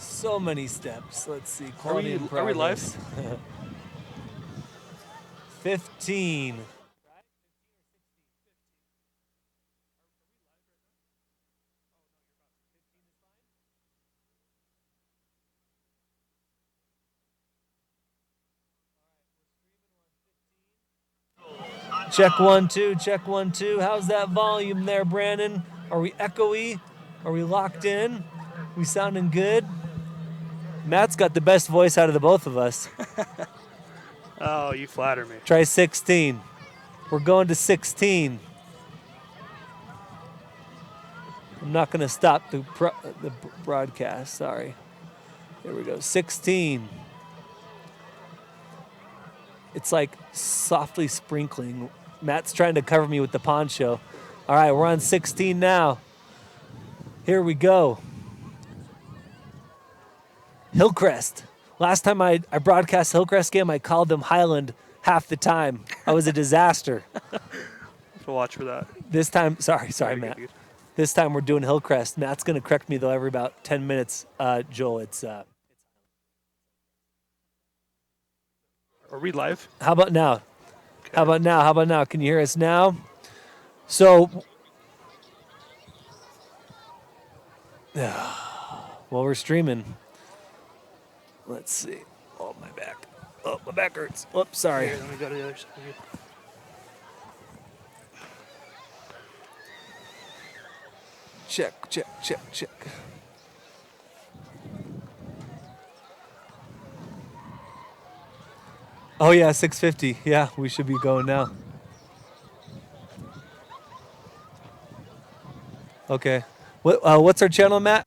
So many steps. Let's see. Are we live? 15. Check 1 2, check 1 2. How's that volume there, Brandon? Are we echoey? Are we locked in? We sounding good? Matt's got the best voice out of the both of us. Oh, you flatter me. Try 16. We're going to 16. I'm not going to stop the broadcast. Sorry. Here we go. 16. It's like softly sprinkling. Matt's trying to cover me with the poncho. All right, we're on 16 now. Here we go. Hillcrest. Last time I broadcast Hillcrest game, I called them Highland half the time. I was a disaster. We'll watch for that. This time, sorry, Matt. This time we're doing Hillcrest. Matt's going to correct me, though, every about 10 minutes. Joel, it's... Are we live? How about now? Okay. How about now? Can you hear us now? So, well, we're streaming. Let's see. Oh, my back. Oh, my back hurts. Oops, sorry. Here, let me go to the other side. Check. Oh, yeah, 6:50. Yeah, we should be going now. Okay. What's our channel, Matt?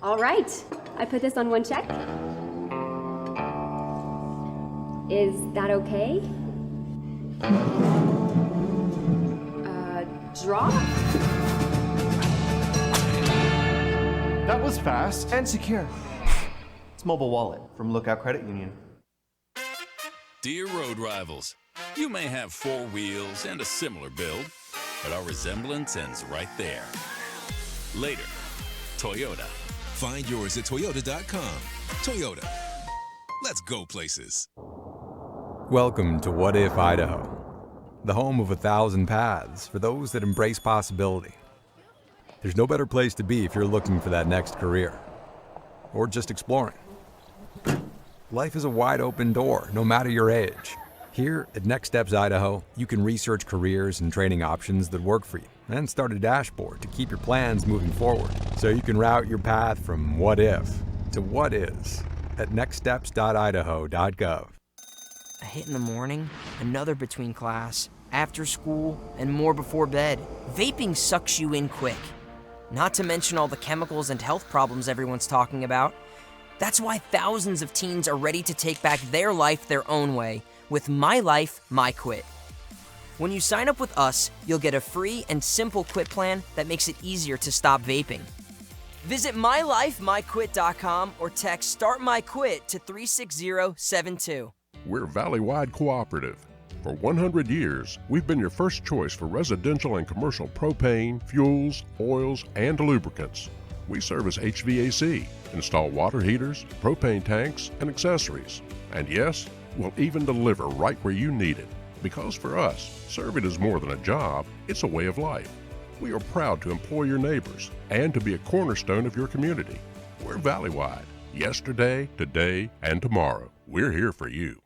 All right, I put this on one check. Is that okay? Draw? That was fast and secure. It's Mobile Wallet from Lookout Credit Union. Dear road rivals, you may have four wheels and a similar build, but our resemblance ends right there. Later, Toyota. Find yours at Toyota.com. Toyota. Let's go places. Welcome to What If, Idaho, the home of 1,000 paths for those that embrace possibility. There's no better place to be if you're looking for that next career, or just exploring. Life is a wide open door, no matter your age. Here at Next Steps Idaho, you can research careers and training options that work for you, and start a dashboard to keep your plans moving forward, so you can route your path from what if to what is at nextsteps.idaho.gov. A hit in the morning, another between class, after school, and more before bed. Vaping sucks you in quick. Not to mention all the chemicals and health problems everyone's talking about. That's why thousands of teens are ready to take back their life their own way with My Life, My Quit. When you sign up with us, you'll get a free and simple quit plan that makes it easier to stop vaping. Visit mylifemyquit.com or text Start My Quit to 36072. We're Valley-wide cooperative. For 100 years, we've been your first choice for residential and commercial propane, fuels, oils, and lubricants. We service HVAC, install water heaters, propane tanks, and accessories. And yes, we'll even deliver right where you need it. Because for us, serving is more than a job, it's a way of life. We are proud to employ your neighbors and to be a cornerstone of your community. We're Valley-wide. Yesterday, today, and tomorrow. We're here for you.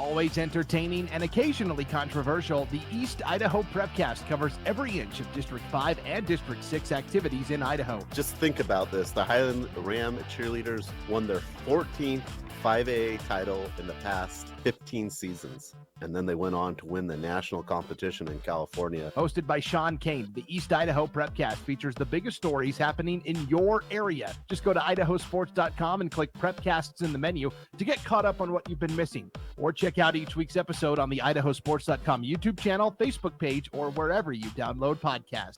Always entertaining and occasionally controversial, the East Idaho Prepcast covers every inch of District 5 and District 6 activities in Idaho. Just think about this. The Highland Ram cheerleaders won their 14th 5A title in the past 15 seasons. And then they went on to win the national competition in California. Hosted by Sean Kane, the East Idaho Prepcast features the biggest stories happening in your area. Just go to IdahoSports.com and click Prepcasts in the menu to get caught up on what you've been missing. Or check out each week's episode on the IdahoSports.com YouTube channel, Facebook page, or wherever you download podcasts.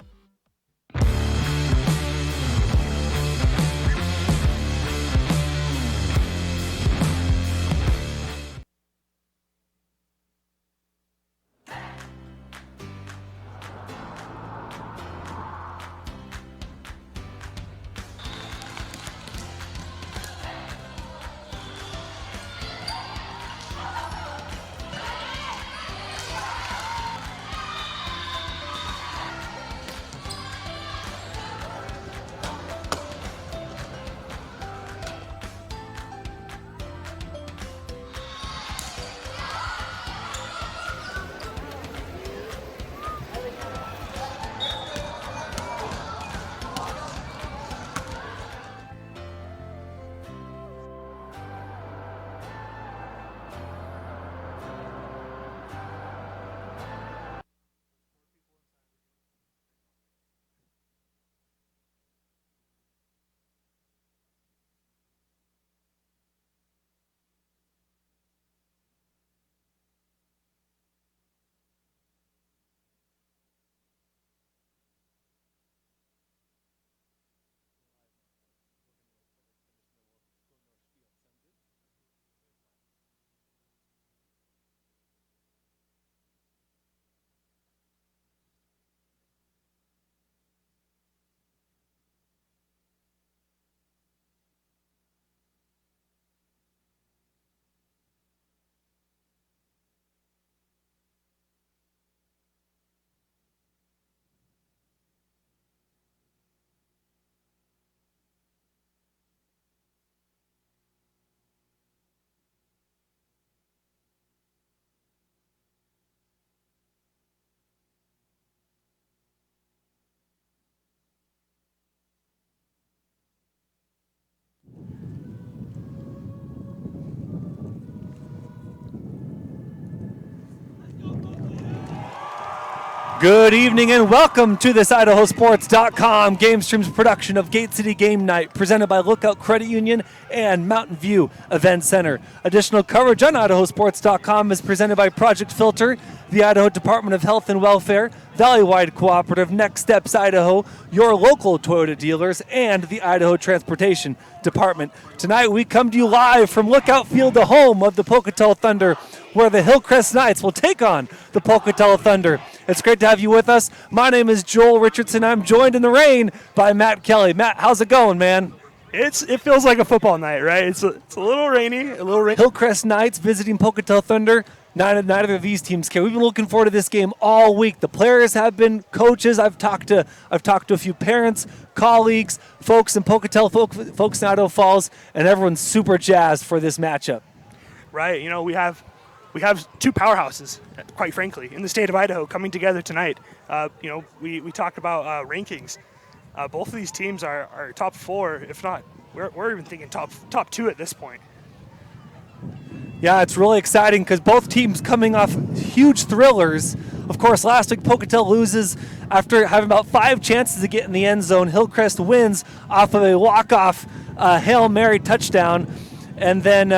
Good evening and welcome to this IdahoSports.com GameStreams production of Gate City Game Night, presented by Lookout Credit Union and Mountain View Event Center. Additional coverage on IdahoSports.com is presented by Project Filter, the Idaho Department of Health and Welfare, Valleywide Cooperative, Next Steps Idaho, your local Toyota dealers, and the Idaho Transportation Department. Tonight we come to you live from Lookout Field, the home of the Pocatello Thunder, where the Hillcrest Knights will take on the Pocatello Thunder. It's great to have you with us. My name is Joel Richardson. I'm joined in the rain by Matt Kelly. Matt, how's it going, man? It feels like a football night, right? It's a little rainy, Hillcrest Knights visiting Pocatello Thunder. Neither of these teams care. We've been looking forward to this game all week. The players have been, coaches. I've talked to a few parents, colleagues, folks in Pocatello, folks in Idaho Falls, and everyone's super jazzed for this matchup. Right. You know, we have two powerhouses, quite frankly, in the state of Idaho coming together tonight. We talked about rankings. Both of these teams are top four, if not, we're even thinking top two at this point. Yeah, it's really exciting because both teams coming off huge thrillers. Of course, last week Pocatello loses after having about 5 chances to get in the end zone. Hillcrest wins off of a walk-off Hail Mary touchdown. And then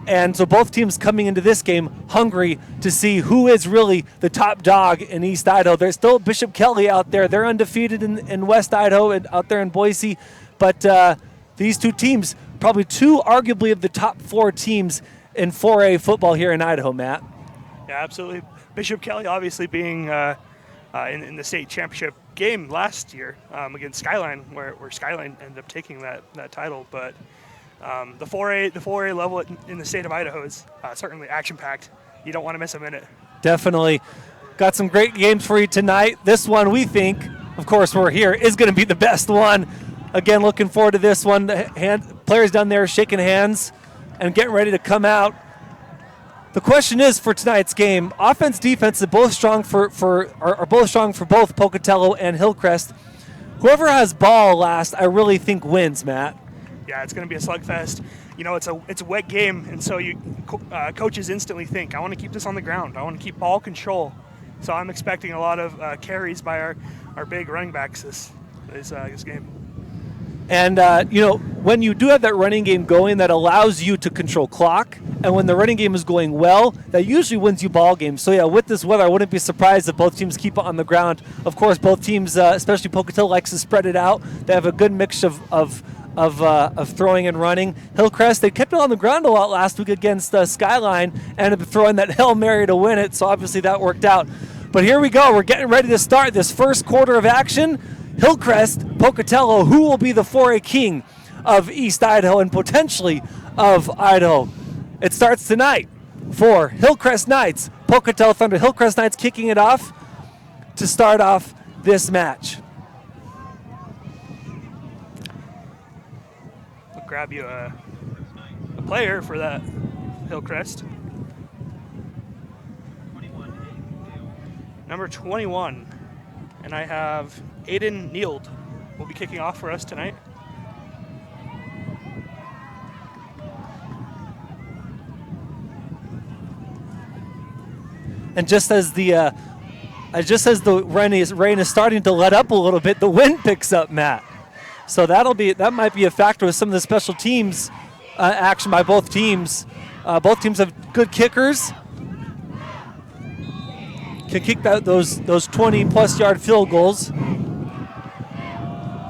and so both teams coming into this game hungry to see who is really the top dog in East Idaho. There's still Bishop Kelly out there. They're undefeated in West Idaho and out there in Boise. But these two teams, probably two arguably of the top 4 teams in 4A football here in Idaho, Matt. Yeah, absolutely. Bishop Kelly obviously being in the state championship game last year against Skyline, where Skyline ended up taking that title. But the 4A level in the state of Idaho is certainly action-packed. You don't want to miss a minute. Definitely. Got some great games for you tonight. This one, we think, of course, we're here, is going to be the best one. Again, looking forward to this one. Players down there shaking hands and getting ready to come out The question is for tonight's game, offense, defense are both strong for both Pocatello and Hillcrest. Whoever has ball last, I really think wins, Matt. Yeah, it's going to be a slugfest. You know, it's a wet game, and so coaches instantly think, I want to keep this on the ground. I want to keep ball control. So I'm expecting a lot of carries by our big running backs this game. And, when you do have that running game going, that allows you to control clock. And when the running game is going well, that usually wins you ball games. So, yeah, with this weather, I wouldn't be surprised if both teams keep it on the ground. Of course, both teams, especially Pocatello, likes to spread it out. They have a good mix of throwing and running. Hillcrest, they kept it on the ground a lot last week against Skyline, ended up throwing that Hail Mary to win it. So, obviously, that worked out. But here we go. We're getting ready to start this first quarter of action. Hillcrest, Pocatello, who will be the 4A king of East Idaho and potentially of Idaho? It starts tonight for Hillcrest Knights. Pocatello Thunder. Hillcrest Knights kicking it off to start off this match. I'll grab you a player for that Hillcrest. Number 21. And I have Aiden Neild will be kicking off for us tonight. And just as the rain is starting to let up a little bit, the wind picks up, Matt. So that might be a factor with some of the special teams action by both teams. Both teams have good kickers. Can kick those 20-plus yard field goals.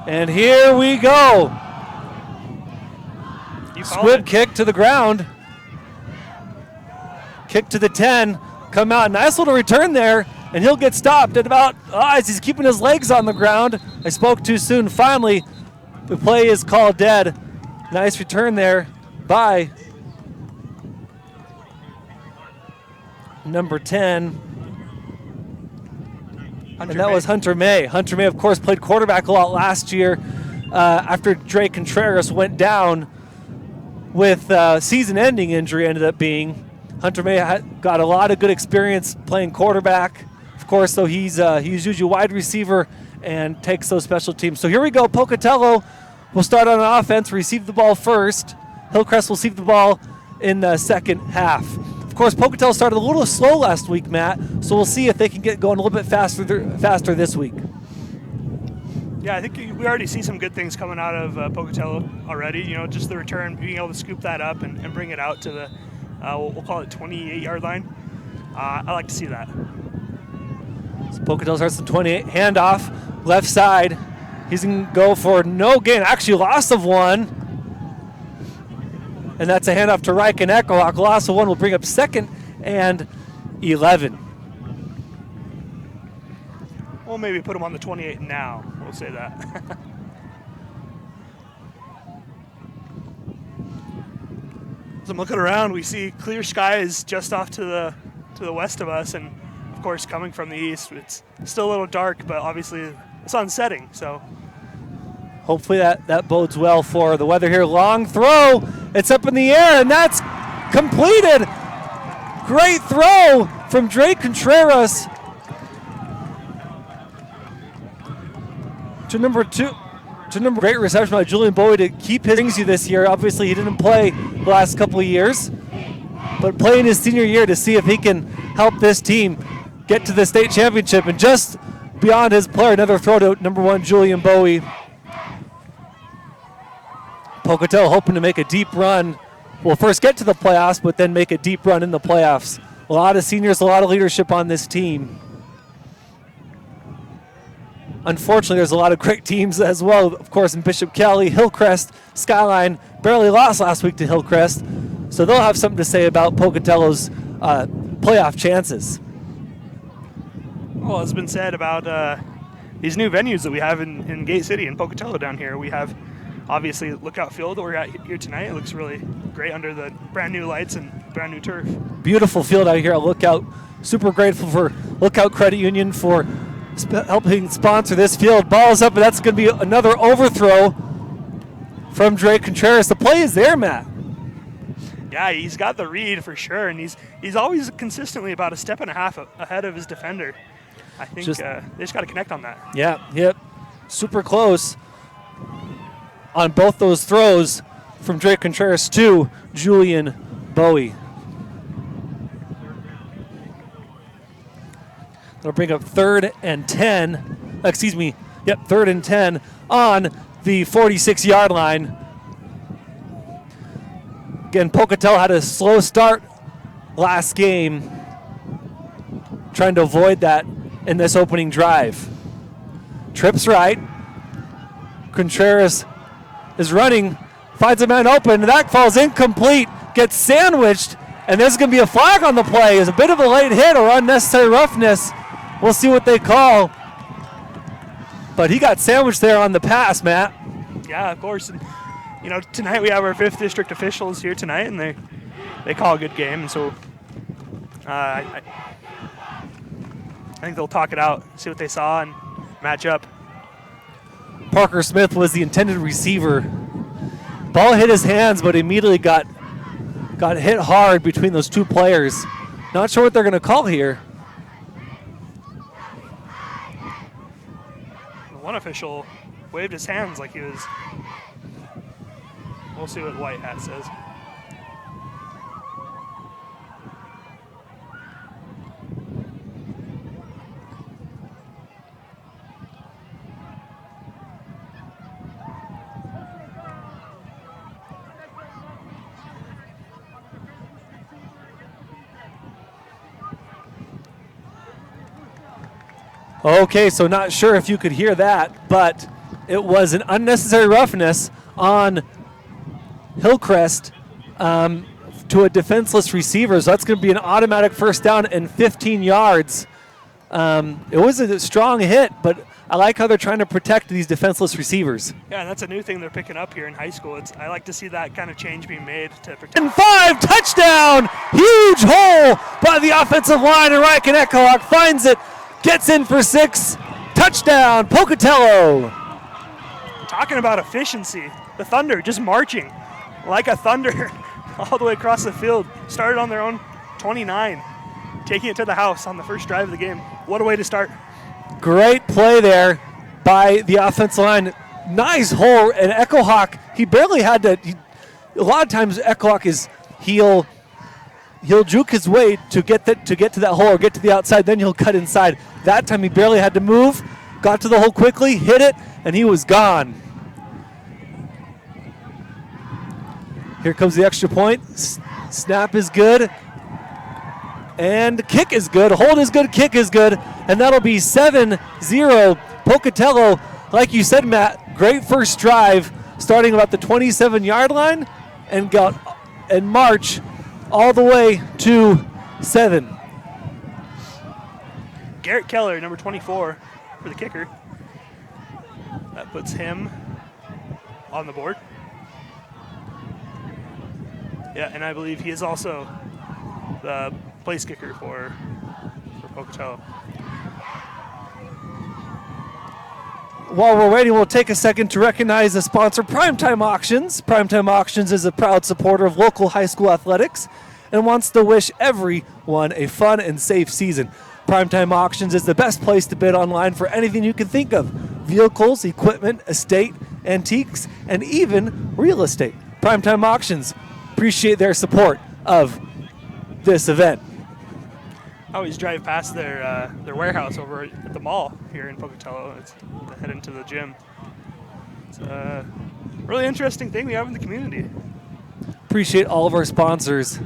And here we go. Squib kick to the ground. Kick to the 10. Come out. Nice little return there. And he'll get stopped at about, as he's keeping his legs on the ground. I spoke too soon. Finally, the play is called dead. Nice return there by number 10. And that was Hunter May. Hunter May, of course, played quarterback a lot last year after Dre Contreras went down with season-ending injury, ended up being. Hunter May got a lot of good experience playing quarterback. Of course, so he's usually a wide receiver and takes those special teams. So here we go. Pocatello will start on offense, receive the ball first. Hillcrest will receive the ball in the second half. Of course, Pocatello started a little slow last week, Matt, so we'll see if they can get going a little bit faster this week. Yeah, I think we already see some good things coming out of Pocatello already. You know, just the return, being able to scoop that up and bring it out to the, we'll call it 28-yard line. I like to see that. So Pocatello starts the 28, handoff, left side. He's going to go for no gain, actually loss of one. And that's a handoff to Reich and Echohawk. Loss of one will bring up 2nd and 11. We'll maybe put him on the 28 now. We'll say that. As I'm looking around, we see clear skies just off to the west of us, and of course, coming from the east, it's still a little dark, but obviously the sun's setting. So hopefully that bodes well for the weather here. Long throw. It's up in the air, and that's completed. Great throw from Dre Contreras to number 2. Great reception by Julian Bowie to keep his rings this year. Obviously, he didn't play the last couple of years, but playing his senior year to see if he can help this team get to the state championship. And just beyond his player, another throw to number 1, Julian Bowie. Pocatello hoping to make a deep run. Well, first get to the playoffs, but then make a deep run in the playoffs. A lot of seniors, a lot of leadership on this team. Unfortunately, there's a lot of great teams as well. Of course, in Bishop Kelly, Hillcrest, Skyline barely lost last week to Hillcrest. So they'll have something to say about Pocatello's playoff chances. Well, it's been said about these new venues that we have in Gate City and Pocatello down here. We have obviously Lookout Field that we're at here tonight. It looks really great under the brand new lights and brand new turf. Beautiful field out here at Lookout. Super grateful for Lookout Credit Union for helping sponsor this field. Ball is up, and that's going to be another overthrow from Dre Contreras. The play is there, Matt. Yeah, he's got the read for sure, and he's always consistently about a step and a half ahead of his defender. I think they just got to connect on that. Yeah, yep. Super close on both those throws from Drake Contreras to Julian Bowie. That'll bring up 3rd and 10. Excuse me. Yep, 3rd and 10 on the 46-yard line. Again, Pocatello had a slow start last game, trying to avoid that in this opening drive. Trips right. Contreras is running, finds a man open, and that falls incomplete, gets sandwiched, and there's going to be a flag on the play. It's a bit of a late hit or unnecessary roughness. We'll see what they call. But he got sandwiched there on the pass, Matt. Yeah, of course. And, tonight we have our 5th district officials here tonight, and they call a good game. And so I think they'll talk it out, see what they saw, and match up. Parker Smith was the intended receiver. Ball hit his hands, but immediately got hit hard between those two players. Not sure what they're going to call here. One official waved his hands like he was. We'll see what White Hat says. Okay, so not sure if you could hear that, but it was an unnecessary roughness on Hillcrest to a defenseless receiver. So that's going to be an automatic first down and 15 yards. It was a strong hit, but I like how they're trying to protect these defenseless receivers. Yeah, and that's a new thing they're picking up here in high school. I like to see that kind of change being made to protect. And 5, touchdown! Huge hole by the offensive line, and Ryan Echohawk finds it. Gets in for 6. Touchdown, Pocatello. Talking about efficiency. The Thunder just marching like a thunder all the way across the field. Started on their own 29, taking it to the house on the first drive of the game. What a way to start. Great play there by the offensive line. Nice hole, and Echohawk, he barely had to. A lot of times Echohawk is he'll juke his way to get to that hole or get to the outside, then he'll cut inside. That time he barely had to move, got to the hole quickly, hit it, and he was gone. Here comes the extra point. Snap is good. And kick is good. Hold is good, kick is good. And that'll be 7-0 Pocatello. Like you said, Matt, great first drive, starting about the 27-yard line and march all the way to 7. Garrett Keller, number 24, for the kicker. That puts him on the board. Yeah, and I believe he is also the place kicker for Pocatello. While we're waiting, we'll take a second to recognize the sponsor, Primetime Auctions. Primetime Auctions is a proud supporter of local high school athletics and wants to wish everyone a fun and safe season. Primetime Auctions is the best place to bid online for anything you can think of. Vehicles, equipment, estate, antiques, and even real estate. Primetime Auctions. Appreciate their support of this event. I always drive past their warehouse over at the mall here in Pocatello. It's to head into the gym. It's a really interesting thing we have in the community. Appreciate all of our sponsors.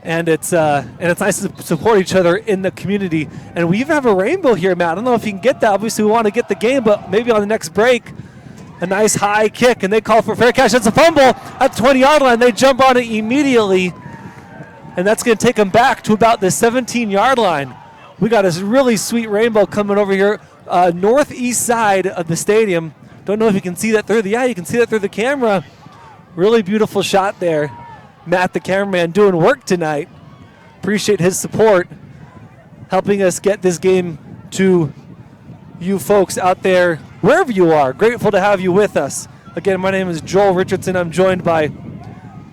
And it's nice to support each other in the community. And we even have a rainbow here, Matt. I don't know if you can get that. Obviously, we want to get the game, but maybe on the next break, a nice high kick, and they call for fair catch. That's a fumble at the 20-yard line. They jump on it immediately, and that's going to take them back to about the 17-yard line. We got a really sweet rainbow coming over here, northeast side of the stadium. Don't know if you can see that through you can see that through the camera. Really beautiful shot there. Matt, the cameraman, doing work tonight. Appreciate his support, helping us get this game to you folks out there, wherever you are. Grateful to have you with us. Again, my name is Joel Richardson. I'm joined by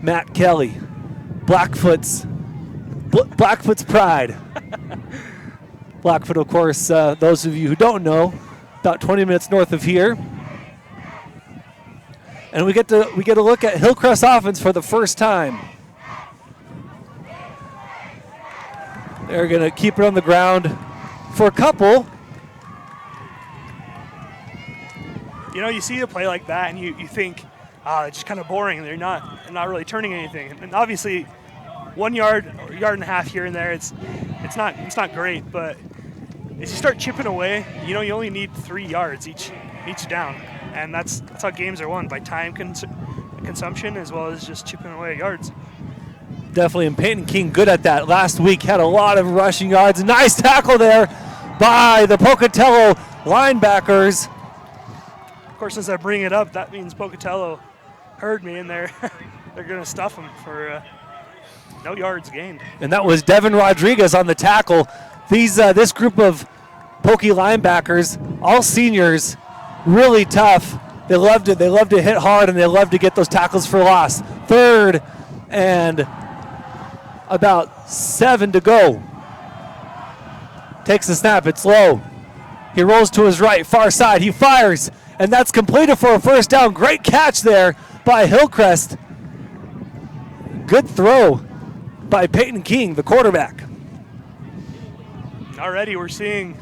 Matt Kelly, Blackfoot's pride. Blackfoot, of course, those of you who don't know, about 20 minutes north of here. And we get to look at Hillcrest offense for the first time. They're going to keep it on the ground for a couple. You know, you see a play like that and you think, it's just kind of boring. They're not really turning anything. And obviously, 1 yard or yard and a half here and there, it's not great. But as you start chipping away, you know, you only need 3 yards each down, and that's how games are won, by time consumption as well as just chipping away at yards. Definitely, and Peyton King good at that. Last week had a lot of rushing yards. Nice tackle there by the Pocatello linebackers. Of course, as I bring it up, that means Pocatello heard me, and they're going to stuff him for no yards gained. And that was Devin Rodriguez on the tackle. This group of Pokey linebackers, all seniors, really tough. They love to hit hard, and they love to get those tackles for loss. 3rd and about 7 to go. Takes the snap. It's low. He rolls to his right, far side. He fires, and that's completed for a first down. Great catch there by Hillcrest. Good throw by Peyton King, the quarterback. Already we're seeing,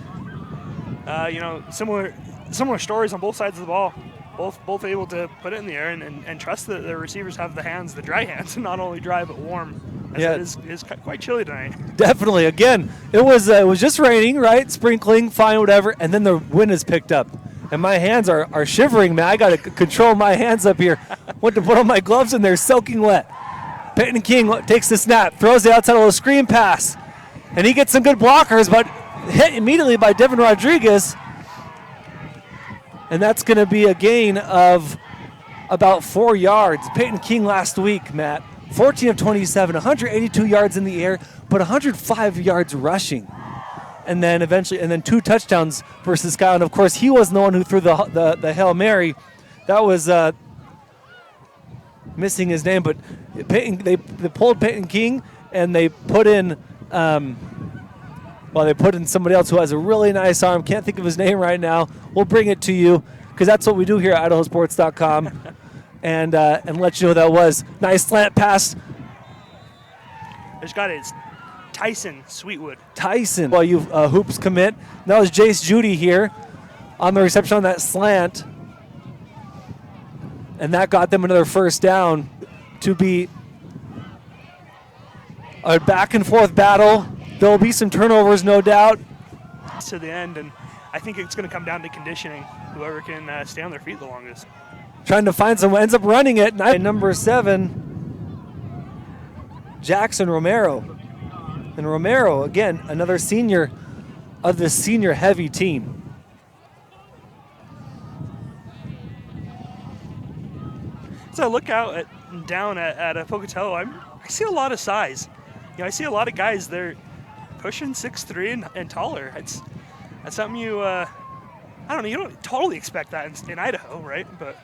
similar stories on both sides of the ball. Both able to put it in the air and trust that the receivers have the dry hands, and not only dry but warm. It is quite chilly tonight. Definitely. Again, it was just raining, right? Sprinkling, fine, whatever, and then the wind is picked up. And my hands are shivering, man. I got to control my hands up here. Went to put on my gloves, and they're soaking wet. Peyton King takes the snap, throws the outside of a screen pass, and he gets some good blockers, but hit immediately by Devin Rodriguez. And that's going to be a gain of about 4 yards. Peyton King last week, Matt, 14 of 27, 182 yards in the air, but 105 yards rushing. And then 2 touchdowns versus Skyline. Of course, he wasn't the one who threw the Hail Mary. That was missing his name, but they pulled Peyton King, and they put in somebody else who has a really nice arm. Can't think of his name right now. We'll bring it to you, because that's what we do here at IdahoSports.com, and let you know that was. Nice slant pass. There's got it. It's Tyson Sweetwood. Tyson, while you hoops commit. That was Jace Judy here on the reception on that slant. And that got them another first down to be a back and forth battle. There will be some turnovers, no doubt. To the end, and I think it's going to come down to conditioning. Whoever can stay on their feet the longest. Trying to find someone, ends up running it. Number 7, Jackson Romero. And Romero, again, another senior of the senior-heavy team. As I look down at Pocatello, I see a lot of size. I see a lot of guys. They're pushing 6'3" and taller. That's something you don't totally expect that in Idaho, right? But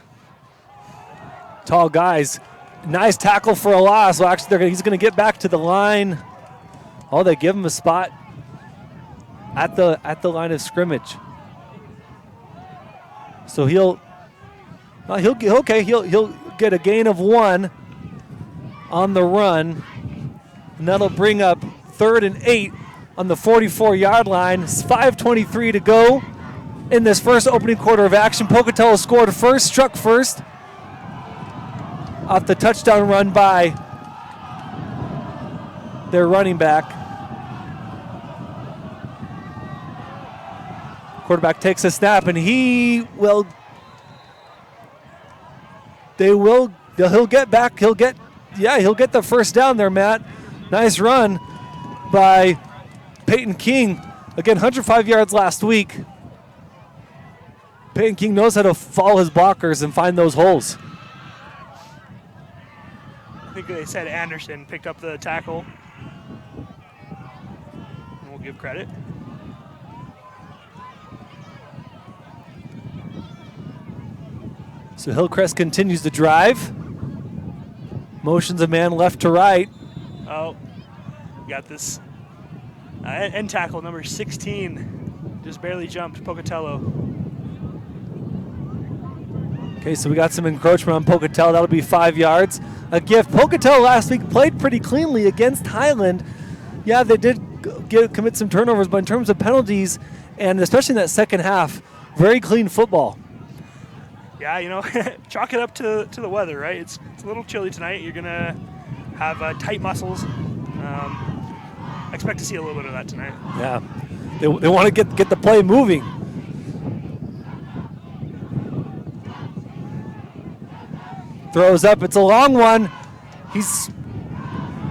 tall guys. Nice tackle for a loss. Well, actually, he's going to get back to the line. Oh, they give him a spot at the line of scrimmage. So he'll get a gain of 1 on the run, and that'll bring up 3rd and 8 on the 44-yard line. 5:23 to go in this first opening quarter of action. Pocatello scored first, struck first off the touchdown run by their running back. Quarterback takes a snap, and he'll get back. He'll get the first down there, Matt. Nice run by Peyton King. Again, 105 yards last week. Peyton King knows how to follow his blockers and find those holes. I think they said Anderson picked up the tackle. And we'll give credit. So Hillcrest continues to drive. Motions a man left to right. Oh, got this end tackle, number 16. Just barely jumped, Pocatello. Okay, so we got some encroachment on Pocatello. That'll be 5 yards. A gift. Pocatello last week played pretty cleanly against Highland. Yeah, they did commit some turnovers, but in terms of penalties, and especially in that second half, very clean football. Yeah, you know, chalk it up to the weather, right? It's a little chilly tonight. You're going to have tight muscles. I expect to see a little bit of that tonight. Yeah, they want to get the play moving. Throws up. It's a long one. He's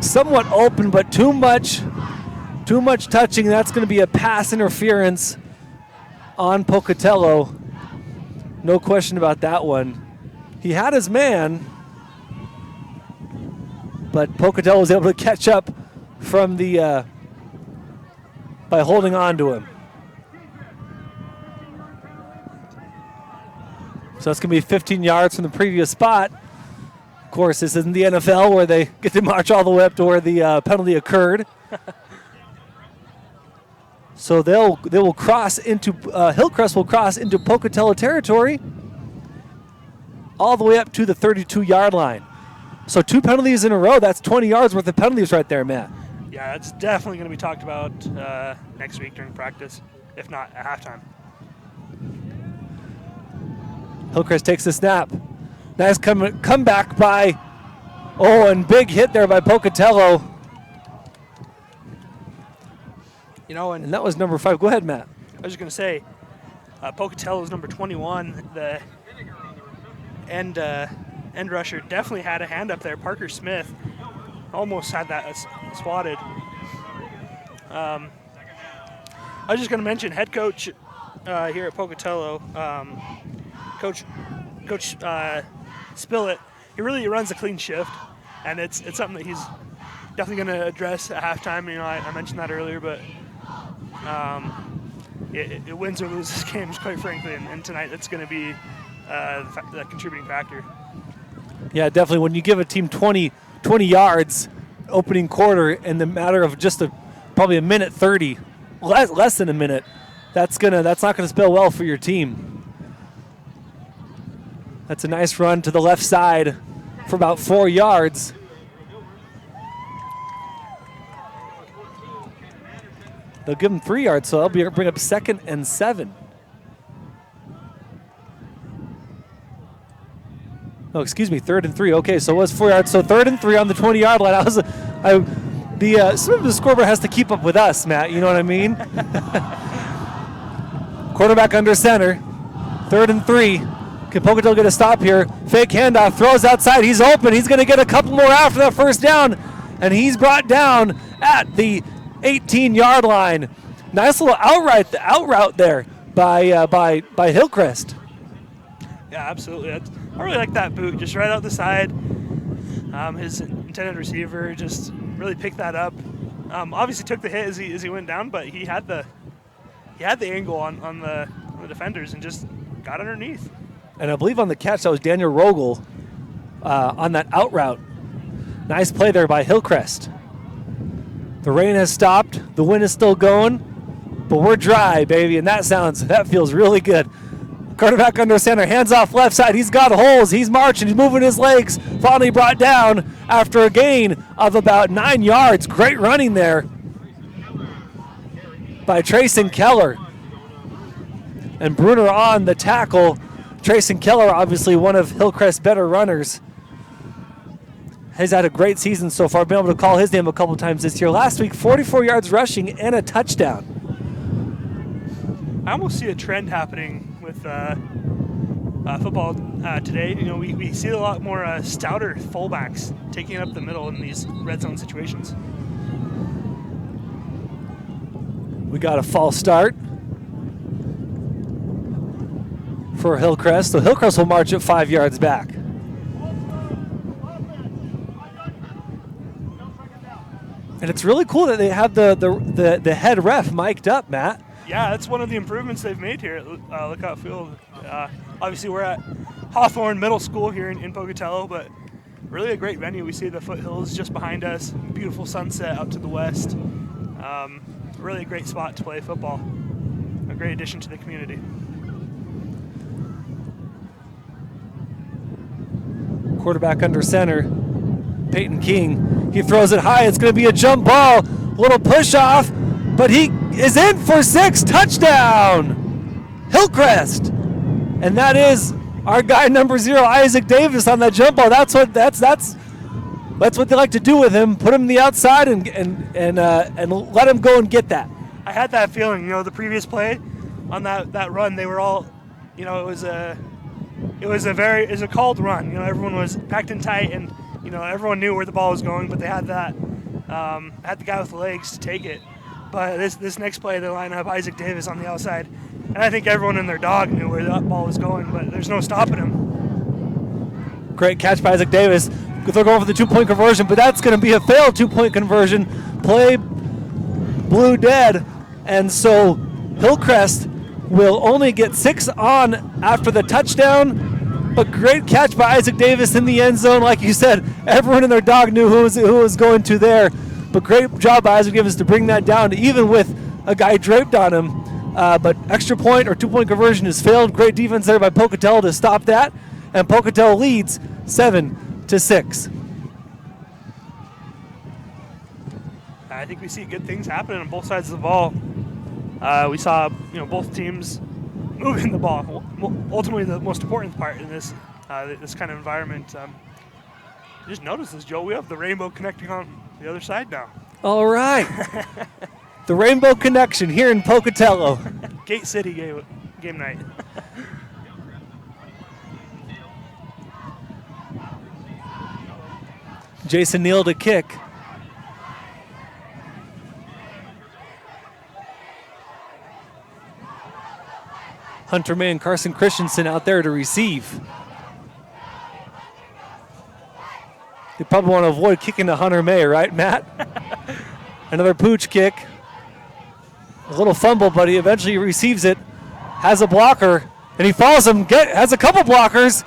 somewhat open, but too much touching. That's going to be a pass interference on Pocatello. No question about that one. He had his man, but Pocatello was able to catch up from the by holding on to him. So that's going to be 15 yards from the previous spot. Of course, this isn't the NFL where they get to march all the way up to where the penalty occurred. So they will cross into Hillcrest will cross into Pocatello territory, all the way up to the 32-yard line. So 2 penalties in a row. That's 20 yards worth of penalties right there, Matt. Yeah, it's definitely going to be talked about next week during practice, if not at halftime. Hillcrest takes the snap. Nice comeback by, and big hit there by Pocatello. You know, and that was number 5. Go ahead, Matt. I was just going to say, Pocatello is number 21. The end rusher definitely had a hand up there. Parker Smith almost had that swatted. I was just going to mention head coach here at Pocatello, Coach Spillett. He really runs a clean shift, and it's something that he's definitely going to address at halftime. You know, I mentioned that earlier, but it wins or loses games, quite frankly, and tonight that's going to be the contributing factor. Yeah, definitely. When you give a team 20 yards opening quarter in the matter of just probably a minute 30, less than a minute, that's not gonna spell well for your team. That's a nice run to the left side for about 4 yards. They'll give him 3 yards, so they'll bring up 2nd and 7. Oh, excuse me, 3rd and 3. Okay, so it was 4 yards. So 3rd and 3 on the 20-yard line. The scoreboard has to keep up with us, Matt. You know what I mean? Quarterback under center. 3rd and 3. Can Pocatello get a stop here? Fake handoff, throws outside. He's open. He's going to get a couple more after that first down, and he's brought down at the 18-yard line. Nice little out route there by Hillcrest. Yeah, absolutely. I really like that boot, just right out the side. His intended receiver just really picked that up. Obviously took the hit as he went down, but he had the angle on the defenders and just got underneath. And I believe on the catch that was Daniel Rogel on that out route. Nice play there by Hillcrest. The rain has stopped. The wind is still going, but we're dry, baby, and that feels really good. Quarterback under center, hands off left side. He's got holes. He's marching. He's moving his legs. Finally brought down after a gain of about 9 yards. Great running there by Trayson Keller. And Bruner on the tackle. Trayson Keller, obviously one of Hillcrest's better runners. Has had a great season so far. Been able to call his name a couple times this year. Last week, 44 yards rushing and a touchdown. I almost see a trend happening with football today. You know, we see a lot more stouter fullbacks taking up the middle in these red zone situations. We got a false start for Hillcrest. So Hillcrest will march at 5 yards back. And it's really cool that they have the head ref mic'd up, Matt. Yeah, that's one of the improvements they've made here at Lookout Field. Obviously, we're at Hawthorne Middle School here in Pocatello, but really a great venue. We see the foothills just behind us, beautiful sunset out to the west. Really a great spot to play football. A great addition to the community. Quarterback under center, Peyton King. He throws it high. It's going to be a jump ball. Little push off, but he is in for 6. Touchdown, Hillcrest. And that is our guy number 0, Isaac Davis, on that jump ball. That's what they like to do with him. Put him on the outside and let him go and get that. I had that feeling. The previous play on that run, they were all, it was a called run. Everyone was packed in tight, and everyone knew where the ball was going, but they had the guy with the legs to take it. But this next play, they line up Isaac Davis on the outside, and I think everyone and their dog knew where that ball was going, but there's no stopping him. Great catch by Isaac Davis. They're going for the 2-point conversion, but that's going to be a failed 2-point conversion. Play blew dead, and so Hillcrest will only get 6 on after the touchdown. But great catch by Isaac Davis in the end zone. Like you said, everyone and their dog knew who was going to there. But great job by Isaac Davis to bring that down, even with a guy draped on him. But extra point or 2-point conversion is failed. Great defense there by Pocatello to stop that. And Pocatello leads 7-6. I think we see good things happening on both sides of the ball. We saw, both teams moving the ball. Ultimately, the most important part in this kind of environment. Just notice this, Joe. We have the rainbow connecting on the other side now. All right. The rainbow connection here in Pocatello. Gate City game night. Jason Neal to kick. Hunter May and Carson Christensen out there to receive. They probably want to avoid kicking to Hunter May, right, Matt? Another pooch kick. A little fumble, but he eventually receives it. Has a blocker, and he follows him. Has a couple blockers.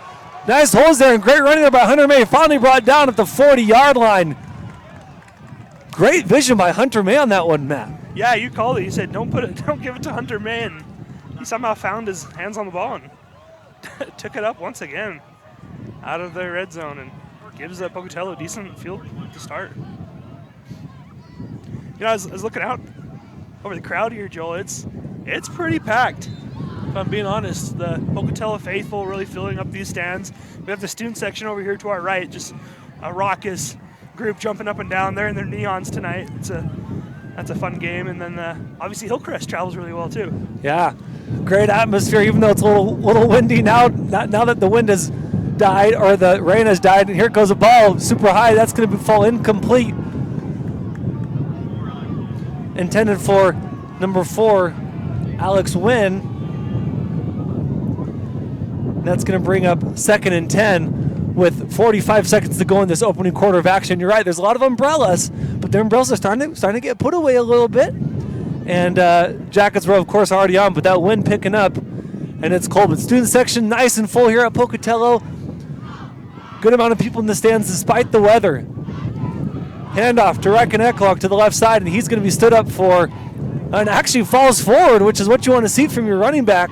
Nice holds there, and great running there by Hunter May. Finally brought down at the 40-yard line. Great vision by Hunter May on that one, Matt. Yeah, you called it. You said don't give it to Hunter May, and he somehow found his hands on the ball and took it up once again out of the red zone and gives Pocatello a decent field to start. I was looking out over the crowd here, Joel. It's pretty packed. If I'm being honest, the Pocatello faithful really filling up these stands. We have the student section over here to our right, just a raucous group jumping up and down. They're in their neons tonight. That's a fun game, and then obviously Hillcrest travels really well too. Yeah, great atmosphere, even though it's a little windy now. Now that the wind has died, or the rain has died, and here goes a ball super high. That's going to fall incomplete. Intended for number 4, Alex Wynn. That's going to bring up 2nd and 10 with 45 seconds to go in this opening quarter of action. You're right, there's a lot of umbrellas, but the umbrellas are starting to get put away a little bit. And jackets were, of course, already on, but that wind picking up, and it's cold. But student section nice and full here at Pocatello. Good amount of people in the stands despite the weather. Handoff to Reckon Ecklock to the left side, and he's going to be stood up for, and actually falls forward, which is what you want to see from your running back.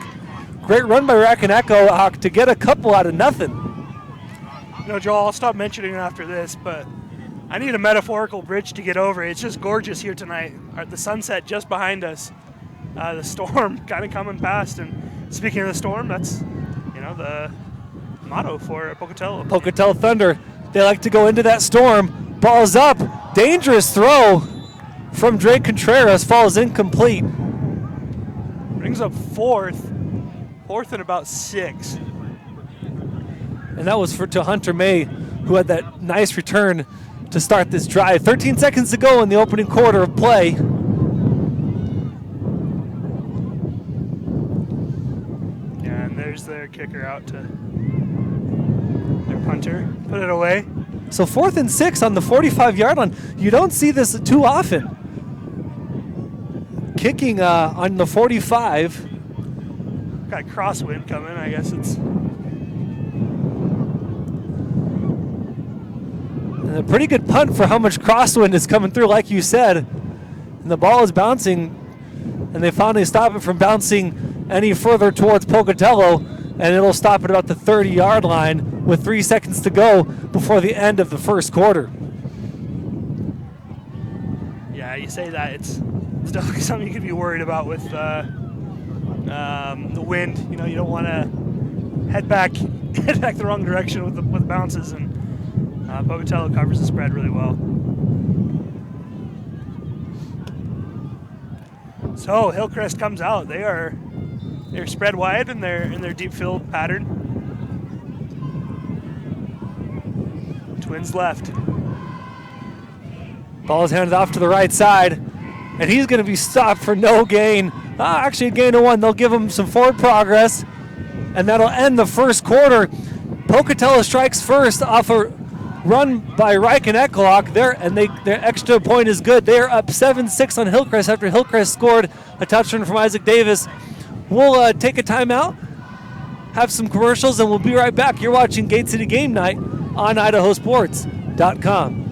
Great run by Reckon Ecklock to get a couple out of nothing. Joel, I'll stop mentioning it after this, but I need a metaphorical bridge to get over. It's just gorgeous here tonight. The sunset just behind us. The storm kind of coming past, and speaking of the storm, that's the motto for Pocatello. Pocatello Thunder, they like to go into that storm. Ball's up, dangerous throw from Drake Contreras, falls incomplete. Brings up fourth and about 6. And that was to Hunter May, who had that nice return to start this drive. 13 seconds to go in the opening quarter of play. Yeah, and there's their kicker out to their punter. Put it away. So 4th and 6 on the 45-yard line. You don't see this too often. Kicking on the 45. Got a crosswind coming, I guess it's. And a pretty good punt for how much crosswind is coming through, like you said. And the ball is bouncing, and they finally stop it from bouncing any further towards Pocatello, and it'll stop at about the 30-yard line with 3 seconds to go before the end of the first quarter. Yeah, you say that, it's definitely something you could be worried about with the wind. You know, you don't want to head back the wrong direction with bounces, and Pocatello covers the spread really well. So Hillcrest comes out. They're spread wide in their deep field pattern. Twins left. Ball is handed off to the right side, and he's going to be stopped for no gain. Actually, a gain of 1. They'll give him some forward progress, and that'll end the first quarter. Pocatello strikes first off a run by Reich and Ecklock there, and their extra point is good. They're up 7-6 on Hillcrest after Hillcrest scored a touchdown from Isaac Davis. We'll take a timeout, have some commercials, and we'll be right back. You're watching Gate City Game Night on IdahoSports.com.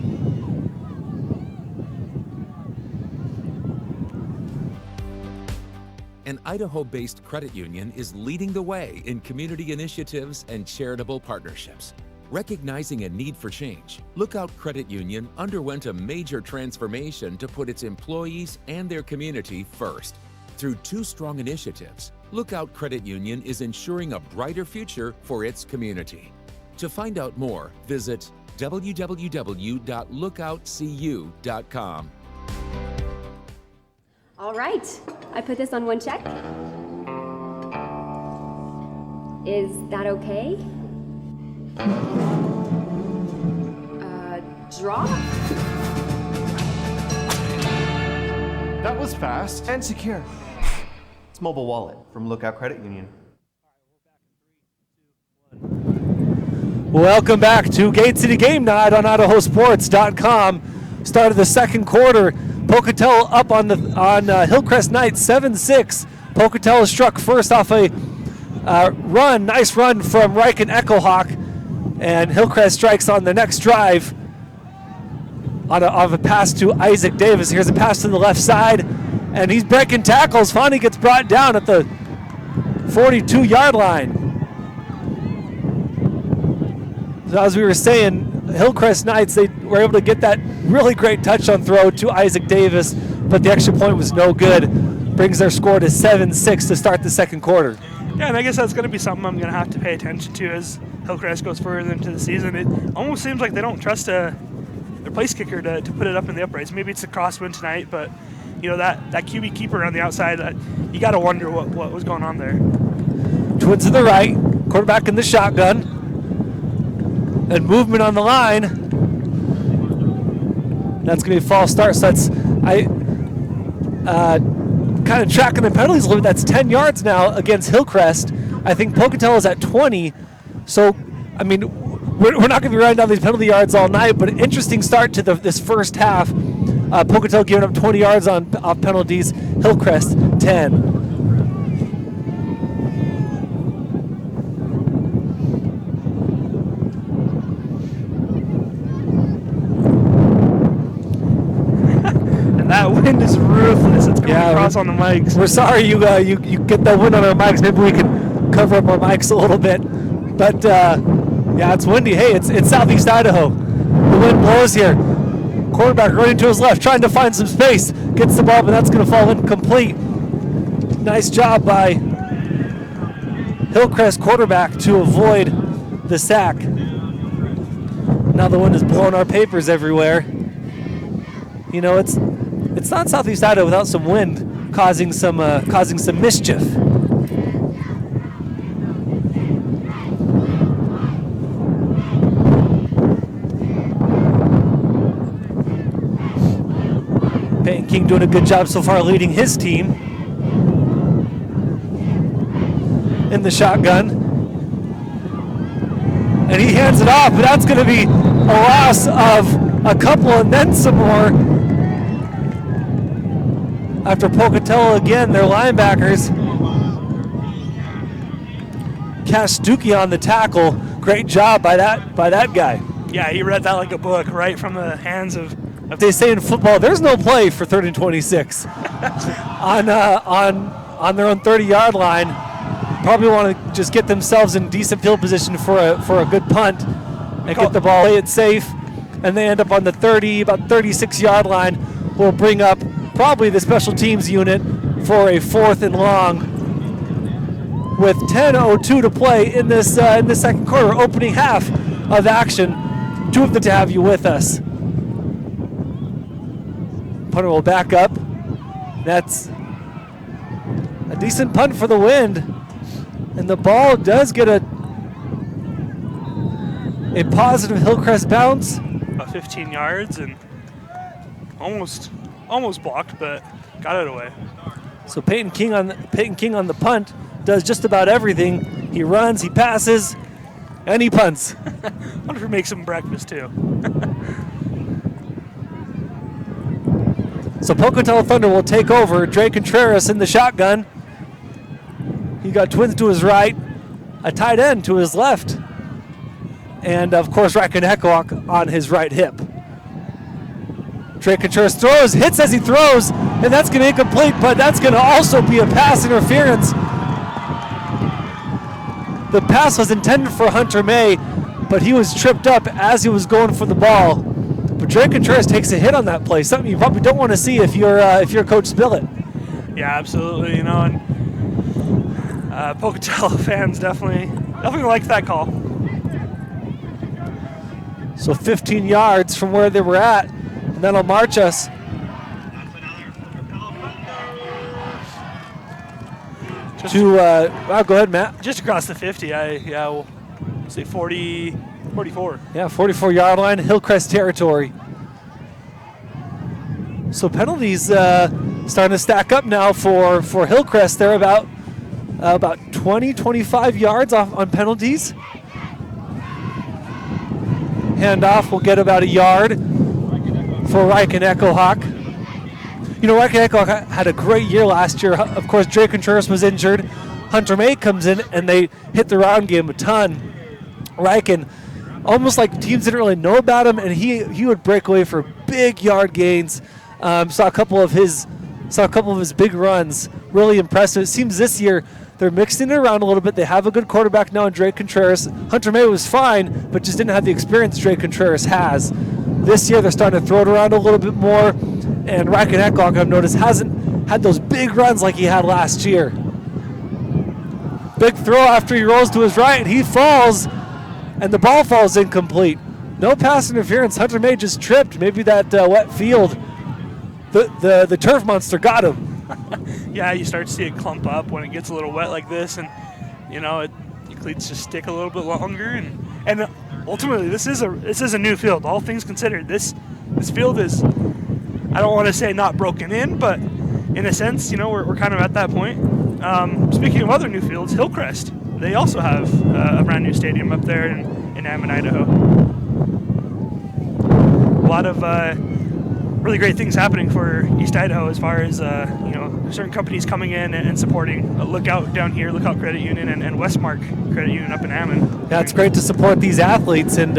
An Idaho-based credit union is leading the way in community initiatives and charitable partnerships. Recognizing a need for change, Lookout Credit Union underwent a major transformation to put its employees and their community first. Through 2 strong initiatives, Lookout Credit Union is ensuring a brighter future for its community. To find out more, visit www.lookoutcu.com. All right, I put this on 1 check. Is that okay? Draw? That was fast and secure. It's Mobile Wallet from Lookout Credit Union. Welcome back to Gate City Game Night on IdahoSports.com. Start of the second quarter. Pocatello up on Hillcrest Knights 7-6. Pocatello struck first off a nice run from Reich and Echohawk, and Hillcrest strikes on the next drive off a pass to Isaac Davis. Here's a pass to the left side, and he's breaking tackles. Finally gets brought down at the 42-yard line. So as we were saying, Hillcrest Knights, they were able to get that really great touchdown throw to Isaac Davis, but the extra point was no good. Brings their score to 7-6 to start the second quarter. Yeah, and I guess that's going to be something I'm going to have to pay attention to as Hillcrest goes further into the season. It almost seems like they don't trust their place kicker to put it up in the uprights. Maybe it's a crosswind tonight, but you know that QB keeper on the outside, you got to wonder what was going on there. Twins to the right, quarterback in the shotgun. And movement on the line. That's going to be a false start. So that's kind of tracking the penalties a little bit. That's 10 yards now against Hillcrest. I think Pocatello's at 20. So, I mean, we're not going to be writing down these penalty yards all night, but an interesting start to this first half. Pocatello giving up 20 yards off penalties. Hillcrest 10. That wind is ruthless. It's coming across on the mics. We're sorry you get that wind on our mics. Maybe we can cover up our mics a little bit. But yeah, it's windy. Hey, it's southeast Idaho. The wind blows here. Quarterback running to his left, trying to find some space. Gets the ball, but that's going to fall incomplete. Nice job by Hillcrest quarterback to avoid the sack. Now the wind is blowing our papers everywhere. You know, it's not southeast Idaho without some wind causing some mischief. Peyton King doing a good job so far leading his team in the shotgun. And he hands it off, but that's going to be a loss of a couple and then some more. After Pocatello again, their linebackers. Kastuki on the tackle. Great job by that guy. Yeah, he read that like a book right from the hands of They say in football, there's no play for 3rd and 26 on their own 30-yard line. Probably want to just get themselves in decent field position for a good punt and get the ball, play it safe, and they end up on the 30, about 36-yard line. Will bring up probably the special teams unit for a 4th and long with 10:02 to play in this second quarter, opening half of action. Terrific to have you with us. Punter will back up. That's a decent punt for the wind. And the ball does get a positive Hillcrest bounce. About 15 yards and almost blocked, but got it away. So Peyton King on the punt does just about everything. He runs, he passes, and he punts. Wonder if he makes some breakfast too. So Pocatello Thunder will take over. Dre Contreras in the shotgun. He got twins to his right, a tight end to his left, and of course Ryan Echohawk on his right hip. Dre Contreras throws, hits as he throws, and that's going to be incomplete, but that's going to also be a pass interference. The pass was intended for Hunter May, but he was tripped up as he was going for the ball. But Dre Contreras takes a hit on that play, something you probably don't want to see if you're Coach Spillett. Yeah, absolutely. You know, and Pocatello fans definitely like that call. So 15 yards from where they were at, and that'll march us to, go ahead, Matt. Just across the 50, we'll say 44. Yeah, 44-yard line, Hillcrest territory. So penalties starting to stack up now for Hillcrest. They're about 20, 25 yards off on penalties. Handoff will get about a yard for Riken Echohawk. You know, Riken Echohawk had a great year last year. Of course, Dre Contreras was injured. Hunter May comes in, and they hit the round game a ton. Riken, almost like teams didn't really know about him, and he would break away for big yard gains. Saw a couple of his big runs. Really impressive. It seems this year they're mixing it around a little bit. They have a good quarterback now in Dre Contreras. Hunter May was fine, but just didn't have the experience Dre Contreras has. This year they're starting to throw it around a little bit more, and Riken Echohawk, I've noticed, hasn't had those big runs like he had last year. Big throw after he rolls to his right, and he falls, and the ball falls incomplete. No pass interference. Hunter May just tripped. Maybe that wet field, the turf monster got him. Yeah, you start to see it clump up when it gets a little wet like this, and you know your cleats just stick a little bit longer, and ultimately this is a new field. All things considered, this field is, I don't want to say not broken in, but in a sense, you know, we're kind of at that point. Speaking of other new fields, Hillcrest, they also have a brand new stadium up there in Ammon, Idaho. A lot of really great things happening for East Idaho as far as certain companies coming in and supporting Lookout down here, Lookout Credit Union, and Westmark Credit Union up in Ammon. Yeah, it's great to support these athletes, and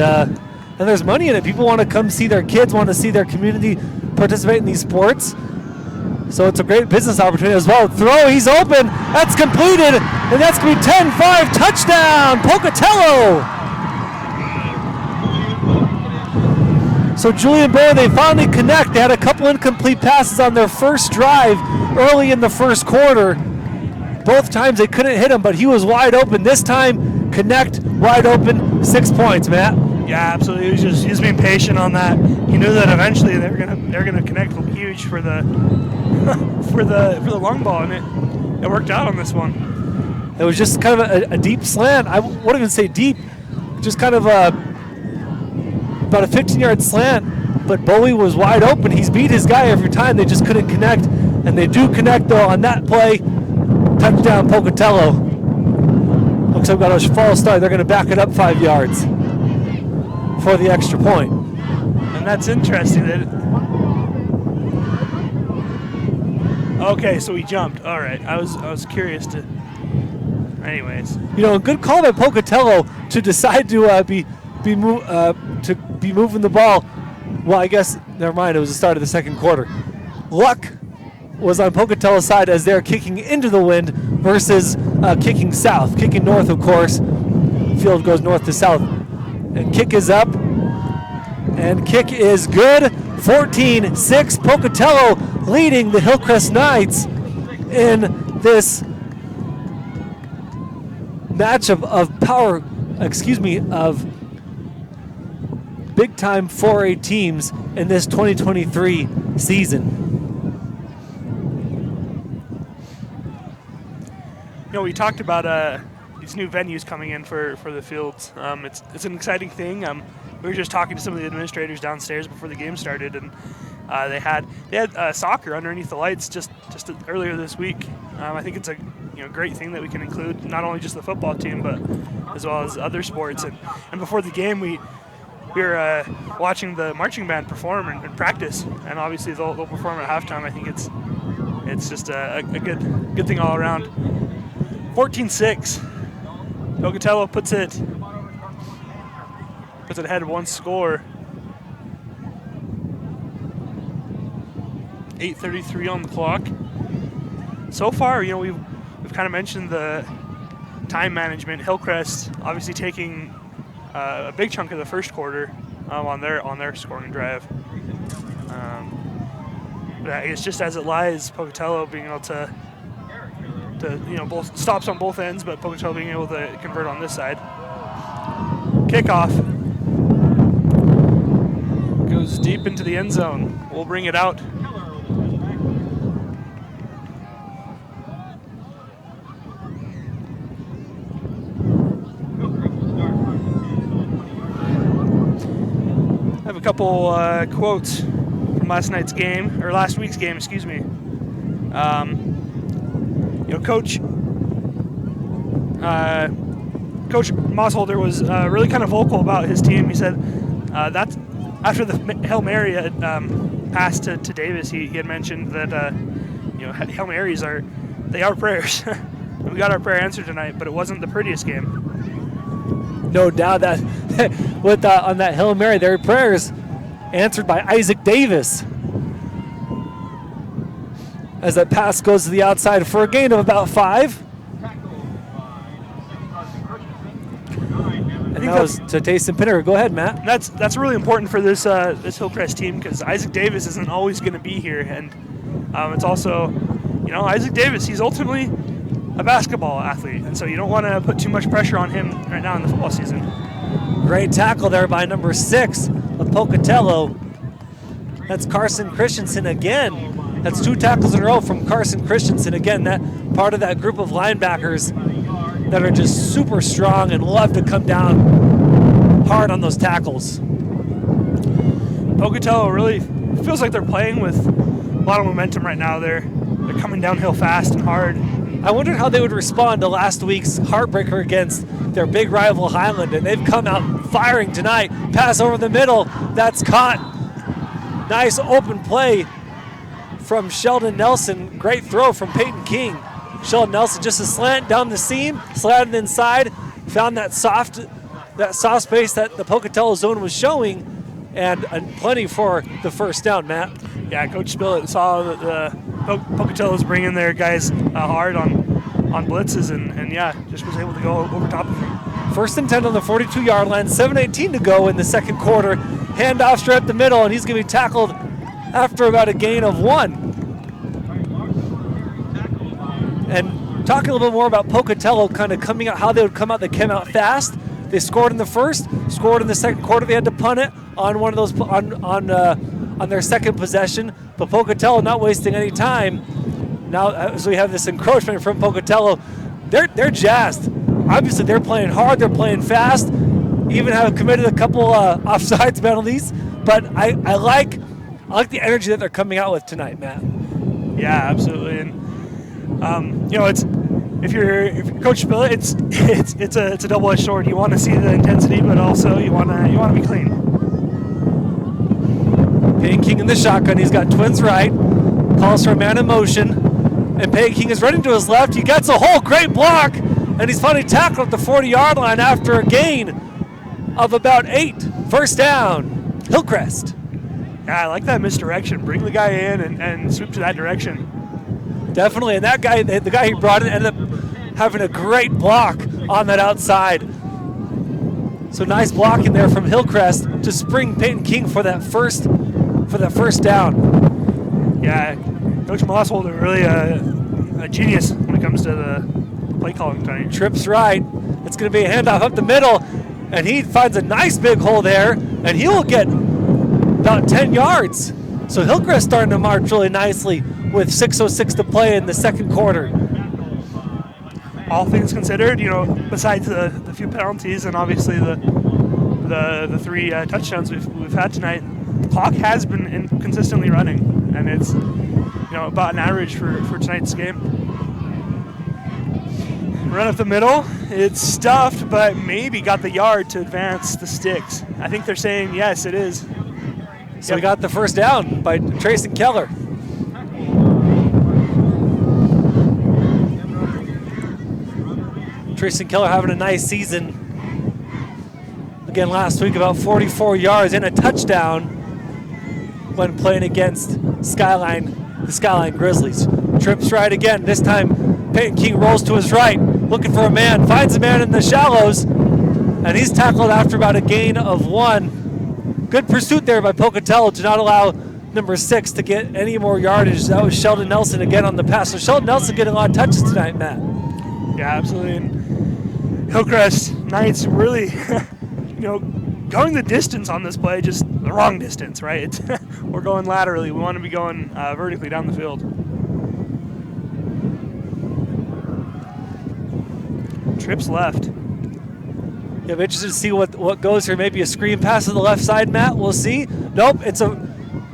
there's money in it. People want to come see their kids, want to see their community participate in these sports. So it's a great business opportunity as well. Throw, he's open, that's completed, and that's going to be 10-5, touchdown, Pocatello! So Julian Bear, they finally connect. They had a couple incomplete passes on their first drive early in the first quarter. Both times they couldn't hit him, but he was wide open. This time, connect, wide open, 6 points, Matt. Yeah, absolutely. He was being patient on that. He knew that eventually they're gonna connect huge for the for the long ball, and it worked out on this one. It was just kind of a deep slant. I wouldn't even say deep, just kind of about a 15-yard slant. But Bowie was wide open. He's beat his guy every time. They just couldn't connect, and they do connect though on that play. Touchdown, Pocatello. Looks like we've got a false start. They're going to back it up 5 yards for the extra point. And that's interesting. Okay, so he jumped. All right, I was curious to. Anyways, you know, a good call by Pocatello to decide to be be moving the ball. Well, I guess never mind. It was the start of the second quarter. Luck was on Pocatello's side as they're kicking into the wind versus kicking south, kicking north, of course. Field goes north to south, and kick is up, and kick is good. 14-6. Pocatello leading the Hillcrest Knights in this match of big-time 4A teams in this 2023 season. We talked about these new venues coming in for the fields. It's an exciting thing. We were just talking to some of the administrators downstairs before the game started, and they had soccer underneath the lights just earlier this week. I think it's a great thing that we can include not only just the football team but as well as other sports. And before the game, we were watching the marching band perform and practice, and obviously they'll perform at halftime. I think it's just a good thing all around. 14-6. Pocatello puts it ahead one score. 8:33 on the clock. So far, we've kind of mentioned the time management. Hillcrest obviously taking a big chunk of the first quarter on their scoring drive. But I guess just as it lies, Pocatello being able to both stops on both ends, but Pocatello being able to convert on this side. Kickoff goes deep into the end zone. We'll bring it out. I have a couple quotes from last week's game, excuse me. Coach Mossholder was really kind of vocal about his team. He said that after the Hail Mary pass to Davis, he had mentioned that Hail Marys are prayers. We got our prayer answered tonight, but it wasn't the prettiest game. No doubt that with on that Hail Mary, their prayers answered by Isaac Davis. As that pass goes to the outside for a gain of about 5. And that was to Taysom Pinner. Go ahead, Matt. That's really important for this Hillcrest team because Isaac Davis isn't always going to be here, and it's also, Isaac Davis. He's ultimately a basketball athlete, and so you don't want to put too much pressure on him right now in the football season. Great tackle there by number 6 of Pocatello. That's Carson Christensen again. That's 2 tackles in a row from Carson Christensen. Again, that part of that group of linebackers that are just super strong and love to come down hard on those tackles. Pocatello really feels like they're playing with a lot of momentum right now. They're coming downhill fast and hard. I wondered how they would respond to last week's heartbreaker against their big rival Highland, and they've come out firing tonight. Pass over the middle, that's caught. Nice open play from Sheldon Nelson. Great throw from Peyton King. Sheldon Nelson just a slant down the seam, slanted inside, found that soft space that the Pocatello zone was showing, and plenty for the first down, Matt. Yeah, Coach Spillett saw that the Pocatello's bringing their guys hard on blitzes, and just was able to go over top of them. 1st and 10 on the 42-yard line, 7:18 to go in the second quarter. Handoff straight up the middle, and he's going to be tackled after about a gain of 1. And talking a little bit more about Pocatello kind of coming out, how they would come out. They came out fast. They scored in the first, scored in the second quarter. They had to punt it on one of those on their second possession. But Pocatello not wasting any time. Now as we have this encroachment from Pocatello, they're jazzed. Obviously they're playing hard. They're playing fast. Even have committed a couple offsides penalties. But I like the energy that they're coming out with tonight, Matt. Yeah, absolutely. And it's if you're Coach Spillett, it's a double-edged sword. You want to see the intensity, but also you want to be clean. Peyton King in the shotgun. He's got twins right. Calls for a man in motion, and Peyton King is running to his left. He gets a hole, great block, and he's finally tackled at the 40-yard line after a gain of about 8. First down, Hillcrest. Yeah, I like that misdirection. Bring the guy in and swoop to that direction. Definitely, and that guy, the guy he brought in, ended up having a great block on that outside. So nice blocking there from Hillcrest to spring Peyton King for that first down. Yeah, Coach Mossholder really a genius when it comes to the play calling tonight. Trips right. It's going to be a handoff up the middle, and he finds a nice big hole there, and he will get about 10 yards. So Hillcrest starting to march really nicely with 6:06 to play in the second quarter. All things considered, besides the few penalties and obviously the 3 touchdowns we've had tonight, the clock has been consistently running, and it's about an average for tonight's game. Run up the middle, it's stuffed, but maybe got the yard to advance the sticks. I think they're saying yes, it is. So we got the first down by Trayson Keller. Trayson Keller having a nice season. Again, last week about 44 yards and a touchdown when playing against the Skyline Grizzlies. Trips right again. This time, Peyton King rolls to his right, looking for a man, finds a man in the shallows, and he's tackled after about a gain of 1. Good pursuit there by Pocatello to not allow number 6 to get any more yardage. That was Sheldon Nelson again on the pass. So Sheldon Nelson getting a lot of touches tonight, Matt. Yeah, absolutely. And Hillcrest Knights really, going the distance on this play, just the wrong distance, right? We're going laterally. We want to be going vertically down the field. Trips left. Yeah, I'm interested to see what goes here. Maybe a screen pass to the left side, Matt. We'll see. Nope, it's a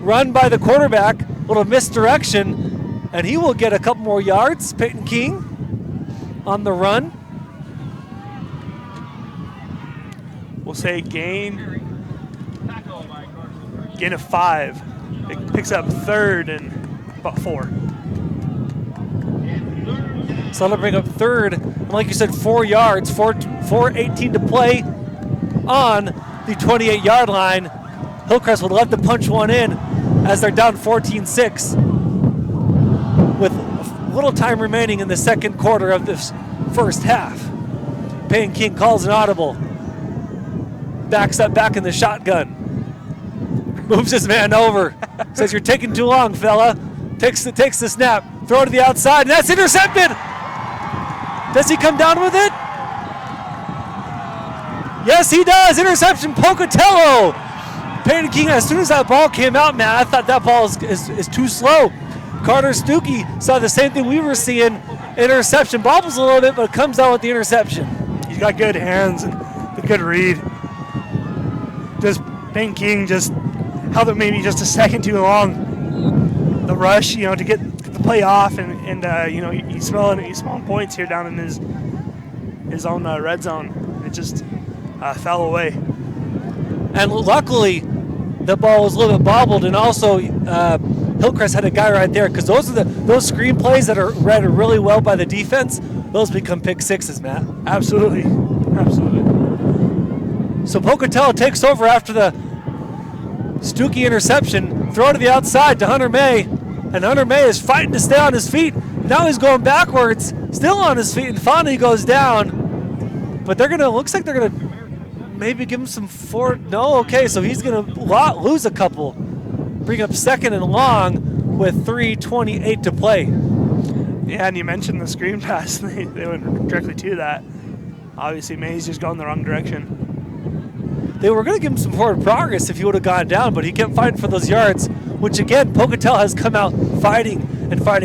run by the quarterback. A little misdirection, and he will get a couple more yards. Peyton King on the run. We'll say gain of 5. It picks up 3rd and about 4. So that'll bring up 3rd. And like you said, 4 yards, 4:18 to play on the 28-yard line. Hillcrest would love to punch one in as they're down 14-6 with little time remaining in the second quarter of this first half. Peyton King calls an audible. Backs up back in the shotgun. Moves his man over. Says, "You're taking too long, fella." Takes the snap. Throw to the outside, and that's intercepted. Does he come down with it? Yes, he does. Interception, Pocatello. Peyton King, as soon as that ball came out, man, I thought that ball is too slow. Carter Stuckey saw the same thing we were seeing. Interception. Bobbles a little bit, but comes out with the interception. He's got good hands and a good read. Just Peyton King just held it maybe just a second too long. The rush, to get the play off, and he's smelling points here down in his own red zone. It just fell away. And luckily, the ball was a little bit bobbled, and also Hillcrest had a guy right there, because those screen plays that are read really well by the defense, those become pick sixes, Matt. Absolutely. So Pocatello takes over after the Stuckey interception. Throw to the outside to Hunter May, and Hunter May is fighting to stay on his feet. Now he's going backwards, still on his feet, and finally goes down. But looks like they're gonna maybe give him some forward. No, okay, so he's gonna lose a couple. Bring up 2nd and long with 3:28 to play. Yeah, and you mentioned the screen pass. They went directly to that. Obviously, May's just going the wrong direction. They were going to give him some forward progress if he would have gone down, but he kept fighting for those yards, which again, Pocatello has come out fighting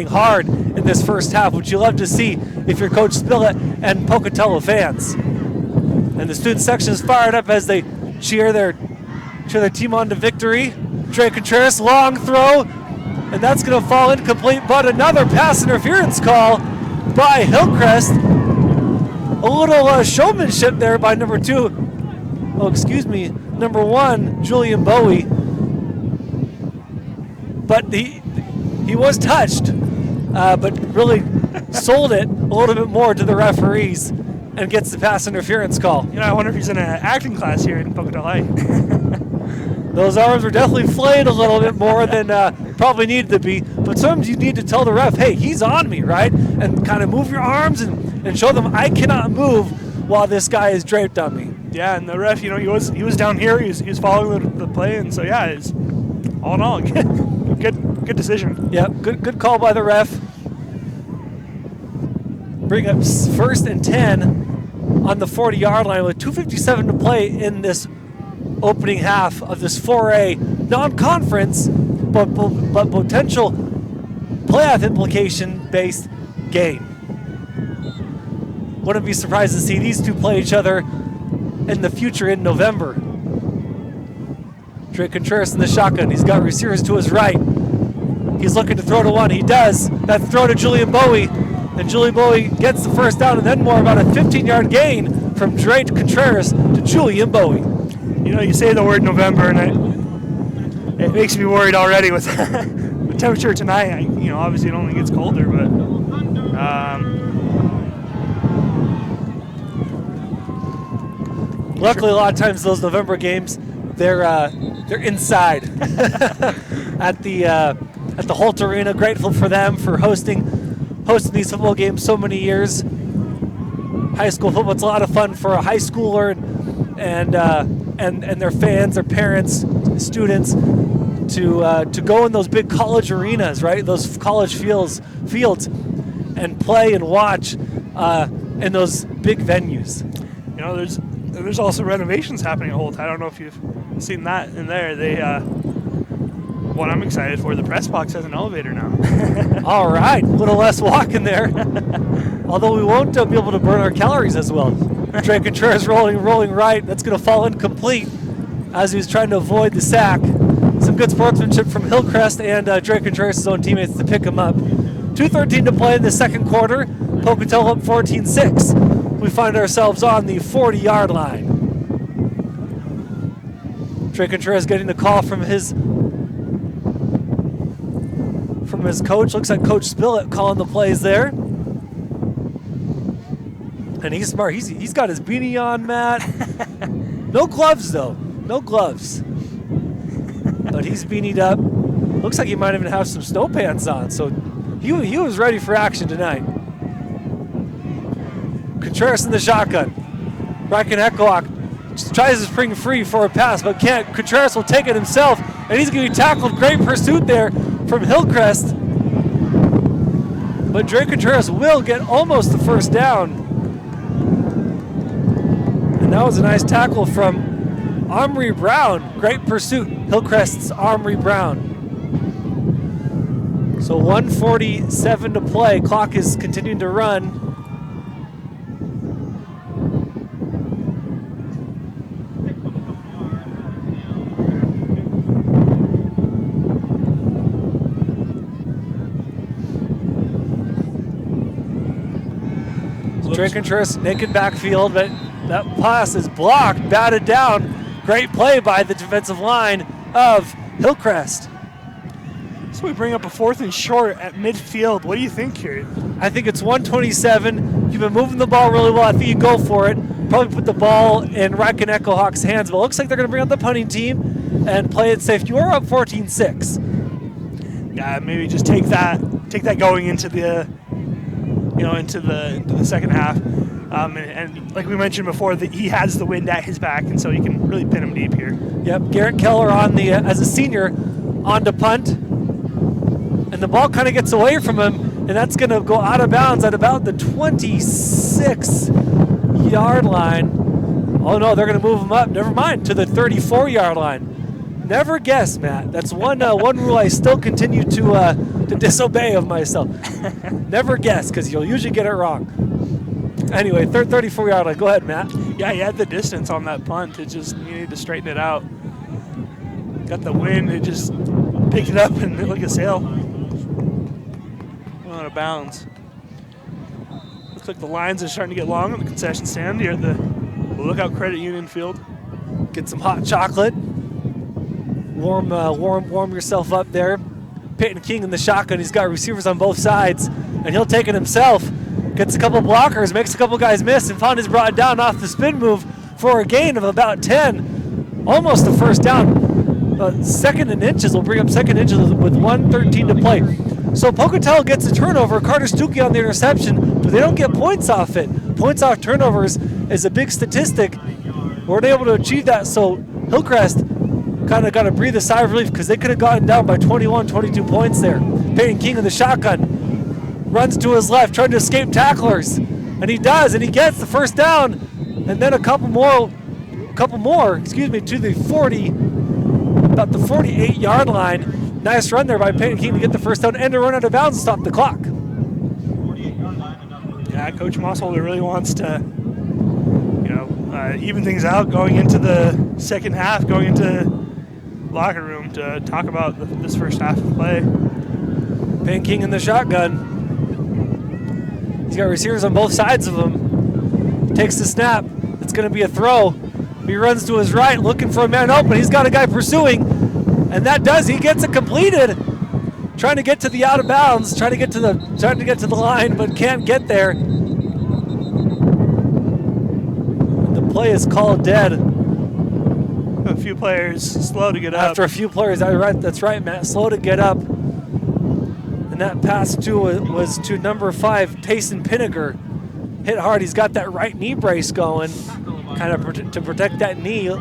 hard in this first half, which you love to see if you're Coach Spillett and Pocatello fans. And the student section is fired up as they cheer their team on to victory. Trey Contreras, long throw, and that's going to fall incomplete, but another pass interference call by Hillcrest. A little showmanship there by number 1, Julian Bowie. But he was touched, but really sold it a little bit more to the referees. and gets the pass interference call. I wonder if he's in an acting class here in Pocatello. Those arms were definitely flayed a little bit more than probably needed to be. But sometimes you need to tell the ref, hey, he's on me, right? And kind of move your arms and show them I cannot move while this guy is draped on me. Yeah, and the ref, he was down here. He was following the play, and so yeah, it's all in all good decision. Yeah, good call by the ref. Bring up 1st and 10 on the 40-yard line with 2:57 to play in this opening half of this 4A non-conference, but potential playoff implication-based game. Wouldn't be surprised to see these two play each other in the future in November. Drake Contreras in the shotgun. He's got receivers to his right. He's looking to throw to one. He does. That throw to Julian Bowie. And Julian Bowie gets the first down, and then more, about a 15-yard gain from Drake Contreras to Julian Bowie. You say the word November, and it makes me worried already with the temperature tonight. Obviously it only gets colder, but luckily, a lot of times those November games, they're inside at the Holt Arena. Grateful for them for hosting these football games so many years. High school football, it's a lot of fun for a high schooler and their fans, their parents, students to go in those big college arenas, right? Those college fields, and play and watch in those big venues. There's also renovations happening at Holt. I don't know if you've seen that in there. They what I'm excited for, the press box has an elevator now. All right, a little less walking there. Although we won't be able to burn our calories as well. Drake Contreras rolling right. That's going to fall incomplete as he was trying to avoid the sack. Some good sportsmanship from Hillcrest and Drake Contreras' own teammates to pick him up. 2:13 to play in the second quarter. Pocatello up 14-6. We find ourselves on the 40-yard line. Drake Contreras getting the call from his coach. Looks like Coach Spillett calling the plays there. And he's smart. He's got his beanie on, Matt. No gloves, though. No gloves. But he's beanied up. Looks like he might even have some snow pants on. So he was ready for action tonight. Contreras in the shotgun. Bracken Echoak tries to spring free for a pass, but can't. Contreras will take it himself, and he's going to be tackled. Great pursuit there from Hillcrest. But Drake Contreras will get almost the first down. And that was a nice tackle from Omri Brown. Great pursuit, Hillcrest's Omri Brown. So 1:47 to play. Clock is continuing to run. Drake Contreras naked backfield, but that pass is blocked, batted down. Great play by the defensive line of Hillcrest. So we bring up a 4th and short at midfield. What do you think here? I think it's 1:27. You've been moving the ball really well. I think you go for it. Probably put the ball in Bracken Echohawk's hands, but it looks like they're going to bring out the punting team and play it safe. You are up 14-6. Yeah, maybe just take that going into the into the second half. And like we mentioned before, he has the wind at his back, and so you can really pin him deep here. Yep, Garrett Keller on the as a senior on to punt, and the ball kind of gets away from him, and that's going to go out of bounds at about the 26-yard line. Oh no, they're going to move him up. Never mind, to the 34-yard line. Never guess, Matt. That's one rule I still continue to disobey of myself. Never guess, because you'll usually get it wrong. Anyway, 34-yard line. Go ahead, Matt. Yeah, he had the distance on that punt. You need to straighten it out. Got the wind. It just picked it up and like a sail. Went out of bounds. Looks like the lines are starting to get long on the concession stand here at the Lookout Credit Union field. Get some hot chocolate. Warm yourself up there. Peyton King in the shotgun. He's got receivers on both sides, and he'll take it himself. Gets a couple blockers, makes a couple guys miss, and finally is brought down off the spin move for a gain of about 10. Almost the first down. Second and inches will bring up second inches with 1:13 to play. So Pocatello gets a turnover. Carter Stuckey on the interception, but they don't get points off it. Points off turnovers is a big statistic. Weren't able to achieve that, so Hillcrest kind of got to breathe a sigh of relief because they could have gotten down by 21, 22 points there. Peyton King in the shotgun runs to his left, trying to escape tacklers, and he does, and he gets the first down, and then a couple more, to the 40, about the 48-yard line. Nice run there by Peyton King to get the first down and to run out of bounds and stop the clock. Yeah, Coach Mossholder really wants to, even things out going into the second half, going into locker room to talk about this first half of play. Peyton King in the shotgun. He's got receivers on both sides of him. Takes the snap. It's going to be a throw. He runs to his right, looking for a man open. He's got a guy pursuing, and that does. He gets it completed. Trying to get to the out of bounds, trying to get to the line, but can't get there. The play is called dead. A few players slow to get up. After a few players, that's right, Matt. Slow to get up. And that pass was to number 5, Tayson Pinniger. Hit hard. He's got that right knee brace going, kind of to protect that knee,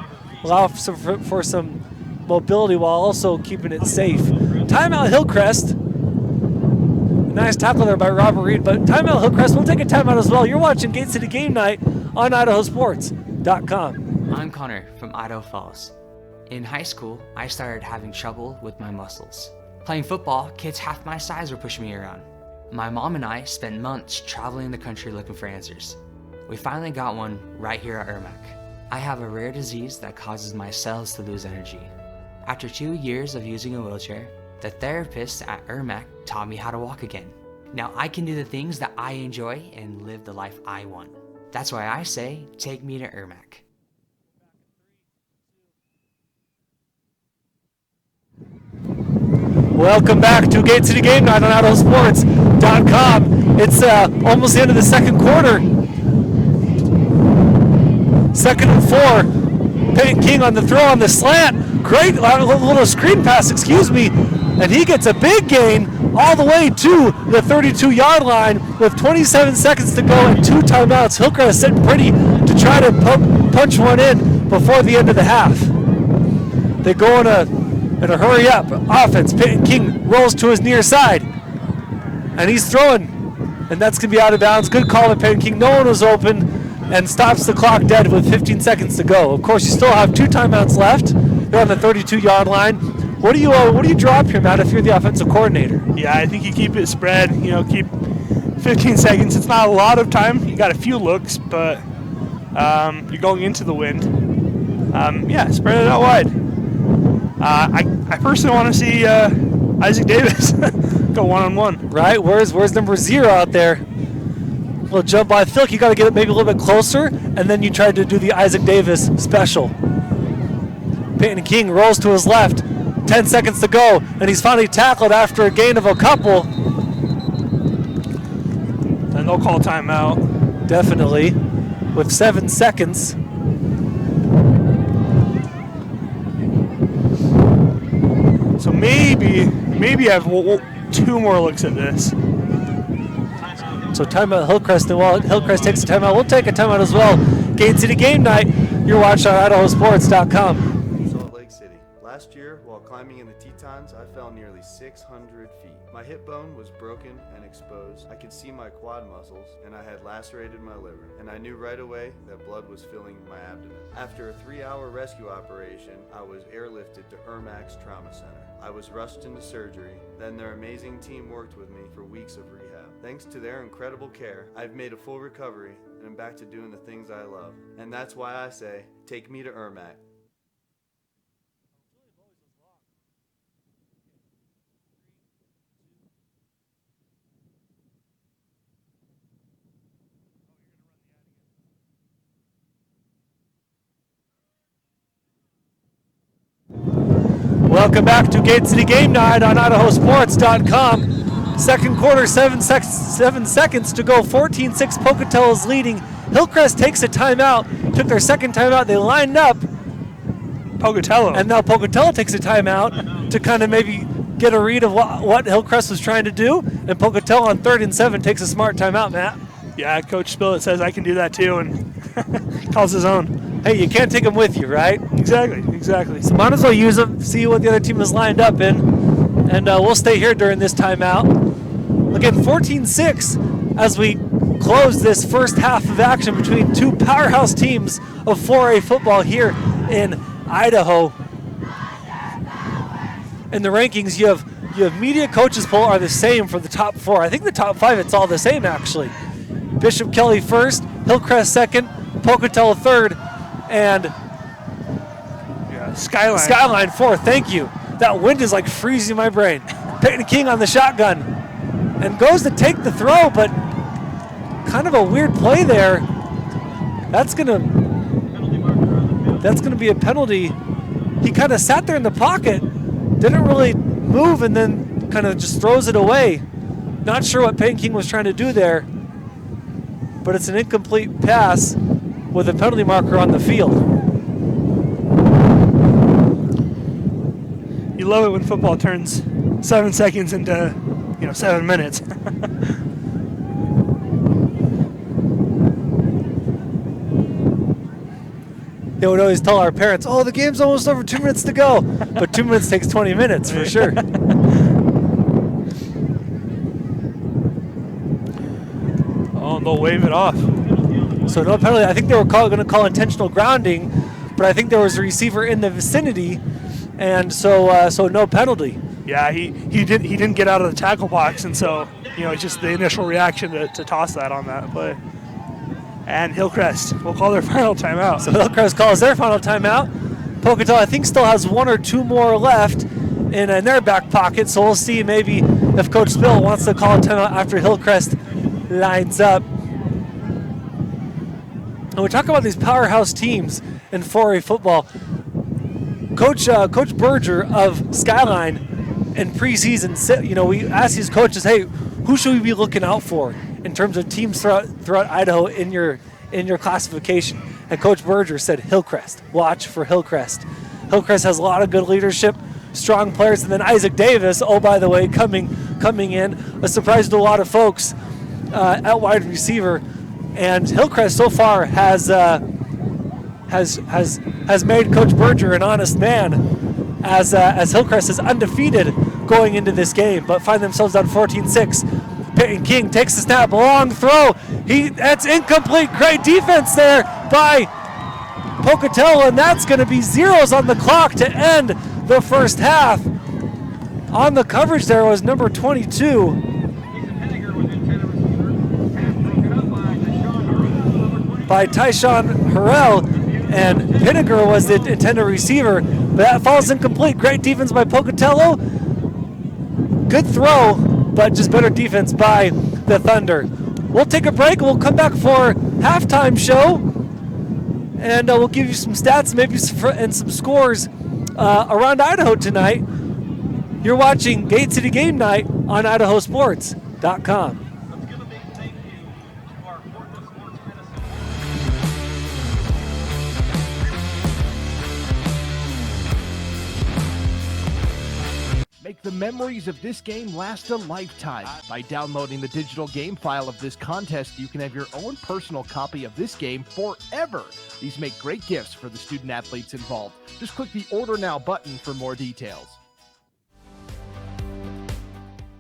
allow for some mobility while also keeping it safe. Timeout Hillcrest. Nice tackle there by Robert Reed, but timeout Hillcrest. We'll take a timeout as well. You're watching Gate City Game Night on IdahoSports.com. I'm Connor from Idaho Falls. In high school, I started having trouble with my muscles. Playing football, kids half my size were pushing me around. My mom and I spent months traveling the country looking for answers. We finally got one right here at Ermac. I have a rare disease that causes my cells to lose energy. After 2 years of using a wheelchair, the therapist at Ermac taught me how to walk again. Now I can do the things that I enjoy and live the life I want. That's why I say, take me to Ermac. Welcome back to Gate City Game Night on IdahoSports.com. It's almost the end of the second quarter. 2nd and 4. Peyton King on the throw on the slant. Great little screen pass, and he gets a big gain all the way to the 32-yard line with 27 seconds to go and 2 timeouts. Hillcrest sitting pretty to try to punch one in before the end of the half. They go in a hurry-up offense. Peyton King rolls to his near side, and he's throwing, and that's going to be out of bounds. Good call by Peyton King. No one was open, and stops the clock dead with 15 seconds to go. Of course, you still have 2 timeouts left. They're on the 32-yard line. What do you draw up here, Matt, if you're the offensive coordinator? Yeah, I think you keep it spread. Keep 15 seconds. It's not a lot of time. You got a few looks, but you're going into the wind. Spread it out wide. I personally want to see Isaac Davis go one-on-one. Right? Where's number 0 out there? Little jump by. I feel like you got to get it maybe a little bit closer, and then you try to do the Isaac Davis special. Peyton King rolls to his left. 10 seconds to go, and he's finally tackled after a gain of a couple. And they'll call timeout. Definitely. With 7 seconds. So maybe I have 2 more looks at this. So timeout Hillcrest, and while Hillcrest takes a timeout, we'll take a timeout as well. Gate City Game Night. You're watching on IdahoSports.com. Salt Lake City. Last year, while climbing in the Tetons, I fell nearly 600 feet. My hip bone was broken and exposed. I could see my quad muscles, and I had lacerated my liver. And I knew right away that blood was filling my abdomen. After a 3-hour rescue operation, I was airlifted to Ermac's Trauma Center. I was rushed into surgery. Then their amazing team worked with me for weeks of rehab. Thanks to their incredible care, I've made a full recovery and I'm back to doing the things I love. And that's why I say, take me to Ermac. Welcome back to Gate City Game Night on IdahoSports.com. Second quarter, 7 seconds to go. 14-6, Pocatello is leading. Hillcrest takes a timeout. Took their second timeout. They lined up. Pocatello. And now Pocatello takes a timeout to kind of maybe get a read of what Hillcrest was trying to do. And Pocatello on 3rd and 7 takes a smart timeout, Matt. Yeah, Coach Spillett says I can do that too, and calls his own. Hey, you can't take them with you, right? Exactly. So might as well use them, see what the other team is lined up in, and we'll stay here during this timeout. Again, 14-6 as we close this first half of action between two powerhouse teams of 4A football here in Idaho. In the rankings, you have media coaches poll are the same for the top 4. I think the top 5, it's all the same actually. Bishop Kelly first, Hillcrest second, Pocatello third, and Skyline fourth. Thank you. That wind is like freezing my brain. Peyton King on the shotgun and goes to take the throw, but kind of a weird play there. That's gonna be a penalty. He kind of sat there in the pocket, didn't really move, and then kind of just throws it away. Not sure what Peyton King was trying to do there, but it's an incomplete pass with a penalty marker on the field. You love it when football turns 7 seconds into 7 minutes. They would always tell our parents, oh, the game's almost over, 2 minutes to go. But 2 minutes takes 20 minutes for sure. Oh, they'll wave it off. So no penalty. I think they were going to call intentional grounding, but I think there was a receiver in the vicinity, and so no penalty. Yeah, he didn't get out of the tackle box, and so it's just the initial reaction to toss that on that play. And Hillcrest will call their final timeout. So Hillcrest calls their final timeout. Pocatello, I think, still has 1 or 2 more left in their back pocket, so we'll see maybe if Coach Spill wants to call a timeout after Hillcrest lines up. And we talk about these powerhouse teams in 4A football. Coach Berger of Skyline in preseason, we asked these coaches, hey, who should we be looking out for in terms of teams throughout Idaho in your classification? And Coach Berger said Hillcrest. Watch for Hillcrest. Hillcrest has a lot of good leadership, strong players, and then Isaac Davis, oh by the way, coming in, a surprise to a lot of folks at wide receiver. And Hillcrest so far has made Coach Berger an honest man, as Hillcrest is undefeated going into this game, but find themselves down 14-6. Peyton King takes the snap, long throw. That's incomplete. Great defense there by Pocatello, and that's going to be zeros on the clock to end the first half. On the coverage there was number 22. By Tyshawn Harrell, and Pinniger was the intended receiver, but that falls incomplete. Great defense by Pocatello. Good throw, but just better defense by the Thunder. We'll take a break. We'll come back for halftime show, and we'll give you some stats, maybe and some scores around Idaho tonight. You're watching Gate City Game Night on IdahoSports.com. Make the memories of this game last a lifetime. By downloading the digital game file of this contest, you can have your own personal copy of this game forever. These make great gifts for the student athletes involved. Just click the Order Now button for more details.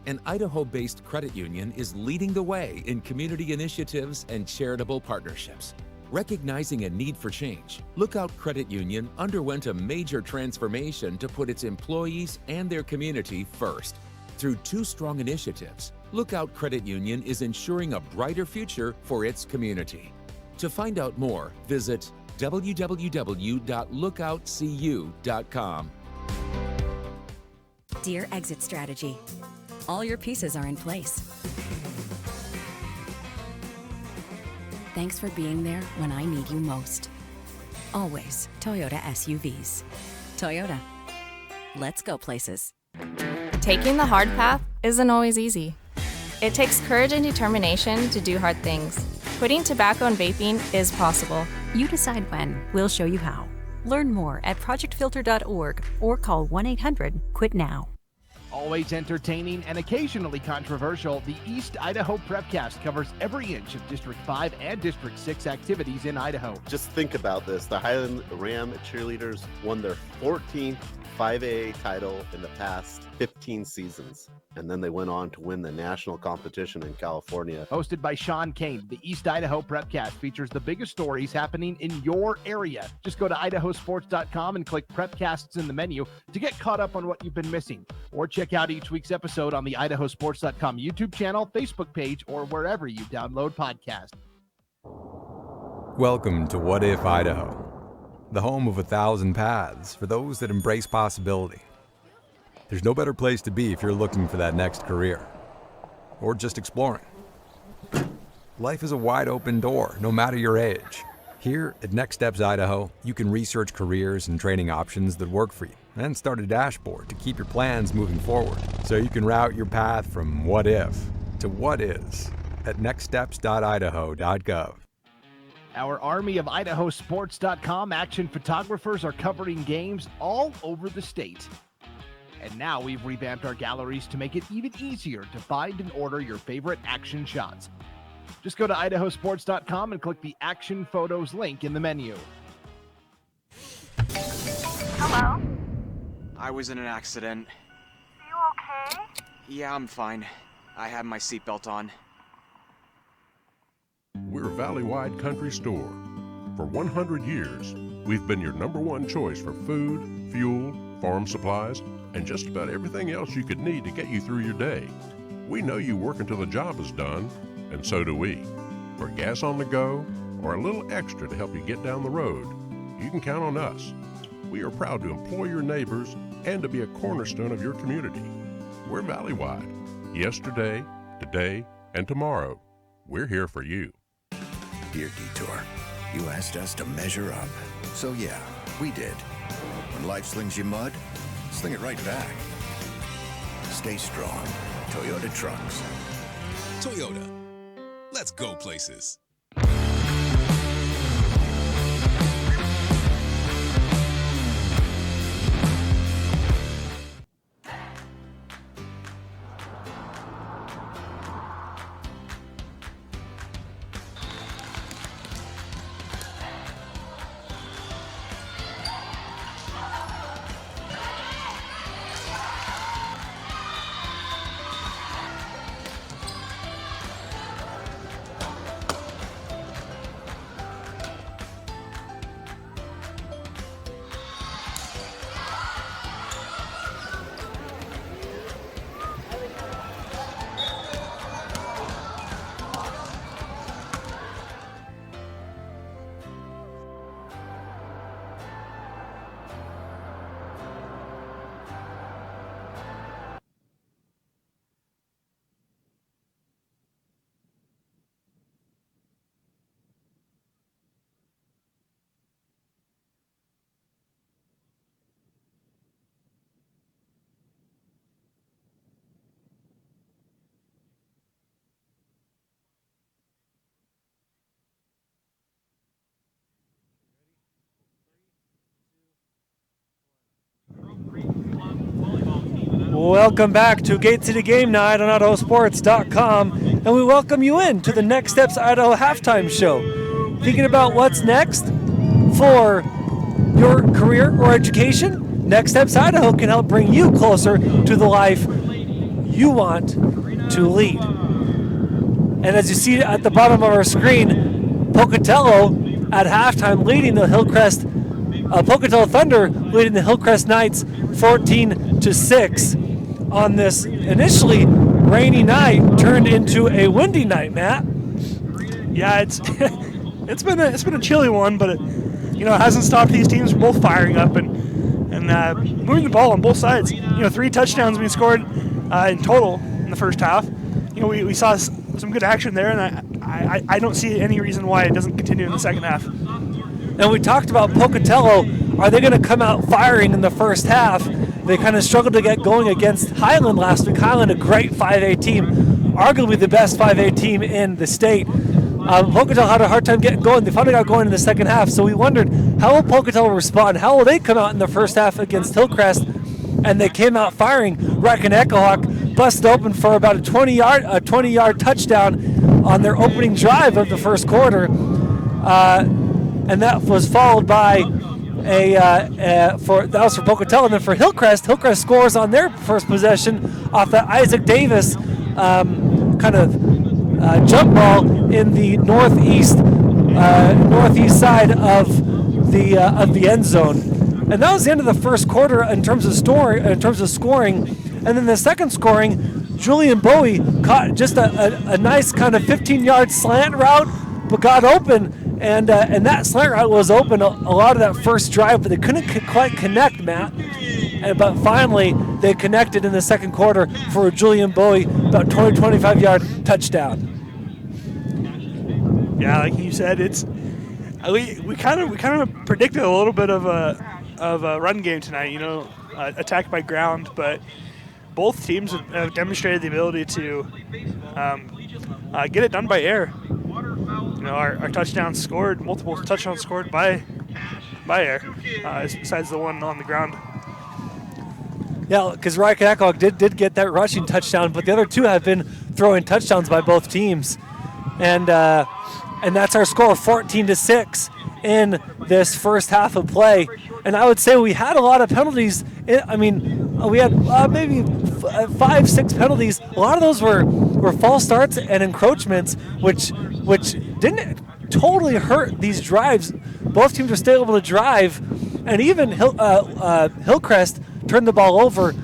An Idaho-based credit union is leading the way in community initiatives and charitable partnerships. Recognizing a need for change, Lookout Credit Union underwent a major transformation to put its employees and their community first. Through 2 strong initiatives, Lookout Credit Union is ensuring a brighter future for its community. To find out more, visit www.lookoutcu.com. Dear Exit Strategy, all your pieces are in place. Thanks for being there when I need you most. Always Toyota SUVs. Toyota. Let's go places. Taking the hard path isn't always easy. It takes courage and determination to do hard things. Quitting tobacco and vaping is possible. You decide when. We'll show you how. Learn more at projectfilter.org or call 1-800-QUIT-NOW. Always entertaining and occasionally controversial, the East Idaho Prepcast covers every inch of District 5 and District 6 activities in Idaho. Just think about this. The Highland Ram cheerleaders won their 14th 5A title in the past 15 seasons. And then they went on to win the national competition in California. Hosted by Sean Kane, the East Idaho Prepcast features the biggest stories happening in your area. Just go to IdahoSports.com and click Prepcasts in the menu to get caught up on what you've been missing. Or check out each week's episode on the IdahoSports.com YouTube channel, Facebook page, or wherever you download podcasts. Welcome to What If Idaho, the home of 1,000 paths for those that embrace possibility. There's no better place to be if you're looking for that next career, or just exploring. Life is a wide open door, no matter your age. Here at Next Steps Idaho, you can research careers and training options that work for you, and start a dashboard to keep your plans moving forward, so you can route your path from what if to what is at nextsteps.idaho.gov. Our army of IdahoSports.com action photographers are covering games all over the state. And now we've revamped our galleries to make it even easier to find and order your favorite action shots. Just go to IdahoSports.com and click the Action Photos link in the menu. Hello? I was in an accident. You okay? Yeah, I'm fine. I had my seatbelt on. We're a valley-wide country store. For 100 years, we've been your #1 choice for food, fuel, farm supplies, and just about everything else you could need to get you through your day. We know you work until the job is done, and so do we. For gas on the go, or a little extra to help you get down the road, you can count on us. We are proud to employ your neighbors and to be a cornerstone of your community. We're valley-wide. Yesterday, today, and tomorrow. We're here for you. Dear Detour, you asked us to measure up. So yeah, we did. When life slings you mud, sling it right back. Stay strong. Toyota Trucks. Toyota. Let's go places. Welcome back to Gate City Game Night on IdahoSports.com, and we welcome you in to the Next Steps Idaho halftime show. Thinking about what's next for your career or education? Next Steps Idaho can help bring you closer to the life you want to lead. And as you see at the bottom of our screen, Pocatello at halftime leading the Hillcrest, Pocatello Thunder leading the Hillcrest Knights 14-6 on this initially rainy night turned into a windy night, Matt. Yeah, it's been a chilly one, but it hasn't stopped these teams from both firing up and moving the ball on both sides. 3 touchdowns being scored in total in the first half. We saw some good action there, and I don't see any reason why it doesn't continue in the second half. And we talked about Pocatello. Are they going to come out firing in the first half? They kind of struggled to get going against Highland last week. Highland, a great 5A team, arguably the best 5A team in the state. Pocatello had a hard time getting going. They finally got going in the second half, so we wondered, how will Pocatello respond? How will they come out in the first half against Hillcrest? And they came out firing. Echohawk busted open for about a 20-yard touchdown on their opening drive of the first quarter, and that was followed by that was for Pocatello. And then for Hillcrest scores on their first possession off that Isaac Davis jump ball in the northeast side of the end zone. And that was the end of the first quarter in terms of scoring. And then the second scoring, Julian Bowie caught just a nice kind of 15-yard slant route, but got open. And that slant route was open a lot of that first drive, but they couldn't quite connect, Matt. But finally, they connected in the second quarter for a Julian Bowie, about 25-yard touchdown. Yeah, like you said, we kind of predicted a little bit of a run game tonight. Attack by ground, but both teams have demonstrated the ability to get it done by air. Our touchdowns scored, multiple touchdowns scored by air, besides the one on the ground. Yeah, because Echohawk did get that rushing touchdown, but the other two have been throwing touchdowns by both teams, and that's our score, 14-6 in this first half of play. And I would say we had a lot of penalties. We had maybe 5-6 penalties. A lot of those were false starts and encroachments, which didn't totally hurt these drives. Both teams were still able to drive, and even Hillcrest turned the ball over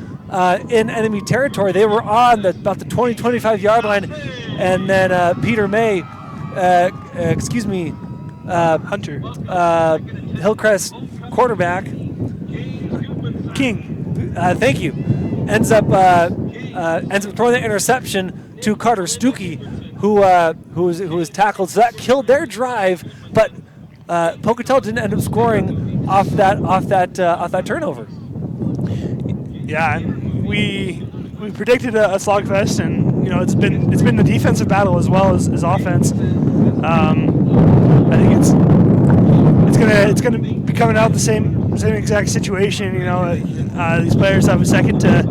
in enemy territory. They were on about the 20-25 yard line, and then Peter May, Hunter, Hillcrest quarterback, King, thank you, ends up throwing the interception to Carter Stuckey, who was tackled. So that killed their drive, but Pocatello didn't end up scoring off that turnover. Yeah, and we predicted a slogfest, and it's been the defensive battle as well as offense. I think it's gonna be coming out the same exact situation. These players have a second to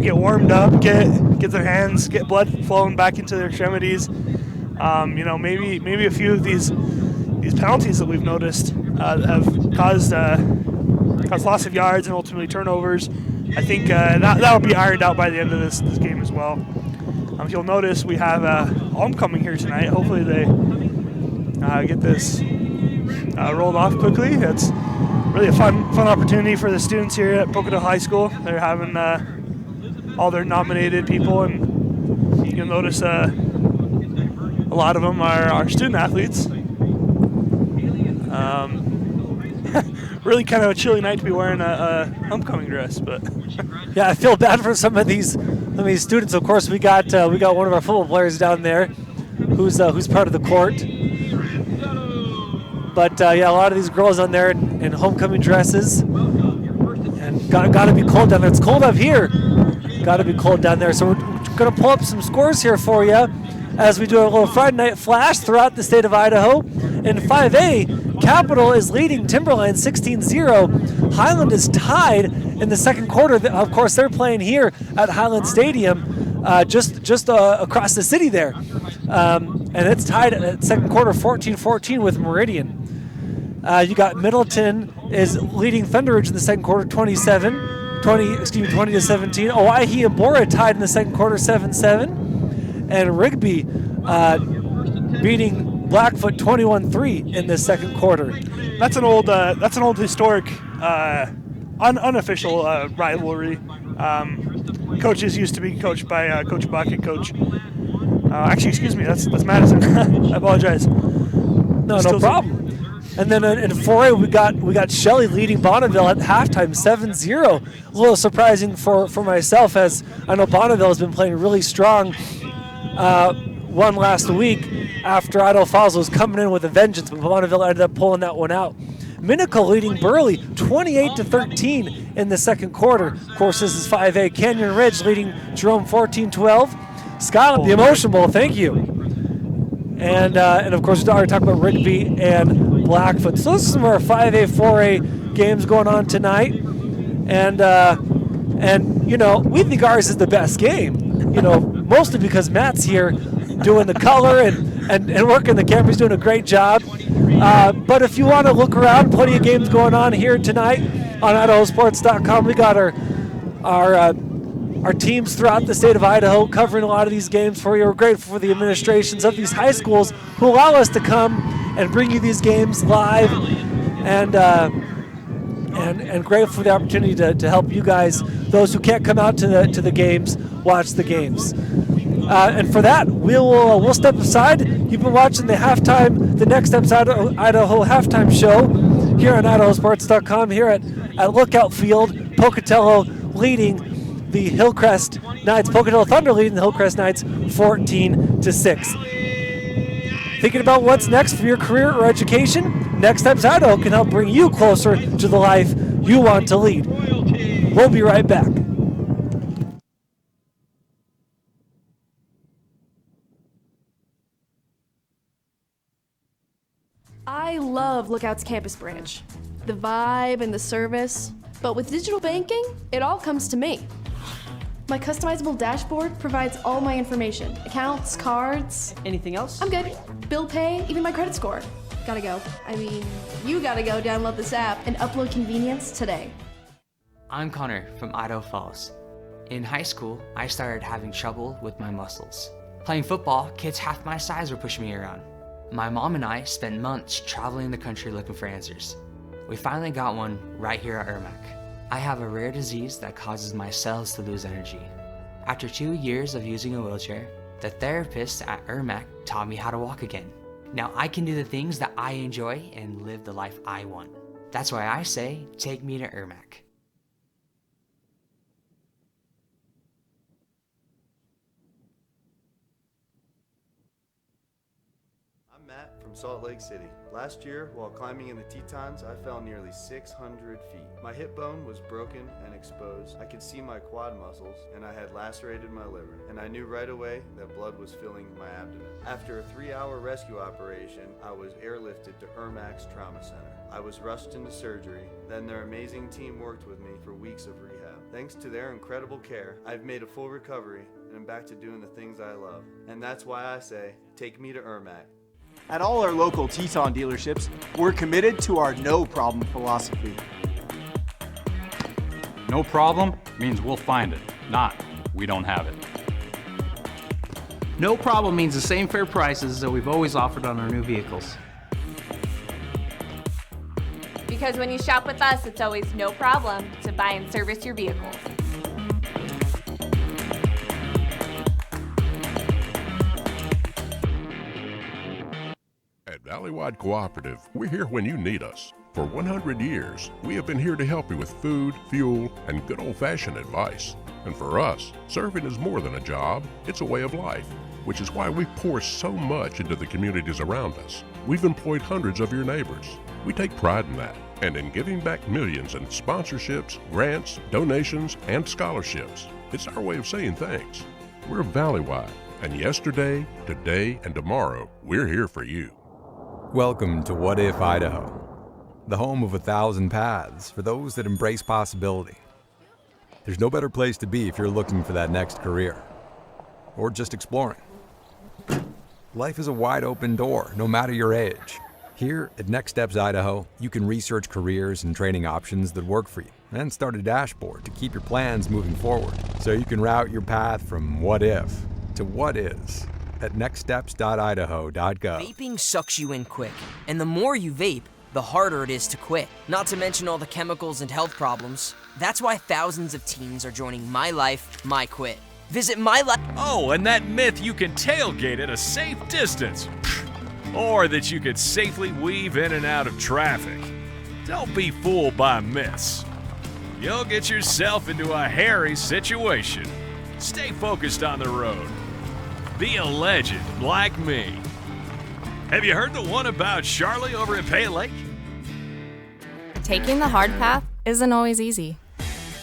get warmed up, get their hands, get blood flowing back into their extremities. Maybe a few of these penalties that we've noticed have caused loss of yards and ultimately turnovers. I think that'll be ironed out by the end of this game as well. If you'll notice, we have homecoming here tonight. Hopefully they get this rolled off quickly. It's really a fun opportunity for the students here at Pocatello High School. They're having all their nominated people, and you'll notice a lot of them are student athletes. Really kind of a chilly night to be wearing a homecoming dress, but yeah, I feel bad for some of these students. Of course, we got one of our football players down there, who's part of the court. But a lot of these girls on there in homecoming dresses, and got to be cold down there. It's cold up here. Got to be cold down there. So we're gonna pull up some scores here for you as we do a little Friday night flash throughout the state of Idaho. In 5A, Capital is leading Timberline 16-0. Highland is tied in the second quarter. Of course, they're playing here at Highland Stadium, just across the city there. And it's tied at second quarter 14-14 with Meridian. You got Middleton is leading Thunder Ridge in the second quarter 20-17. Owyhee and Bora tied in the second quarter 7-7. And Rigby beating Blackfoot 21-3 in the second quarter. That's an old historic unofficial rivalry. Coaches used to be coached by Coach Buck and Coach. Actually, excuse me, that's Madison. I apologize. No problem. And then in 4A, we got Shelley leading Bonneville at halftime, 7-0. A little surprising for myself, as I know Bonneville has been playing really strong. Won last week after Idaho Falls was coming in with a vengeance, but Bonneville ended up pulling that one out. Minico leading Burley 28-13 in the second quarter. Of course, this is 5A. Canyon Ridge leading Jerome 14-12. Scott, the Emotion Bowl. Thank you. And of course, we already talked about Rigby and Blackfoot. So this is some of our 5A, 4A games going on tonight. And we think ours is the best game. Mostly because Matt's here doing the color and working the camera. He's doing a great job. But if you want to look around, plenty of games going on here tonight on IdahoSports.com. We got our teams throughout the state of Idaho covering a lot of these games for you. We're grateful for the administrations of these high schools who allow us to come and bring you these games live, and grateful for the opportunity to help you guys, those who can't come out to the games, watch the games. And for that, we'll step aside. You've been watching the next episode of Idaho halftime show here on IdahoSports.com here at Lookout Field. Pocatello leading the Hillcrest Knights. Pocatello Thunder leading the Hillcrest Knights 14-6. Thinking about what's next for your career or education? Next Steps Idaho can help bring you closer to the life you want to lead. We'll be right back. I love Lookout's campus branch. The vibe and the service. But with digital banking, it all comes to me. My customizable dashboard provides all my information. Accounts, cards. Anything else? I'm good. Bill pay, even my credit score. Gotta go. You gotta go download this app and upload convenience today. I'm Connor from Idaho Falls. In high school, I started having trouble with my muscles. Playing football, kids half my size were pushing me around. My mom and I spent months traveling the country looking for answers. We finally got one right here at Ermac. I have a rare disease that causes my cells to lose energy. After 2 years of using a wheelchair, the therapist at Ermac taught me how to walk again. Now I can do the things that I enjoy and live the life I want. That's why I say, take me to Ermac. I'm Matt from Salt Lake City. Last year, while climbing in the Tetons, I fell nearly 600 feet. My hip bone was broken and exposed. I could see my quad muscles, and I had lacerated my liver. And I knew right away that blood was filling my abdomen. After a 3-hour rescue operation, I was airlifted to Ermac's Trauma Center. I was rushed into surgery. Then their amazing team worked with me for weeks of rehab. Thanks to their incredible care, I've made a full recovery, and I'm back to doing the things I love. And that's why I say, take me to Ermac. At all our local Teton dealerships, we're committed to our no problem philosophy. No problem means we'll find it, not we don't have it. No problem means the same fair prices that we've always offered on our new vehicles. Because when you shop with us, it's always no problem to buy and service your vehicles. At Valleywide Cooperative, we're here when you need us. For 100 years, we have been here to help you with food, fuel, and good old-fashioned advice. And for us, serving is more than a job, it's a way of life, which is why we pour so much into the communities around us. We've employed hundreds of your neighbors. We take pride in that, and in giving back millions in sponsorships, grants, donations, and scholarships. It's our way of saying thanks. We're Valleywide, and yesterday, today, and tomorrow, we're here for you. Welcome to What If Idaho, the home of 1,000 paths for those that embrace possibility. There's no better place to be if you're looking for that next career, or just exploring. Life is a wide open door, no matter your age. Here at Next Steps Idaho, you can research careers and training options that work for you, and start a dashboard to keep your plans moving forward, so you can route your path from what if to what is at nextsteps.idaho.gov. Vaping sucks you in quick, and the more you vape, the harder it is to quit. Not to mention all the chemicals and health problems. That's why thousands of teens are joining My Life, My Quit. Visit My Life. Oh, and that myth you can tailgate at a safe distance. Or that you could safely weave in and out of traffic. Don't be fooled by myths. You'll get yourself into a hairy situation. Stay focused on the road. Be a legend like me. Have you heard the one about Charlie over at Pale Lake? Taking the hard path isn't always easy.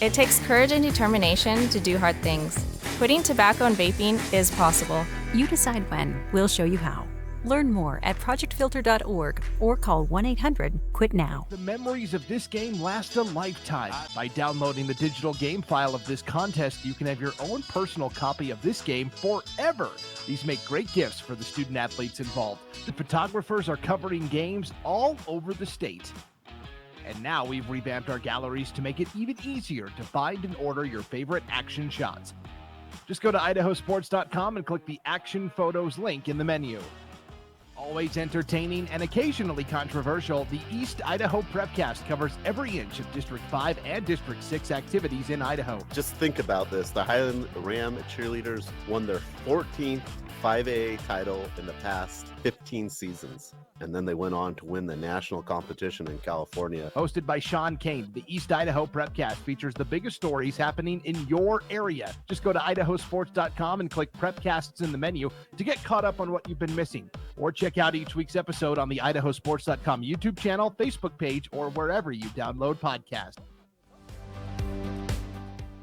It takes courage and determination to do hard things. Quitting tobacco and vaping is possible. You decide when. We'll show you how. Learn more at projectfilter.org or call 1-800-QUIT-NOW. The memories of this game last a lifetime. By downloading the digital game file of this contest, you can have your own personal copy of this game forever. These make great gifts for the student athletes involved. The photographers are covering games all over the state. And now we've revamped our galleries to make it even easier to find and order your favorite action shots. Just go to IdahoSports.com and click the Action Photos link in the menu. Always entertaining and occasionally controversial, the East Idaho Prepcast covers every inch of District 5 and District 6 activities in Idaho. Just think about this. The Highland Ram cheerleaders won their 14th 5A title in the past 15 seasons. And then they went on to win the national competition in California. Hosted by Sean Kane, the East Idaho Prepcast features the biggest stories happening in your area. Just go to IdahoSports.com and click Prepcasts in the menu to get caught up on what you've been missing. Or check out each week's episode on the IdahoSports.com YouTube channel, Facebook page, or wherever you download podcasts.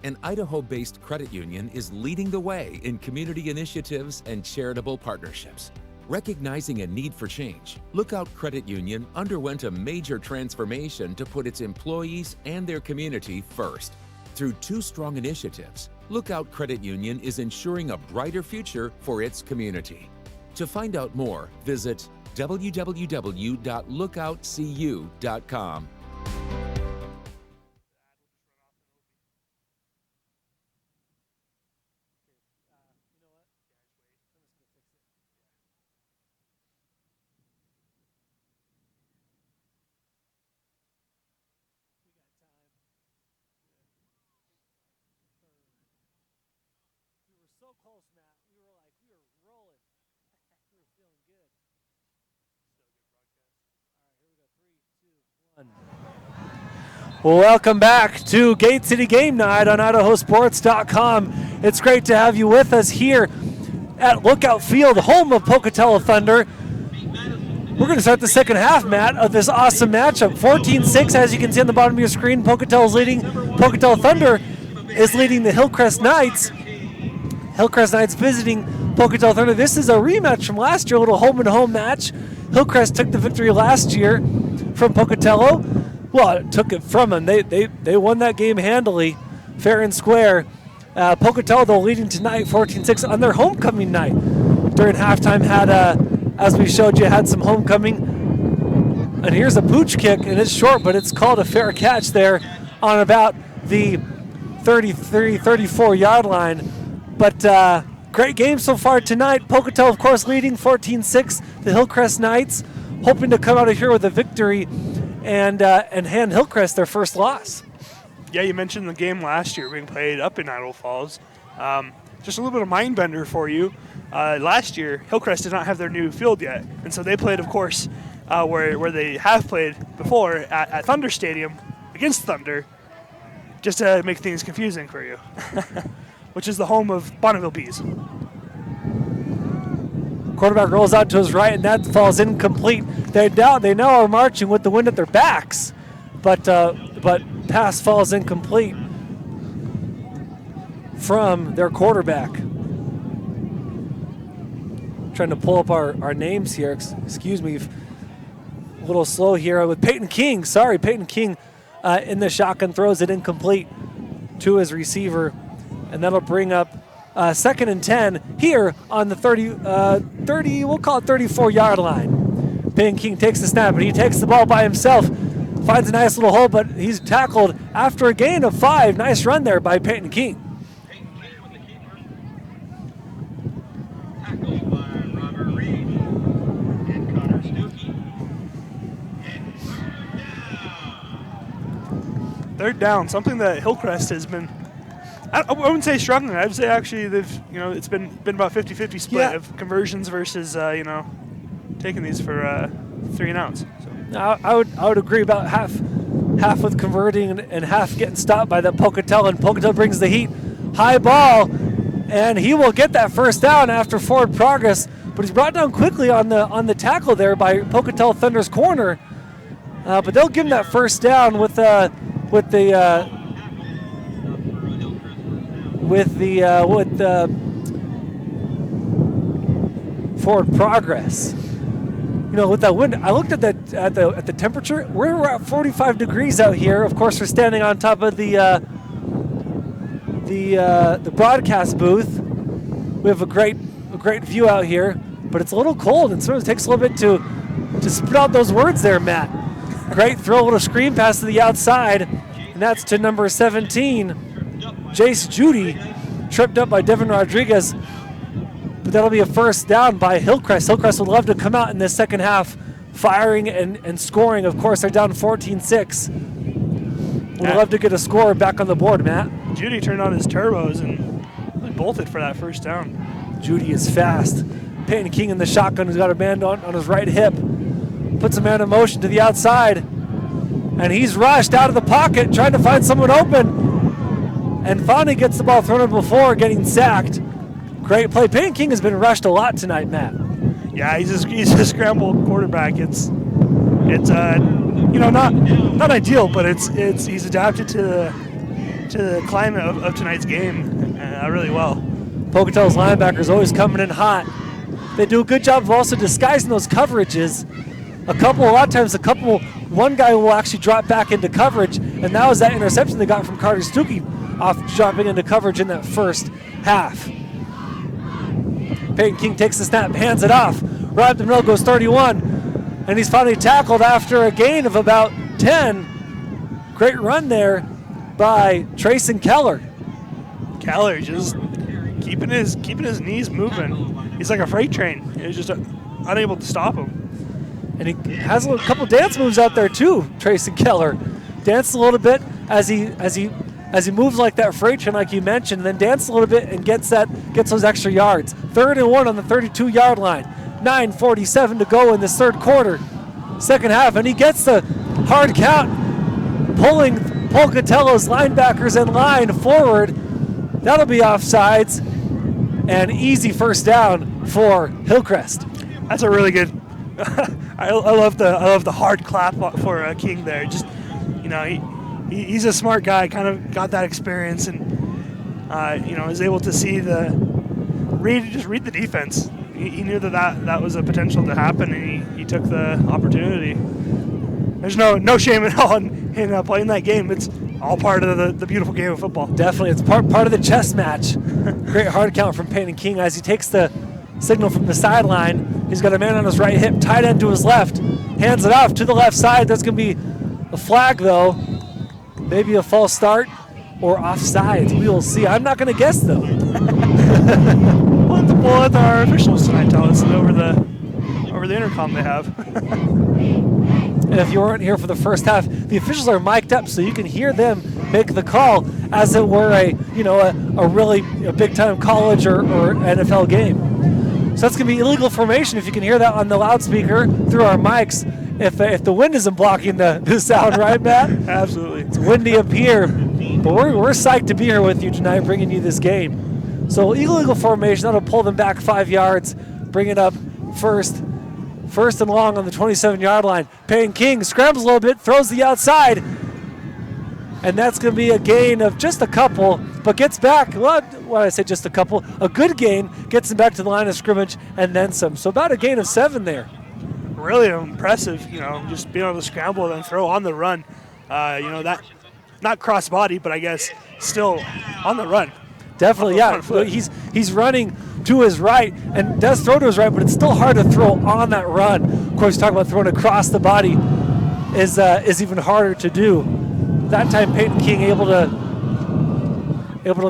An Idaho-based credit union is leading the way in community initiatives and charitable partnerships. Recognizing a need for change, Lookout Credit Union underwent a major transformation to put its employees and their community first. Through 2 strong initiatives, Lookout Credit Union is ensuring a brighter future for its community. To find out more, visit www.lookoutcu.com. Welcome back to Gate City Game Night on IdahoSports.com. It's great to have you with us here at Lookout Field, home of Pocatello Thunder. We're going to start the second half, Matt, of this awesome matchup. 14-6, as you can see on the bottom of your screen. Pocatello's leading. Pocatello Thunder is leading the Hillcrest Knights. Hillcrest Knights visiting Pocatello Thunder. This is a rematch from last year, a little home-and-home match. Hillcrest took the victory last year from Pocatello. Well, it took it from them. They won that game handily, fair and square. Pocatello, though, leading tonight 14-6 on their homecoming night. During halftime, had, as we showed you, had some homecoming. And here's a pooch kick, and it's short, but it's called a fair catch there on about the 33, 34-yard line. But great game so far tonight. Pocatello, of course, leading 14-6. The Hillcrest Knights hoping to come out of here with a victory and hand Hillcrest their first loss. Yeah, you mentioned the game last year being played up in Idaho Falls. Just a little bit of mind bender for you. Last year, Hillcrest did not have their new field yet, and so they played, of course, where they have played before at Thunder Stadium against Thunder, just to make things confusing for you, which is the home of Bonneville Bees. Quarterback rolls out to his right, and that falls incomplete. They now are marching with the wind at their backs, but pass falls incomplete from their quarterback. Trying to pull up our names here. Excuse me, a little slow here with Peyton King. Sorry, Peyton King in the shotgun throws it incomplete to his receiver, and that'll bring up 2nd and 10 here on the 30, we'll call it 34-yard line. Peyton King takes the snap, and he takes the ball by himself. Finds a nice little hole, but he's tackled after a gain of 5. Nice run there by Peyton King. Third down, something that Hillcrest has been, I wouldn't say struggling. I'd say actually it's been about 50-50 split of conversions versus taking these for 3 and outs. So. I would agree about half with converting and half getting stopped by that Pocatello, and Pocatello brings the heat. High ball, and he will get that first down after forward progress, but he's brought down quickly on the tackle there by Pocatello Thunder's corner. But they'll give him that first down with the with the forward progress. You know, with that wind, I looked at the temperature. We're at 45 degrees out here. Of course, we're standing on top of the broadcast booth. We have a great view out here, but it's a little cold, and so it takes a little bit to spit out those words there, Matt. Great throw, a little screen pass to the outside, and that's to number 17, Jace Judy, tripped up by Devin Rodriguez. But that'll be a first down by Hillcrest. Hillcrest would love to come out in this second half, firing and scoring. Of course, they're down 14-6. Would love to get a score back on the board, Matt. Judy turned on his turbos and bolted for that first down. Judy is fast. Peyton King in the shotgun, who's got a man on his right hip. Puts a man in motion to the outside. And he's rushed out of the pocket, trying to find someone open. And finally gets the ball thrown in before getting sacked. Great play. Peyton King has been rushed a lot tonight, Matt. Yeah, he's a scramble quarterback. It's not ideal, but he's adapted to the climate of tonight's game really well. Pocatello's linebackers always coming in hot. They do a good job of also disguising those coverages. One guy will actually drop back into coverage, and that was that interception they got from Carter Stuckey off dropping into coverage in that first half. Peyton King takes the snap, hands it off. Right up the middle goes 31, and he's finally tackled after a gain of about 10. Great run there by Trayson Keller. Keller just keeping his knees moving. He's like a freight train. He's just unable to stop him. And he has a couple dance moves out there too, Trayson Keller. Dances a little bit as he moves like that freight train, like you mentioned, and then dances a little bit and gets those extra yards. 3rd and 1 on the 32-yard line. 9:47 to go in this third quarter, second half, and he gets the hard count, pulling Pocatello's linebackers in line forward. That'll be offsides, and easy first down for Hillcrest. That's a really good. I love the hard clap for King there. Just he's a smart guy. Kind of got that experience and is able to see read the defense. He knew that was a potential to happen, and he took the opportunity. There's no shame at all in playing that game. It's all part of the beautiful game of football. Definitely, it's part of the chess match. Great hard count from Peyton King as he takes the signal from the sideline. He's got a man on his right hip, tight end to his left, hands it off to the left side. That's going to be a flag, though. Maybe a false start or offsides. We will see. I'm not going to guess, though. We'll let our officials tonight tell us over the intercom they have. And if you weren't here for the first half, the officials are mic'd up so you can hear them make the call as it were a really big-time college or NFL game. So that's going to be illegal formation if you can hear that on the loudspeaker through our mics. If the wind isn't blocking the sound, right, Matt? Absolutely. It's windy up here, but we're psyched to be here with you tonight, bringing you this game. So illegal formation, that'll pull them back 5 yards, bring it up first and long on the 27-yard line. Peyton King scrambles a little bit, throws the outside, and that's going to be a gain of just a couple, but gets back, what did I say, just a couple? A good gain, gets him back to the line of scrimmage, and then some. So about a gain of 7 there. Really impressive, just being able to scramble and then throw on the run. That not cross body, but I guess still on the run. Definitely, yeah. He's running to his right and does throw to his right, but it's still hard to throw on that run. Of course, talking about throwing across the body is even harder to do. That time, Peyton King able to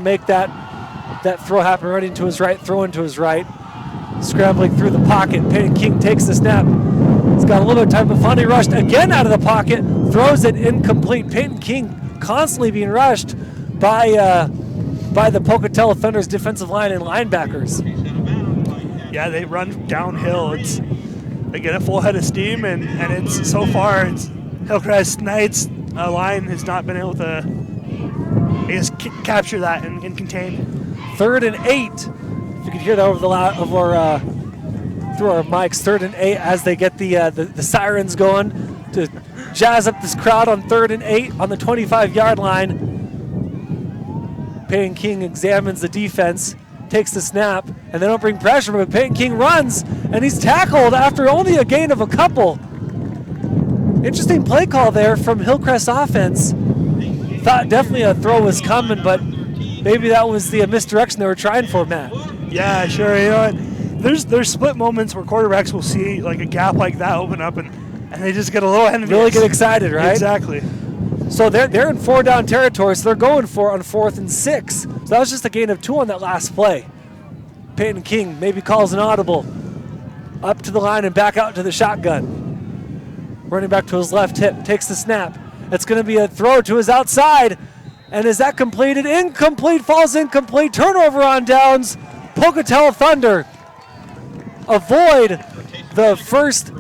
make that throw happen, running to his right, throwing to his right, scrambling through the pocket. Peyton King takes the snap. He's got a little bit of time, but finally rushed again out of the pocket, throws it incomplete. Peyton King constantly being rushed by the Pocatello Thunder's defensive line and linebackers. Yeah, they run downhill. They get a full head of steam, and it's so far Hillcrest Knights line has not been able to capture that and contain. 3rd and 8. If you could hear that over through our mics. 3rd and 8 as they get the sirens going to jazz up this crowd on 3rd and 8 on the 25-yard line. Peyton King examines the defense, takes the snap, and they don't bring pressure, but Peyton King runs, and he's tackled after only a gain of a couple. Interesting play call there from Hillcrest offense. Thought definitely a throw was coming, but maybe that was the misdirection they were trying for, Matt. Yeah, sure. You know what? There's split moments where quarterbacks will see like a gap like that open up, and they just get a little envious. Really get excited, right? Exactly. So they're in 4-down territory, so they're going for on 4th and 6. So that was just a gain of 2 on that last play. Peyton King maybe calls an audible. Up to the line and back out to the shotgun. Running back to his left hip, takes the snap. It's going to be a throw to his outside. And is that completed? Incomplete, falls incomplete. Turnover on downs. Pocatello Thunder avoid the first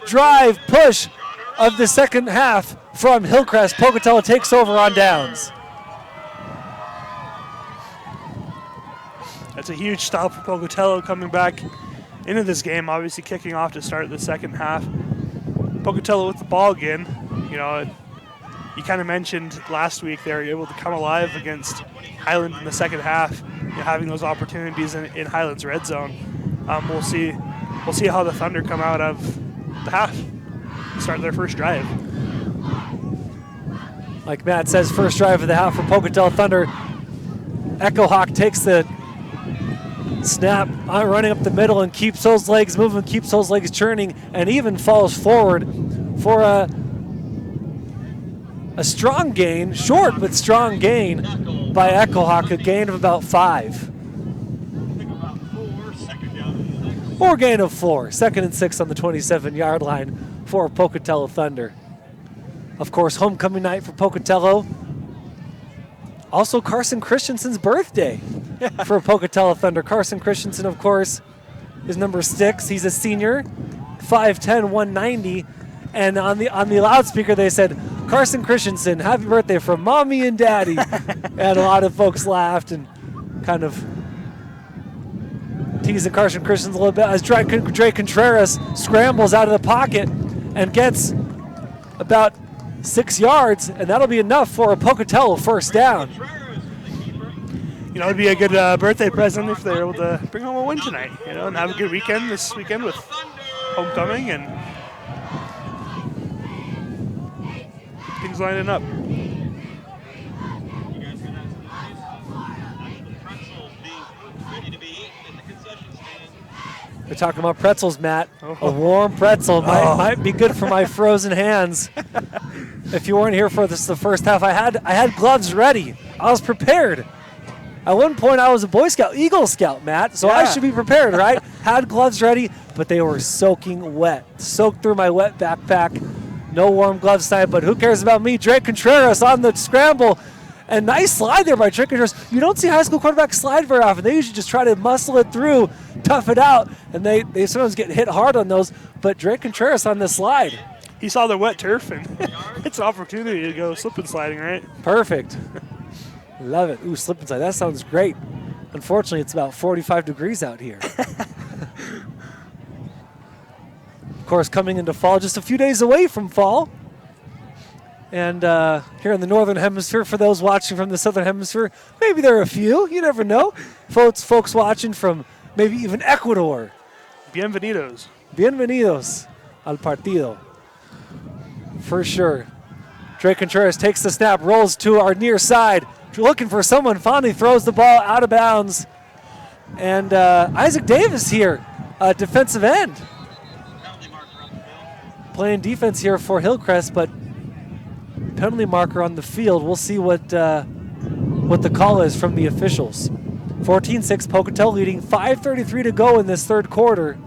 drive push of the second half from Hillcrest. Pocatello takes over on downs. That's a huge stop for Pocatello coming back into this game, obviously kicking off to start the second half. Pocatello with the ball again. You know, you kind of mentioned last week they were able to come alive against Highland in the second half, you know, having those opportunities in Highland's red zone. We'll see how the Thunder come out of the half, start their first drive. Like Matt says, first drive of the half for Pocatello Thunder. Echo Hawk takes the snap, running up the middle and keeps those legs moving, keeps those legs churning, and even falls forward for a strong gain, short but strong gain by Echo Hawk, a gain of about 5. Or gain of 4, 2nd and 6 on the 27-yard line for Pocatello Thunder. Of course, homecoming night for Pocatello. Also Carson Christensen's birthday for Pocatello Thunder. Carson Christensen, of course, is number 6. He's a senior, 5'10", 190. And on the loudspeaker they said, Carson Christensen, happy birthday from Mommy and Daddy. And a lot of folks laughed and kind of teasing Carson Christensen a little bit as Dre Contreras scrambles out of the pocket and gets about 6 yards, and that'll be enough for a Pocatello first down. You know, it'd be a good birthday present if they're able to bring home a win tonight, you know, and have a good weekend this weekend with homecoming and things lining up. We're talking about pretzels, Matt. A warm pretzel might be good for my frozen hands. If you weren't here for this the first half, I had gloves ready. I was prepared. At one point, I was a Boy Scout, Eagle Scout, Matt, so I should be prepared, right? Had gloves ready, but they were soaking wet. Soaked through my wet backpack. No warm gloves tonight, but who cares about me? Drake Contreras on the scramble. And nice slide there by Drake Contreras. You don't see high school quarterbacks slide very often. They usually just try to muscle it through, tough it out, and they sometimes get hit hard on those. But Drake Contreras on this slide. He saw the wet turf, and it's an opportunity to go slip and sliding, right? Perfect. Love it. Ooh, slip and slide. That sounds great. Unfortunately, it's about 45 degrees out here. Of course, coming into fall, just a few days away from fall. And here in the Northern Hemisphere, for those watching from the Southern Hemisphere, maybe there are a few. You never know. Folks watching from maybe even Ecuador. Bienvenidos. Bienvenidos al partido. For sure. Drake Contreras takes the snap, rolls to our near side, looking for someone, finally throws the ball out of bounds. And Isaac Davis here, defensive end. Playing defense here for Hillcrest, but penalty marker on the field. We'll see what the call is from the officials. 14-6, Pocatello leading, 5:33 to go in this third quarter.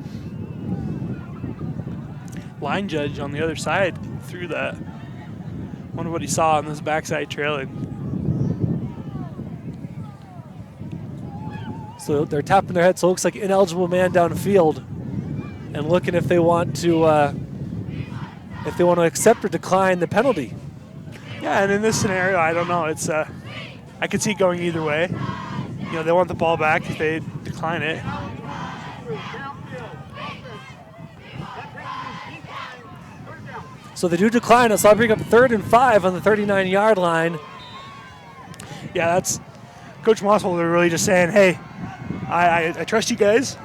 Line judge on the other side threw that. Wonder what he saw on this backside trailing. So they're tapping their head, so it looks like ineligible man downfield, and looking if they want to accept or decline the penalty. Yeah, and in this scenario, I don't know. It's I could see it going either way. You know, they want the ball back if they decline it. So they do decline it, so I'll bring up 3rd and 5 on the 39-yard line. Yeah, Coach Mossholder really just saying, hey, I trust you guys.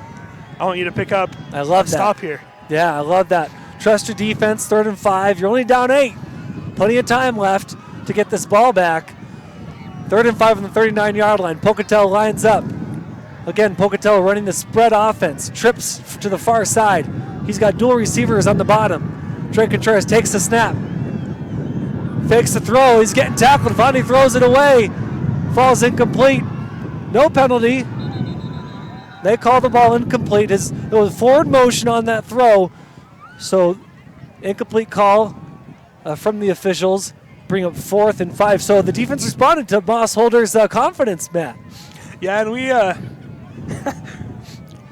I want you to pick up. I love that. Stop here. Yeah, I love that. Trust your defense, 3rd and 5. You're only down 8. Plenty of time left to get this ball back. 3rd and 5 on the 39-yard line. Pocatello lines up. Again, Pocatello running the spread offense. Trips to the far side. He's got dual receivers on the bottom. Trey Contreras takes the snap. Fakes the throw. He's getting tackled. Finally throws it away. Falls incomplete. No penalty. They call the ball incomplete. There was forward motion on that throw. So incomplete call from the officials. Bring up 4th and 5. So the defense responded to Mossholder's confidence, Matt. Yeah, and we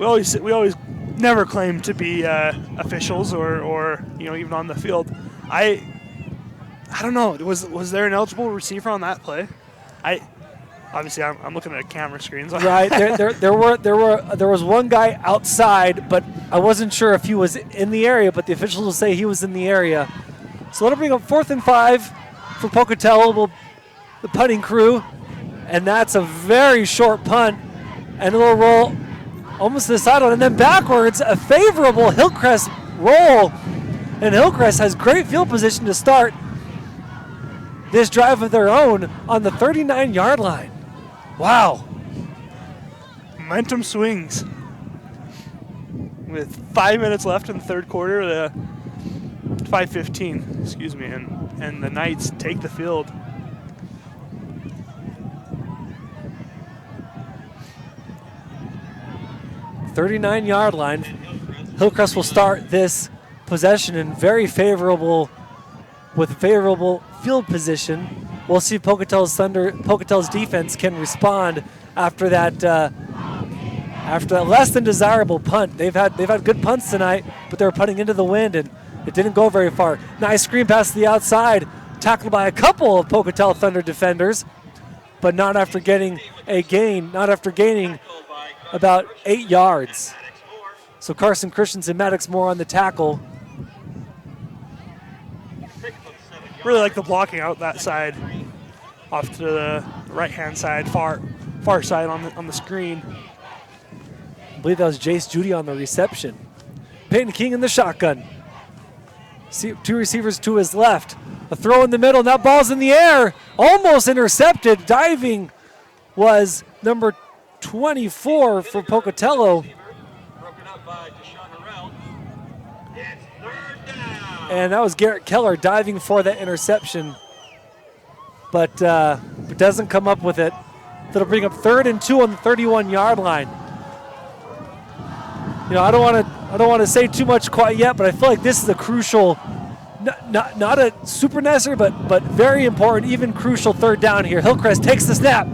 always never claim to be officials or even on the field. I don't know. Was there an eligible receiver on that play? Obviously I'm looking at camera screens. Right. There was one guy outside, but I wasn't sure if he was in the area. But the officials will say he was in the area. So that'll bring up 4th and 5 for Pocatello, the punting crew, and that's a very short punt, and it'll roll almost to the sideline and then backwards. A favorable Hillcrest roll, and Hillcrest has great field position to start this drive of their own on the 39-yard line. Wow. Momentum swings. With 5 minutes left in the 3rd quarter, 5:15, excuse me, and the Knights take the field. .39-yard line. Hillcrest will start this possession in very favorable field position. We'll see if Pocatello's defense can respond after that less than desirable punt. They've had good punts tonight, but they were punting into the wind and it didn't go very far. Nice screen pass to the outside, tackled by a couple of Pocatello Thunder defenders, but not after getting a gain, not after gaining about 8 yards. So Carson Christensen, Maddox Moore on the tackle. Really like the blocking out that side, off to the right-hand side, far side on the screen. I believe that was Jace Judy on the reception. Peyton King in the shotgun. 2 receivers to his left. A throw in the middle, and that ball's in the air. Almost intercepted. Diving was number 24 for Pocatello. And that was Garrett Keller diving for that interception, but doesn't come up with it. That'll bring up 3rd and 2 on the 31-yard line. I don't want to say too much quite yet, but I feel like this is a crucial, not a super necessary, but very important, even crucial 3rd down here. Hillcrest takes the snap.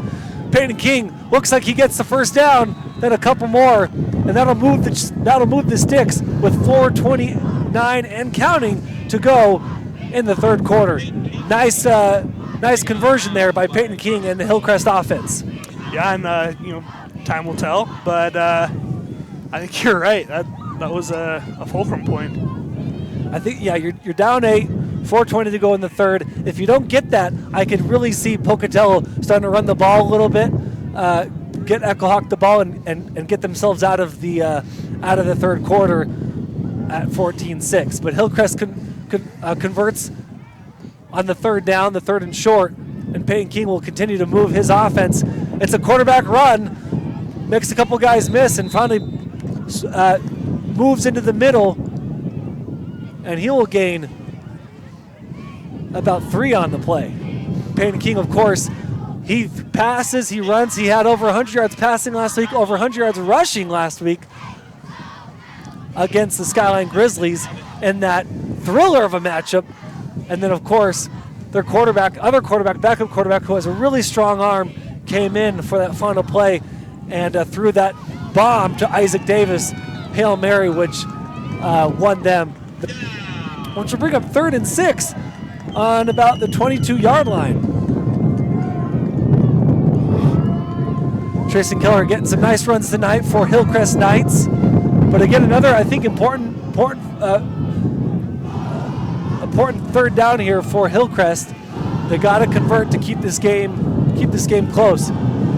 Peyton King looks like he gets the 1st down, then a couple more, and that'll move the sticks with 4:29 and counting to go in the 3rd quarter. Nice conversion there by Peyton King and the Hillcrest offense. Yeah, and time will tell, but I think you're right. That was a fulcrum point. I think you're down 8. 4:20 to go in the 3rd. If you don't get that, I could really see Pocatello starting to run the ball a little bit, get Echo Hawk the ball, and get themselves out of the 3rd quarter at 14-6. But Hillcrest converts on the 3rd down, the 3rd and short, and Peyton King will continue to move his offense. It's a quarterback run, makes a couple guys miss, and finally moves into the middle, and he will gain about 3 on the play. Peyton King, of course, he passes, he runs. He had over 100 yards passing last week, over 100 yards rushing last week against the Skyline Grizzlies in that thriller of a matchup. And then, of course, their backup quarterback, who has a really strong arm, came in for that final play and threw that bomb to Isaac Davis, Hail Mary, which won them. Which will bring up 3rd and 6 on about the 22-yard line. Trayson Keller getting some nice runs tonight for Hillcrest Knights. But again, another, I think, important 3rd down here for Hillcrest. They got to convert to keep this game close.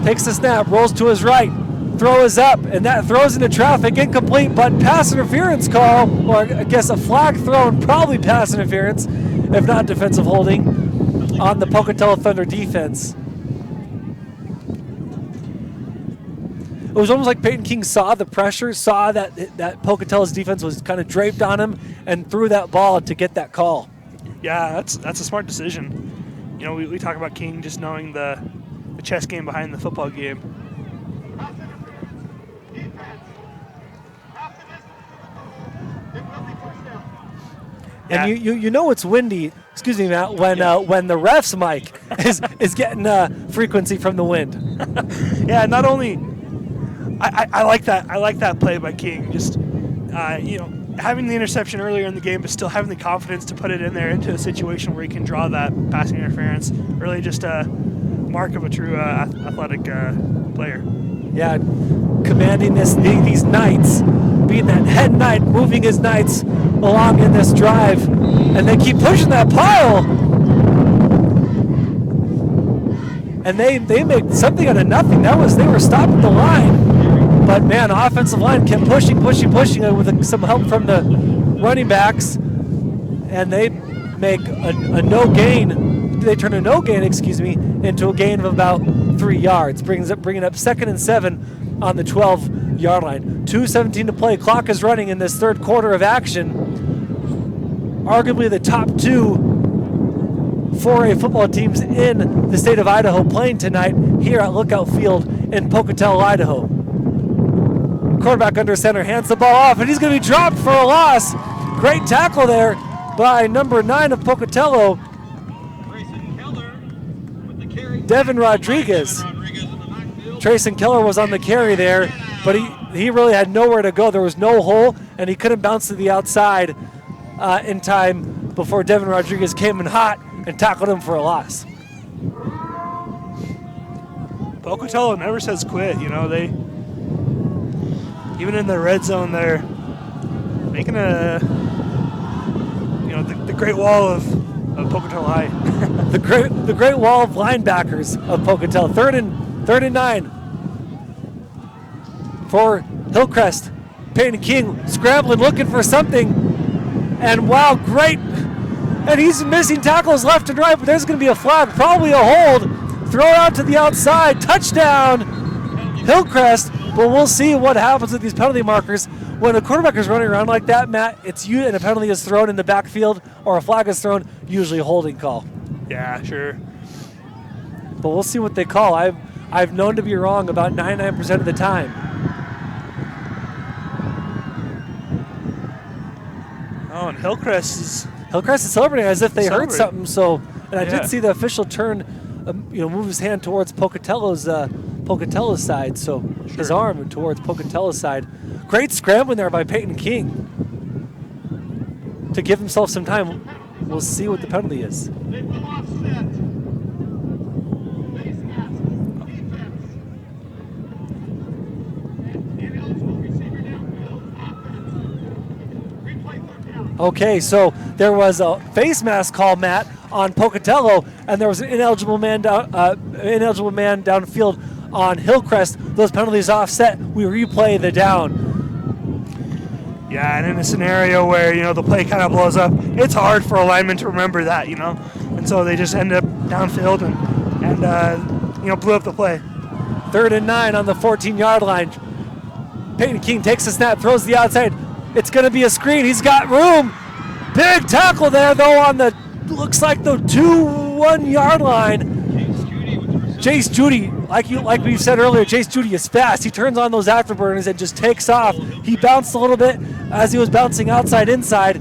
takes the snap, rolls to his right, throw is up, and that throws into traffic, incomplete, but pass interference call, or I guess a flag thrown, probably pass interference, if not defensive holding, on the Pocatello Thunder defense. It was almost like Peyton King saw the pressure, saw that Pocatello's defense was kind of draped on him, and threw that ball to get that call. Yeah, that's a smart decision. You know, we talk about King just knowing the chess game behind the football game. And you know it's windy, excuse me, Matt, when the ref's mic is getting frequency from the wind. Yeah, not only I like that play by King, just you know, having the interception earlier in the game, but still having the confidence to put it in there into a situation where he can draw that passing interference. Really just a mark of a true athletic player. Yeah, commanding these knights, being that head knight, moving his knights along in this drive, and they keep pushing that pile. And they make something out of nothing. They were stopping the line. But man, offensive line kept pushing with some help from the running backs, and they make a no gain. They turn a no gain, into a gain of about 3 yards, bringing up 2nd and 7 on the 12-yard line. 2:17 to play. Clock is running in this third quarter of action. Arguably the top two 4A football teams in the state of Idaho playing tonight here at Lookout Field in Pocatello, Idaho. Quarterback under center, hands the ball off, and he's going to be dropped for a loss. Great tackle there by number 9 of Pocatello, Devin Rodriguez. Trayson Keller was on the carry there, but he really had nowhere to go. There was no hole, and he couldn't bounce to the outside in time before Devin Rodriguez came in hot and tackled him for a loss. Pocatello never says quit. You know, they even in the red zone, they're making the great wall of Pocatello High. the great wall of linebackers of Pocatello. Third and 9 for Hillcrest. Peyton King scrambling, looking for something, and wow, great! And he's missing tackles left and right, but there's going to be a flag, probably a hold. Throw it out to the outside, touchdown, Hillcrest. But we'll see what happens with these penalty markers. When a quarterback is running around like that, Matt, it's you, and a penalty is thrown in the backfield or a flag is thrown, usually a holding call. Yeah, sure. But we'll see what they call. I've known to be wrong about 99% of the time. Oh, and Hillcrest is celebrating as if they heard something. So, and I Yeah. did see the official turn, move his hand towards Pocatello's side. So his arm towards Pocatello's side. Great scrambling there by Peyton King to give himself some time. We'll see what the penalty is. Okay, so there was a face mask call, Matt, on Pocatello, and there was an ineligible man downfield on Hillcrest. Those penalties offset. We replay the down. Yeah, and in a scenario where, the play kind of blows up, it's hard for a lineman to remember that, And so they just end up downfield and blew up the play. 3rd and 9 on the 14-yard line. Peyton King takes the snap, throws the outside. It's going to be a screen. He's got room. Big tackle there, though, on the, looks like the 2-1-yard line. Jace Judy, like we said earlier, Jace Judy is fast. He turns on those afterburners and just takes off. He bounced a little bit as he was bouncing outside, inside.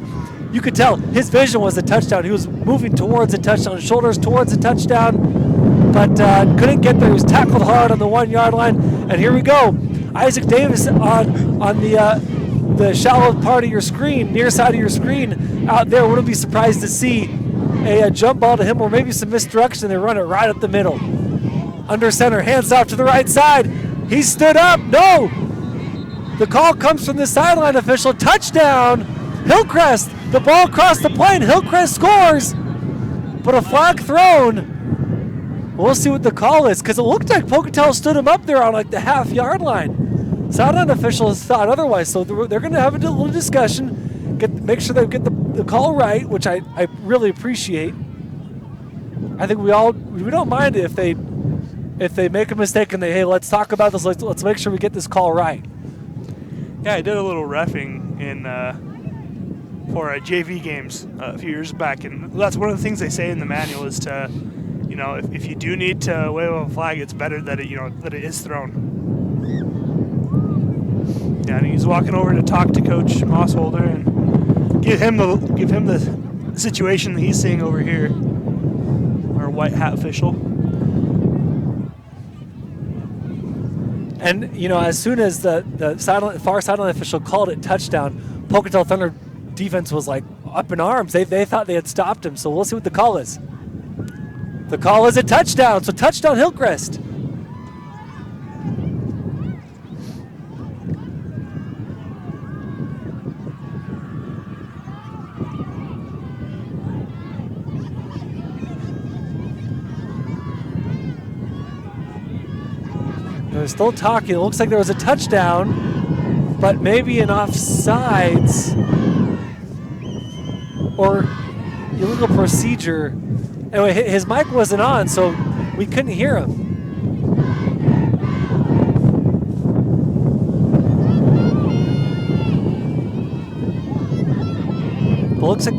You could tell his vision was the touchdown. He was moving towards the touchdown, shoulders towards the touchdown, but couldn't get there. He was tackled hard on the 1-yard line. And here we go. Isaac Davis on the shallow part of your screen, near side of your screen out there. Wouldn't be surprised to see a jump ball to him or maybe some misdirection. They run it right up the middle. Under center, hands off to the right side. He stood up. No! The call comes from the sideline official. Touchdown! Hillcrest. The ball crossed the plane. Hillcrest scores. But a flag thrown. We'll see what the call is, because it looked like Pocatello stood him up there on like the half-yard line. Sideline officials thought otherwise, so they're going to have a little discussion, make sure they get the call right, which I really appreciate. I think we don't mind it if they make a mistake and hey, let's talk about this. Let's make sure we get this call right. Yeah, I did a little reffing in for JV games a few years back, and that's one of the things they say in the manual is to, if you do need to wave a flag, it's better that it is thrown. Yeah, and he's walking over to talk to Coach Mossholder and give him the situation that he's seeing over here. Our white hat official. And as soon as the far sideline official called it touchdown, Pocatello Thunder defense was like up in arms. They thought they had stopped him. So we'll see what the call is. The call is a touchdown. So touchdown Hillcrest. They're still talking. It looks like there was a touchdown, but maybe an offsides or illegal procedure. Anyway, his mic wasn't on, so we couldn't hear him. But it looks like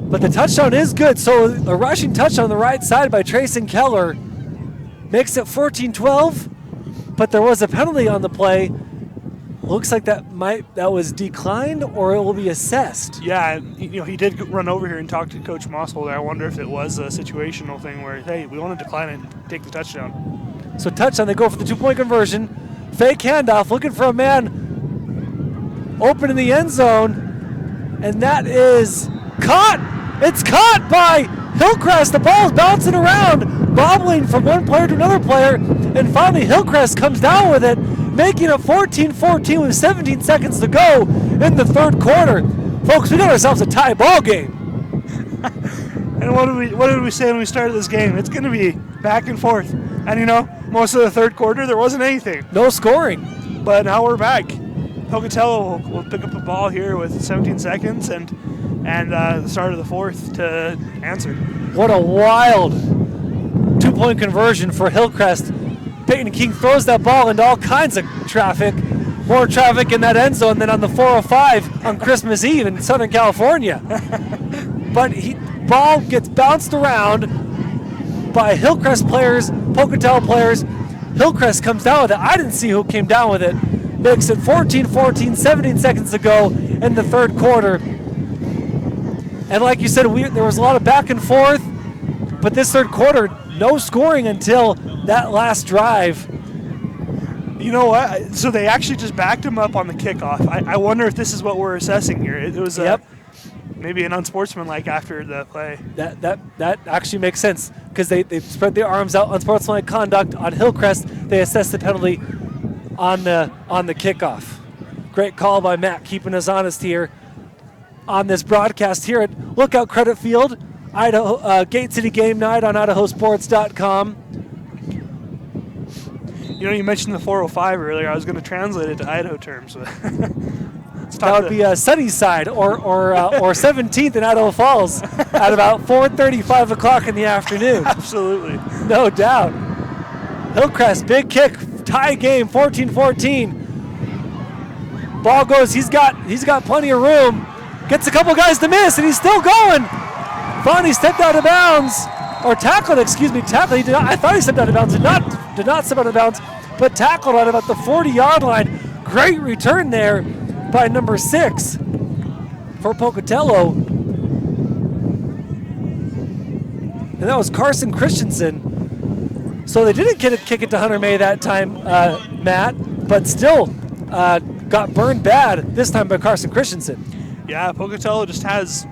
But the touchdown is good. So a rushing touchdown on the right side by Trayson Keller makes it 14-12. But there was a penalty on the play. Looks like that was declined or it will be assessed. Yeah, he did run over here and talk to Coach Mossholder. I wonder if it was a situational thing where, hey, we want to decline it and take the touchdown. So touchdown, they go for the 2-point conversion. Fake handoff, looking for a man open in the end zone. And that is caught. It's caught by Hillcrest. The ball is bouncing around, bobbling from one player to another player. And finally, Hillcrest comes down with it, making it 14-14 with 17 seconds to go in the third quarter. Folks, we got ourselves a tie ball game. And what did we say when we started this game? It's going to be back and forth. And most of the third quarter, there wasn't anything. No scoring. But now we're back. Pocatello will pick up a ball here with 17 seconds and the start of the fourth to answer. What a wild 2-point conversion for Hillcrest. Peyton King throws that ball into all kinds of traffic. More traffic in that end zone than on the 405 on Christmas Eve in Southern California. But ball gets bounced around by Hillcrest players, Pocatello players. Hillcrest comes down with it. I didn't see who came down with it. Makes it 14-14, 17 seconds to go in the third quarter. And like you said, there was a lot of back and forth, but this third quarter, no scoring until that last drive. You know what? So they actually just backed him up on the kickoff. I wonder if this is what we're assessing here. It was maybe an unsportsmanlike after the play. That actually makes sense because they spread their arms out. Unsportsmanlike conduct on Hillcrest. They assessed the penalty on the kickoff. Great call by Matt, keeping us honest here on this broadcast here at Lookout Credit Field, Idaho Gate City Game Night on IdahoSports.com. You mentioned the 405 earlier. I was going to translate it to Idaho terms. That would be Sunnyside or 17th in Idaho Falls at about 4:30, 5 o'clock in the afternoon. Absolutely. No doubt. Hillcrest, big kick, tie game, 14-14. Ball goes, he's got plenty of room. Gets a couple guys to miss, and he's still going. Bonnie stepped out of bounds, or tackled, tackled. He did not, I thought he stepped out of bounds. Did not step out of bounds, but tackled at about the 40-yard line. Great return there by number 6 for Pocatello. And that was Carson Christensen. So they didn't kick it to Hunter May that time, Matt, but still got burned bad this time by Carson Christensen. Yeah, Pocatello just has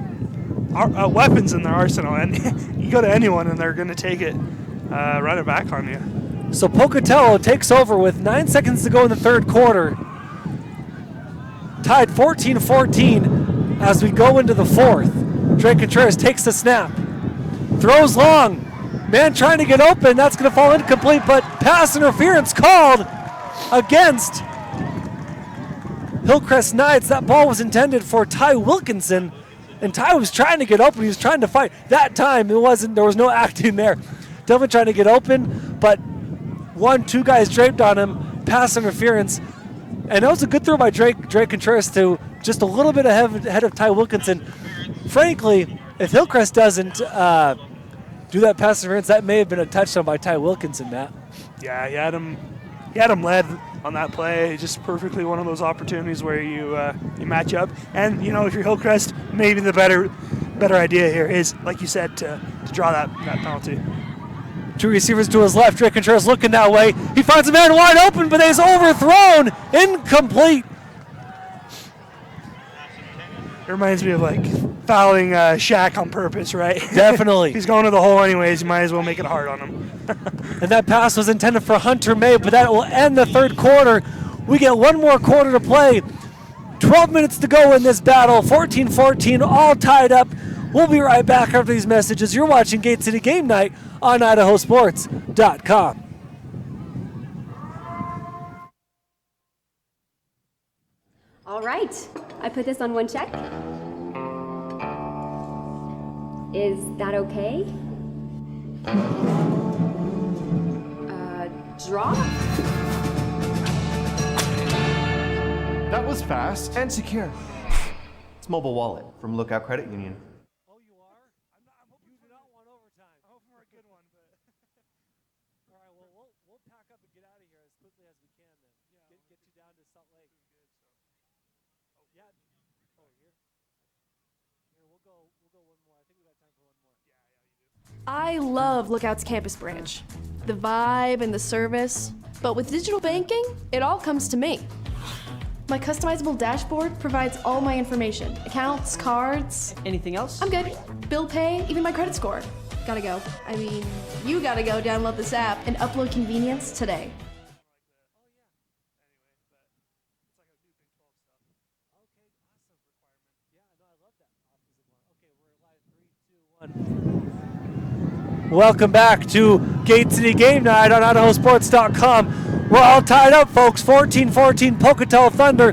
weapons in their arsenal, and you go to anyone and they're going to take it, run it back on you. So Pocatello takes over with 9 seconds to go in the third quarter. tied 14-14 as we go into the fourth. Drake Contreras takes the snap, throws long, man trying to get open, that's going to fall incomplete, but pass interference called against Hillcrest Knights. That ball was intended for Ty Wilkinson, and Ty was trying to get open. He was trying to fight. That time there was no acting there. Definitely trying to get open, but 2 guys draped on him, pass interference, and that was a good throw by Drake Contreras to just a little bit ahead of Ty Wilkinson. Frankly, if Hillcrest doesn't do that pass interference, that may have been a touchdown by Ty Wilkinson, Matt. Yeah, he had him led on that play. Just perfectly one of those opportunities where you match up. And if you're Hillcrest, maybe the better idea here is, like you said, to draw that penalty. 2 receivers to his left. Drake Contreras looking that way. He finds a man wide open, but he's overthrown. Incomplete. It reminds me of fouling Shaq on purpose, right? Definitely. He's going to the hole anyways. You might as well make it hard on him. And that pass was intended for Hunter May, but that will end the third quarter. We get 1 more quarter to play. 12 minutes to go in this battle. 14-14, all tied up. We'll be right back after these messages. You're watching Gate City Game Night on IdahoSports.com. All right, I put this on 1 check. Is that okay? Draw? That was fast and secure. It's mobile wallet from Lookout Credit Union. I love Lookout's campus branch. The vibe and the service. But with digital banking, it all comes to me. My customizable dashboard provides all my information. Accounts, cards. Anything else? I'm good. Bill pay, even my credit score. Gotta go. I mean, you gotta go download this app and upload convenience today. Welcome back to Gate City Game Night on IdahoSports.com. We're all tied up, folks. 14-14, Pocatello Thunder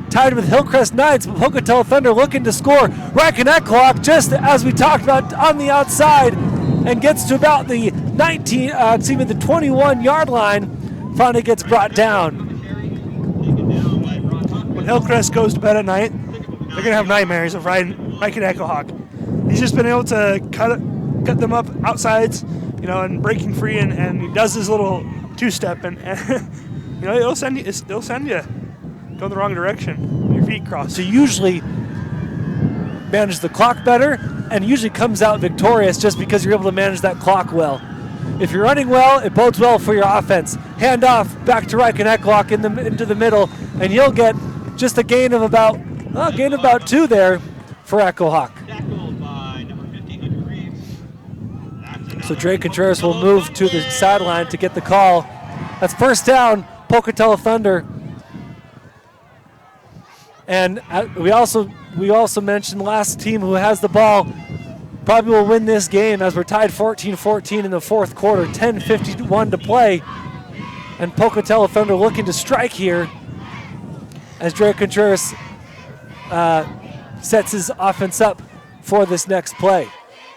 tied with Hillcrest Knights, but Pocatello Thunder looking to score. Ryken just as we talked about on the outside, and gets to about the 21-yard line. Finally gets brought down. When Hillcrest goes to bed at night, they're gonna have nightmares of Ryken. He's just been able to cut them up outsides, and breaking free, and he does his little 2-step, and it'll send you go the wrong direction. Your feet cross. So usually manage the clock better, and usually comes out victorious just because you're able to manage that clock well. If you're running well, it bodes well for your offense. Hand off back to Ryken into the middle, and you'll get just a gain of about 2 there for Echo Hawk. So Drake Contreras will move to the sideline to get the call. That's first down, Pocatello Thunder. And we also mentioned last team who has the ball probably will win this game, as we're tied 14-14 in the fourth quarter, 10:51 to play. And Pocatello Thunder looking to strike here as Drake Contreras sets his offense up for this next play.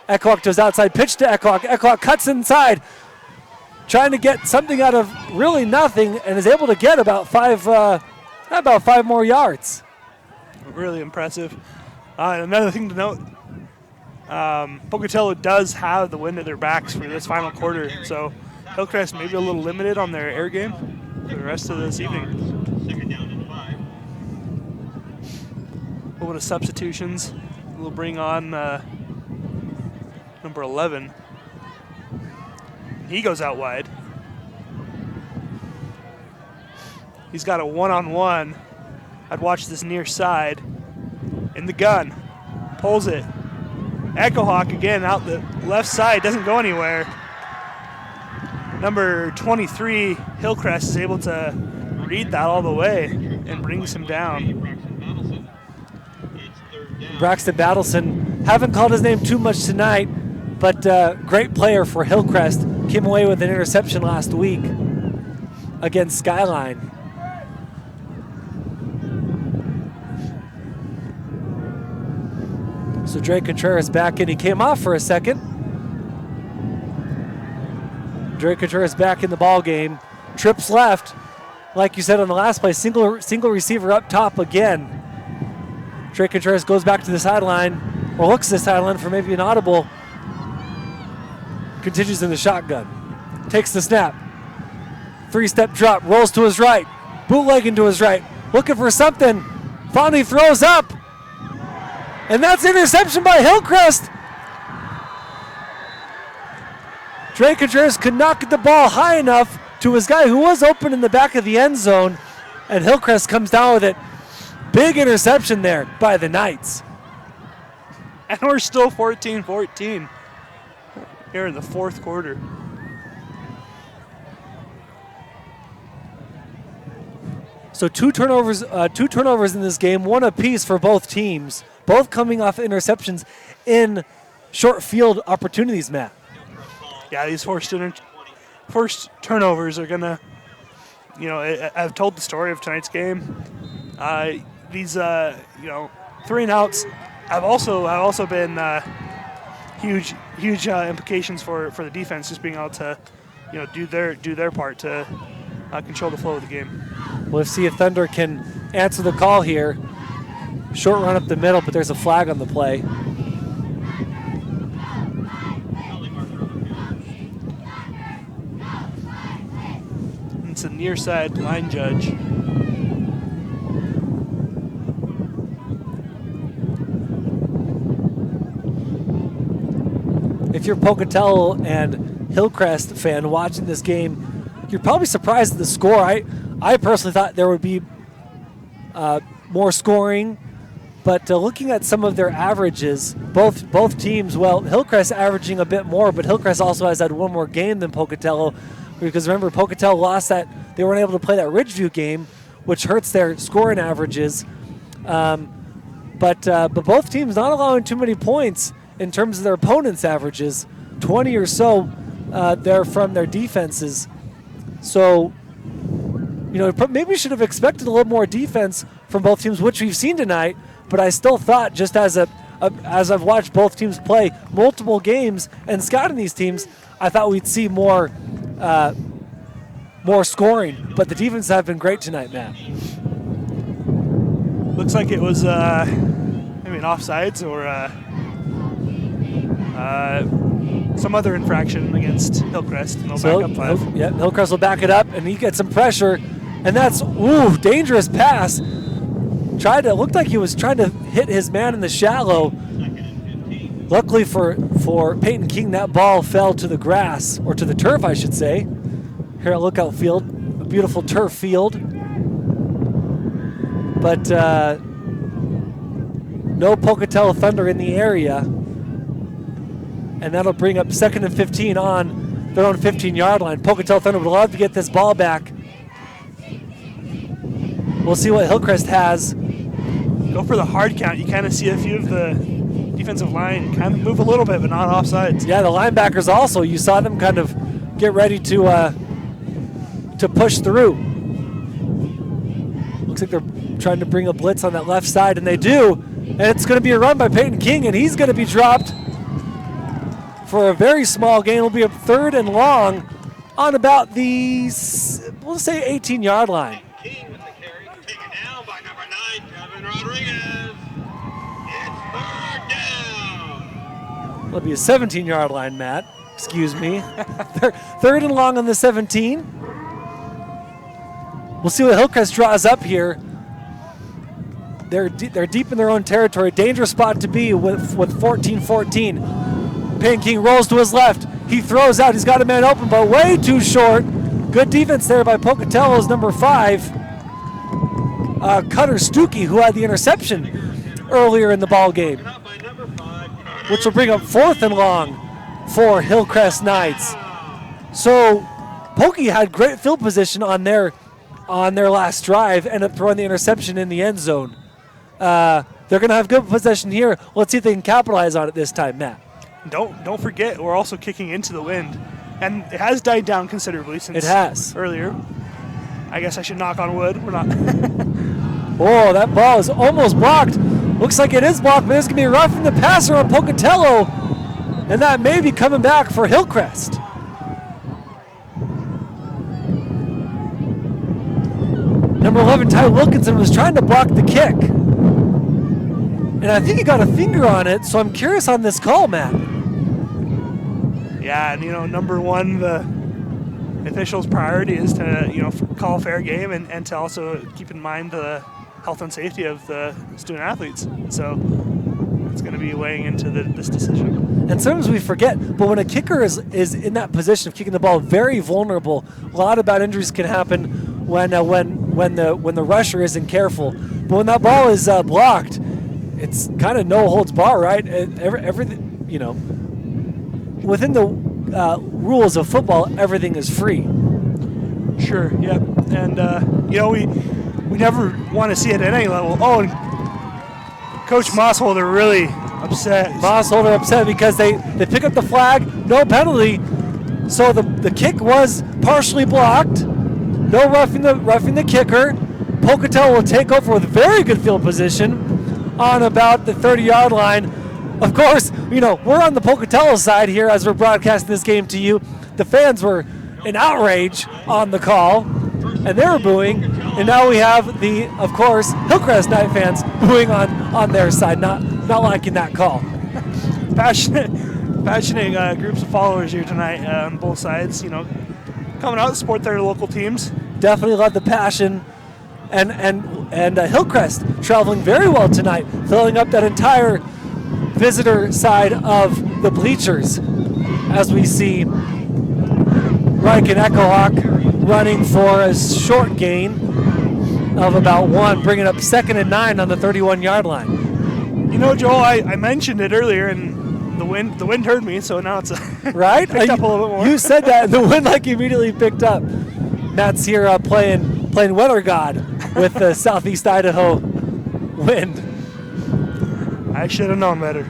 Echohawk to his outside pitch to Echohawk. Echohawk cuts inside, trying to get something out of really nothing, and is able to get about 5 more yards. Really impressive. Another thing to note, Pocatello does have the wind at their backs for this final quarter, so Hillcrest may be a little limited on their air game for the rest of this evening. A little bit of substitutions. We'll bring on number 11. He goes out wide. He's got a one-on-one. I'd watch this near side. In the gun. Pulls it. Echohawk again out the left side. Doesn't go anywhere. Number 23, Hillcrest, is able to read that all the way and brings him down. Braxton Battleson. Haven't called his name too much tonight, but great player for Hillcrest. Came away with an interception last week against Skyline. So Drake Contreras back in. He came off for a second. Drake Contreras back in the ball game. Trips left. Like you said on the last play, single receiver up top again. Drake Contreras goes back to the sideline, or looks to the sideline for maybe an audible. Continues in the shotgun. Takes the snap. 3-step drop, rolls to his right. Bootlegging to his right. Looking for something. Finally throws up. And that's interception by Hillcrest. Drake Contreras could not get the ball high enough to his guy who was open in the back of the end zone. And Hillcrest comes down with it. Big interception there by the Knights. And we're still 14-14 here in the fourth quarter. So two turnovers in this game, one apiece for both teams, both coming off interceptions in short field opportunities, Matt. Yeah, these forced turnovers are gonna, I've told the story of tonight's game. These 3-and-outs have also been huge implications for the defense, just being able to do their part to control the flow of the game. We'll see if Thunder can answer the call here. Short run up the middle, but there's a flag on the play. It's a near side line judge. If you're Pocatello and Hillcrest fan watching this game, you're probably surprised at the score. I personally thought there would be more scoring, but looking at some of their averages, both teams, well, Hillcrest averaging a bit more, but Hillcrest also has had one more game than Pocatello, because remember, Pocatello lost that. They weren't able to play that Ridgeview game, which hurts their scoring averages. But both teams not allowing too many points in terms of their opponents' averages, 20 or so there from their defenses. So, maybe we should have expected a little more defense from both teams, which we've seen tonight. But I still thought, just as I've watched both teams play multiple games and scouting these teams, I thought we'd see more scoring. But the defense have been great tonight, Matt. Looks like it was maybe an offsides or some other infraction against Hillcrest, and they'll back up 5. Hillcrest will back it up, and he gets some pressure, and that's dangerous pass. Looked like he was trying to hit his man in the shallow. Luckily for Peyton King, that ball fell to the grass, or to the turf, I should say. Here at Lookout Field, a beautiful turf field. But no Pocatello Thunder in the area. And that'll bring up 2nd and 15 on their own 15-yard line. Pocatello Thunder would love to get this ball back. We'll see what Hillcrest has. Go for the hard count. You kind of see a few of the defensive line kind of move a little bit, but not offsides. Yeah, the linebackers also. You saw them kind of get ready to push through. Looks like they're trying to bring a blitz on that left side, and they do. And it's going to be a run by Peyton King, and he's going to be dropped for a very small gain. It'll be a 3rd and long on about the, we'll say, 18-yard line. King with the carry, taken down by number 9, Kevin Rodriguez. It's 3rd down. It'll be a 17-yard line, Matt. Excuse me. 3rd and long on the 17. We'll see what Hillcrest draws up here. They're deep in their own territory. Dangerous spot to be with 14-14. Peyton King rolls to his left. He throws out. He's got a man open, but way too short. Good defense there by Pocatello's number 5, Cutter Stuckey, who had the interception earlier in the ball game, which will bring up 4th and long for Hillcrest Knights. So Pokey had great field position on their last drive, ended up throwing the interception in the end zone. They're They're going to have good possession here. Let's see if they can capitalize on it this time, Matt. Don't forget, we're also kicking into the wind. And it has died down considerably since it has. Earlier. I guess I should knock on wood. We're not. Oh, that ball is almost blocked. Looks like it is blocked, but it's going to be roughing the passer on Pocatello. And that may be coming back for Hillcrest. Number 11, Ty Wilkinson, was trying to block the kick. And I think he got a finger on it, so I'm curious on this call, Matt. Yeah, and number one, the officials' priority is to call fair game and to also keep in mind the health and safety of the student athletes. So it's going to be weighing into this decision. And sometimes we forget, but when a kicker is in that position of kicking the ball, very vulnerable. A lot of bad injuries can happen when the rusher isn't careful. But when that ball is blocked, it's kind of no holds bar, right? Everything, within the rules of football, everything is free. Sure, yeah. And, we never want to see it at any level. Oh, and Coach Mossholder really upset. Mossholder upset because they pick up the flag, no penalty. So the kick was partially blocked. No roughing the kicker. Pocatello will take over with very good field position on about the 30-yard line. Of course, we're on the Pocatello side here as we're broadcasting this game to you. The fans were in outrage on the call, and they were booing. And now we have of course, Hillcrest Knight fans booing on their side, not liking that call. Passionate groups of followers here tonight on both sides. Coming out to support their local teams. Definitely love the passion. And Hillcrest traveling very well tonight, filling up that entire visitor side of the bleachers, as we see Reich and Echohawk running for a short gain of about 1, bringing up 2nd and 9 on the 31-yard line. Joel, I mentioned it earlier, and the wind heard me, so now it's right. Picked up a little bit more. You said that, and the wind immediately picked up. Matt's here playing weather god with the Southeast Idaho wind. I should have known better.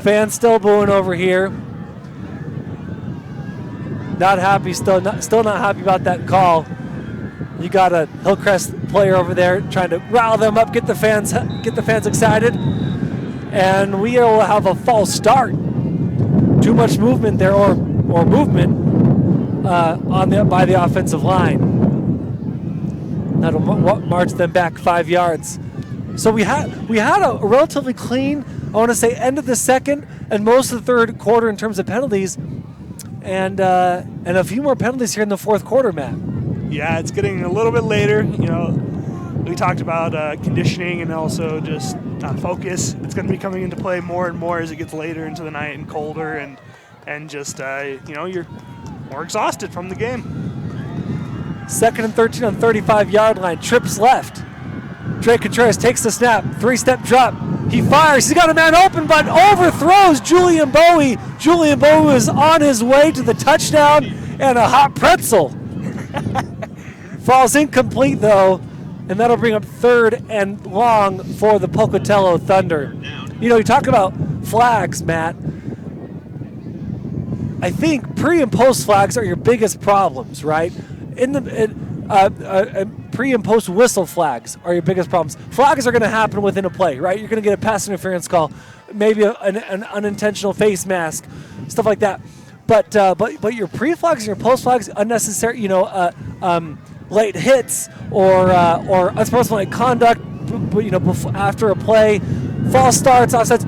Fans still booing over here. Not happy, still not happy about that call. You got a Hillcrest player over there trying to rile them up, get the fans excited, and we will have a false start. Too much movement there, or movement by the offensive line. That'll march them back 5 yards. So we had a relatively clean, I want to say, end of the second and most of the third quarter in terms of penalties, and a few more penalties here in the fourth quarter, Matt. Yeah, it's getting a little bit later. We talked about conditioning and also just focus. It's going to be coming into play more and more as it gets later into the night and colder, and just you're more exhausted from the game. 2nd and 13 on the 35-yard line. Trips left. Drake Contreras takes the snap. 3-step drop. He fires. He's got a man open, but overthrows Julian Bowie. Julian Bowie is on his way to the touchdown and a hot pretzel. Falls incomplete, though, and that'll bring up 3rd and long for the Pocatello Thunder. You talk about flags, Matt. I think pre and post flags are your biggest problems, right? Pre and post whistle flags are your biggest problems. Flags are going to happen within a play, right? You're going to get a pass interference call, maybe an unintentional face mask, stuff like that. But your pre flags and your post flags, unnecessary, late hits or unsportsmanlike conduct, after a play, false starts, offsides.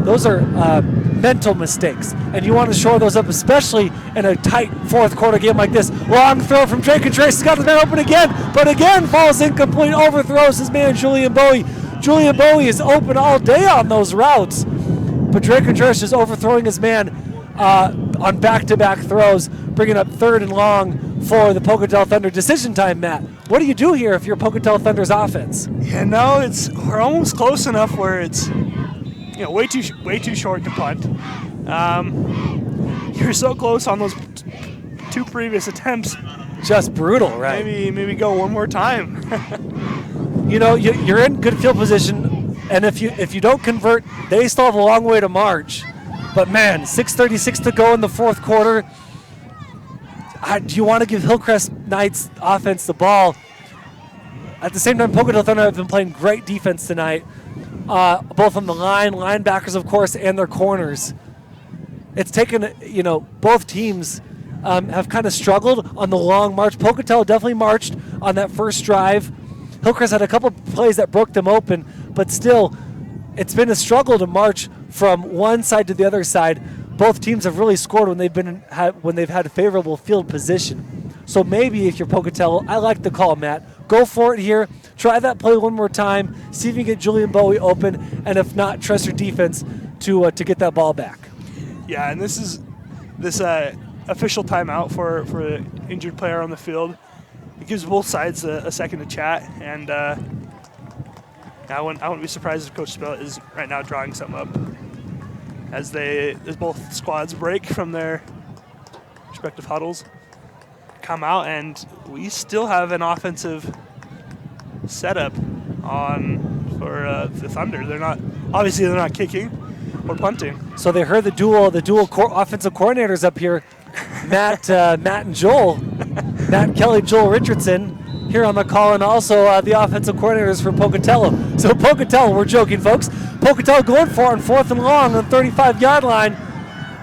Those are mental mistakes, and you want to shore those up, especially in a tight fourth quarter game like this. Long throw from Drake Contreras. He's got his man open again, but again falls incomplete, overthrows his man Julian Bowie. Julian Bowie is open all day on those routes, but Drake Contreras is overthrowing his man on back-to-back throws, bringing up 3rd and long for the Pocatello Thunder. Decision time, Matt. What do you do here if you're Pocatello Thunder's offense? Yeah, no, we're almost close enough where it's way too short to punt. You're so close on those 2 previous attempts. Just brutal, right? Maybe go one more time. You're in good field position And if you don't convert, they still have a long way to march. But man, 6:36 to go in the fourth quarter. Do you want to give Hillcrest Knights offense the ball? At the same time, Pocatello Thunder have been playing great defense tonight, both on the line, linebackers, of course, and their corners. It's taken, both teams have kind of struggled on the long march. Pocatello definitely marched on that first drive. Hillcrest had a couple plays that broke them open, but still, it's been a struggle to march from one side to the other side. Both teams have really scored when they've had a favorable field position. So maybe if you're Pocatello, I like the call, Matt. Go for it here. Try that play one more time. See if you can get Julian Bowie open, and if not, trust your defense to get that ball back. Yeah, and this official timeout for the injured player on the field. It gives both sides a second to chat, and I wouldn't be surprised if Coach Spillett is right now drawing something up as both squads break from their respective huddles, come out, and we still have an offensive setup for the Thunder. They're not kicking or punting. So they heard the dual offensive coordinators up here, Matt and Joel, Matt Kelly, Joel Richardson, here on the call, and also the offensive coordinators for Pocatello. So Pocatello, we're joking, folks. Pocatello going for it on 4th and long on the 35-yard line.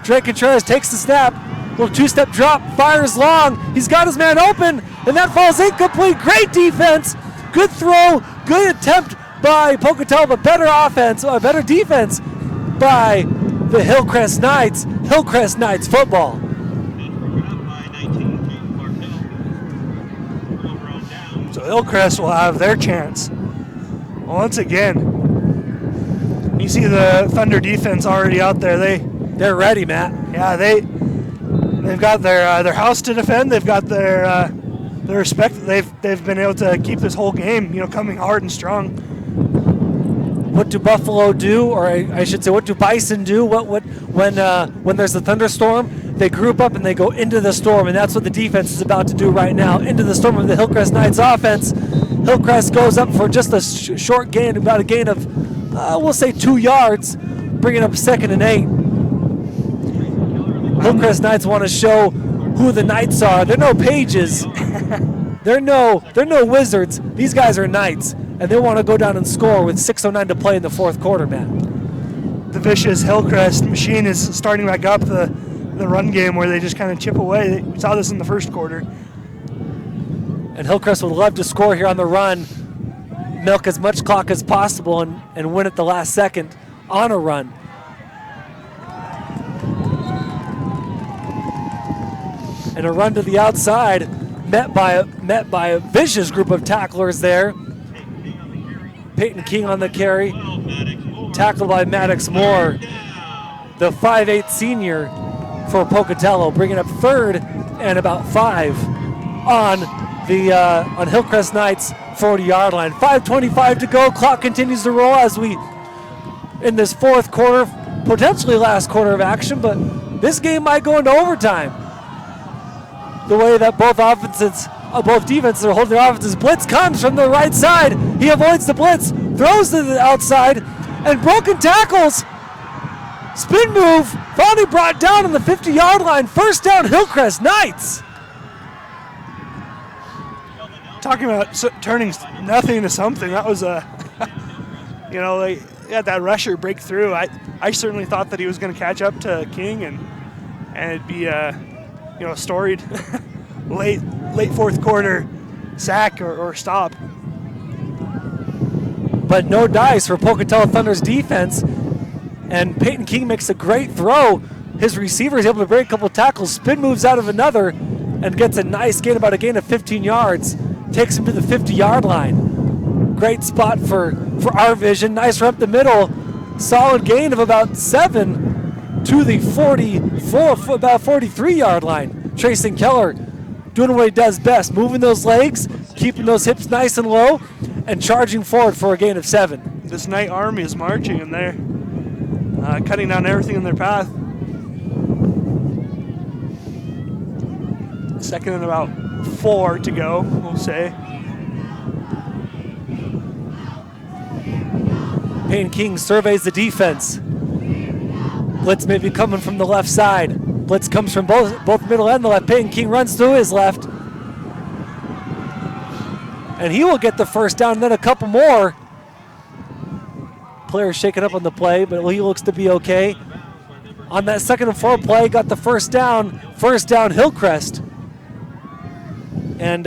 Drake Contreras takes the snap, little two-step drop, fires long. He's got his man open, and that falls incomplete. Great defense, good throw, good attempt by Pocatello, but better defense by the Hillcrest Knights. Hillcrest Knights football. So Hillcrest will have their chance once again. You see the Thunder defense already out there. They're ready, Matt. Yeah, they've got their house to defend. They've got their respect. They've been able to keep this whole game, coming hard and strong. What do Buffalo do, or I should say, what do Bison do? When there's a thunderstorm, they group up and they go into the storm, and that's what the defense is about to do right now. Into the storm of the Hillcrest Knights offense. Hillcrest goes up for just a short gain, about a gain of, we'll say 2 yards, bringing up 2nd and 8. Hillcrest Knights want to show who the Knights are. They're no pages. They're no wizards. These guys are Knights, and they want to go down and score with 6:09 to play in the fourth quarter, man. The vicious Hillcrest machine is starting back up the run game where they just kind of chip away. We saw this in the first quarter. And Hillcrest would love to score here on the run, milk as much clock as possible, and win at the last second on a run. And a run to the outside, met by a vicious group of tacklers there. Peyton King on the carry, tackled by Maddox Moore, the 5'8" senior for Pocatello, bringing up 3rd and about 5 on Hillcrest Knights 40-yard line. 5:25 to go. Clock continues to roll as we in this fourth quarter, potentially last quarter of action, but this game might go into overtime. The way that both defenses are holding their offenses. Blitz comes from the right side. He avoids the blitz, throws to the outside, and broken tackles. Spin move, finally brought down on the 50-yard line. First down, Hillcrest Knights. Talking about turning nothing into something. That was they had that rusher break through. I certainly thought that he was going to catch up to King and it'd be a storied late fourth quarter sack or stop. But no dice for Pocatello Thunder's defense. And Peyton King makes a great throw. His receiver is able to break a couple tackles, spin moves out of another, and gets a nice gain, about a gain of 15 yards. Takes him to the 50-yard line. Great spot for our vision. Nice run up the middle. Solid gain of about 7 to the 43-yard line. Trayson Keller doing what he does best, moving those legs, keeping those hips nice and low, and charging forward for a gain of 7. This Knight Army is marching, and they're cutting down everything in their path. 2nd and about 4 to go, we'll say. Payne King surveys the defense. Blitz may be coming from the left side. Blitz comes from both middle and the left. Payne King runs through his left. And he will get the first down, and then a couple more. Player shaken up on the play, but he looks to be okay. On that 2nd and 4 play, got the first down. First down, Hillcrest. And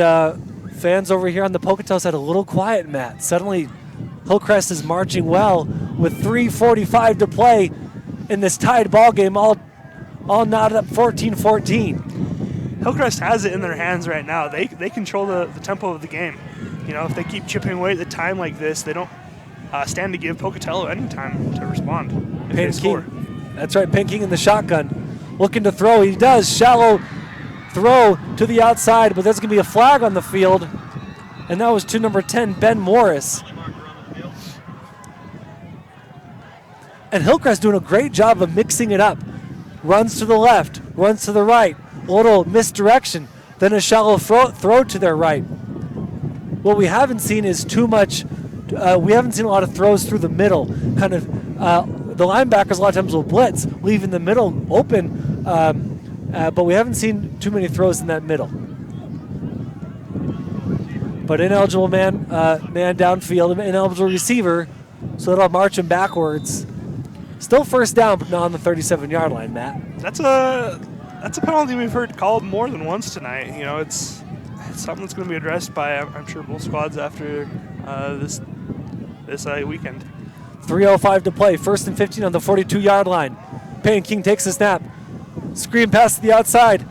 fans over here on the Pocatello had a little quiet, Matt. Suddenly, Hillcrest is marching well with 3:45 to play in this tied ball game, all knotted up 14-14. Hillcrest has it in their hands right now. They control the tempo of the game. You know, if they keep chipping away at the time like this, they don't stand to give Pocatello any time to respond. Payne King. That's right, Payne King in the shotgun. Looking to throw. He does. Shallow throw to the outside, but there's going to be a flag on the field. And that was to number 10, Ben Morris. And Hillcrest doing a great job of mixing it up. Runs to the left, runs to the right. A little misdirection. Then a shallow throw to their right. What we haven't seen is too much. We haven't seen a lot of throws through the middle. Kind of the linebackers a lot of times will blitz, leaving the middle open. But we haven't seen too many throws in that middle. But ineligible man downfield, ineligible receiver, so that'll march him backwards. Still first down, but not on the 37-yard line, Matt. That's a penalty we've heard called more than once tonight. You know, it's something that's going to be addressed by, I'm sure, both squads after this weekend. 3:05 to play. 1st and 15 on the 42-yard line. Payne King takes a snap. Screen pass to the outside.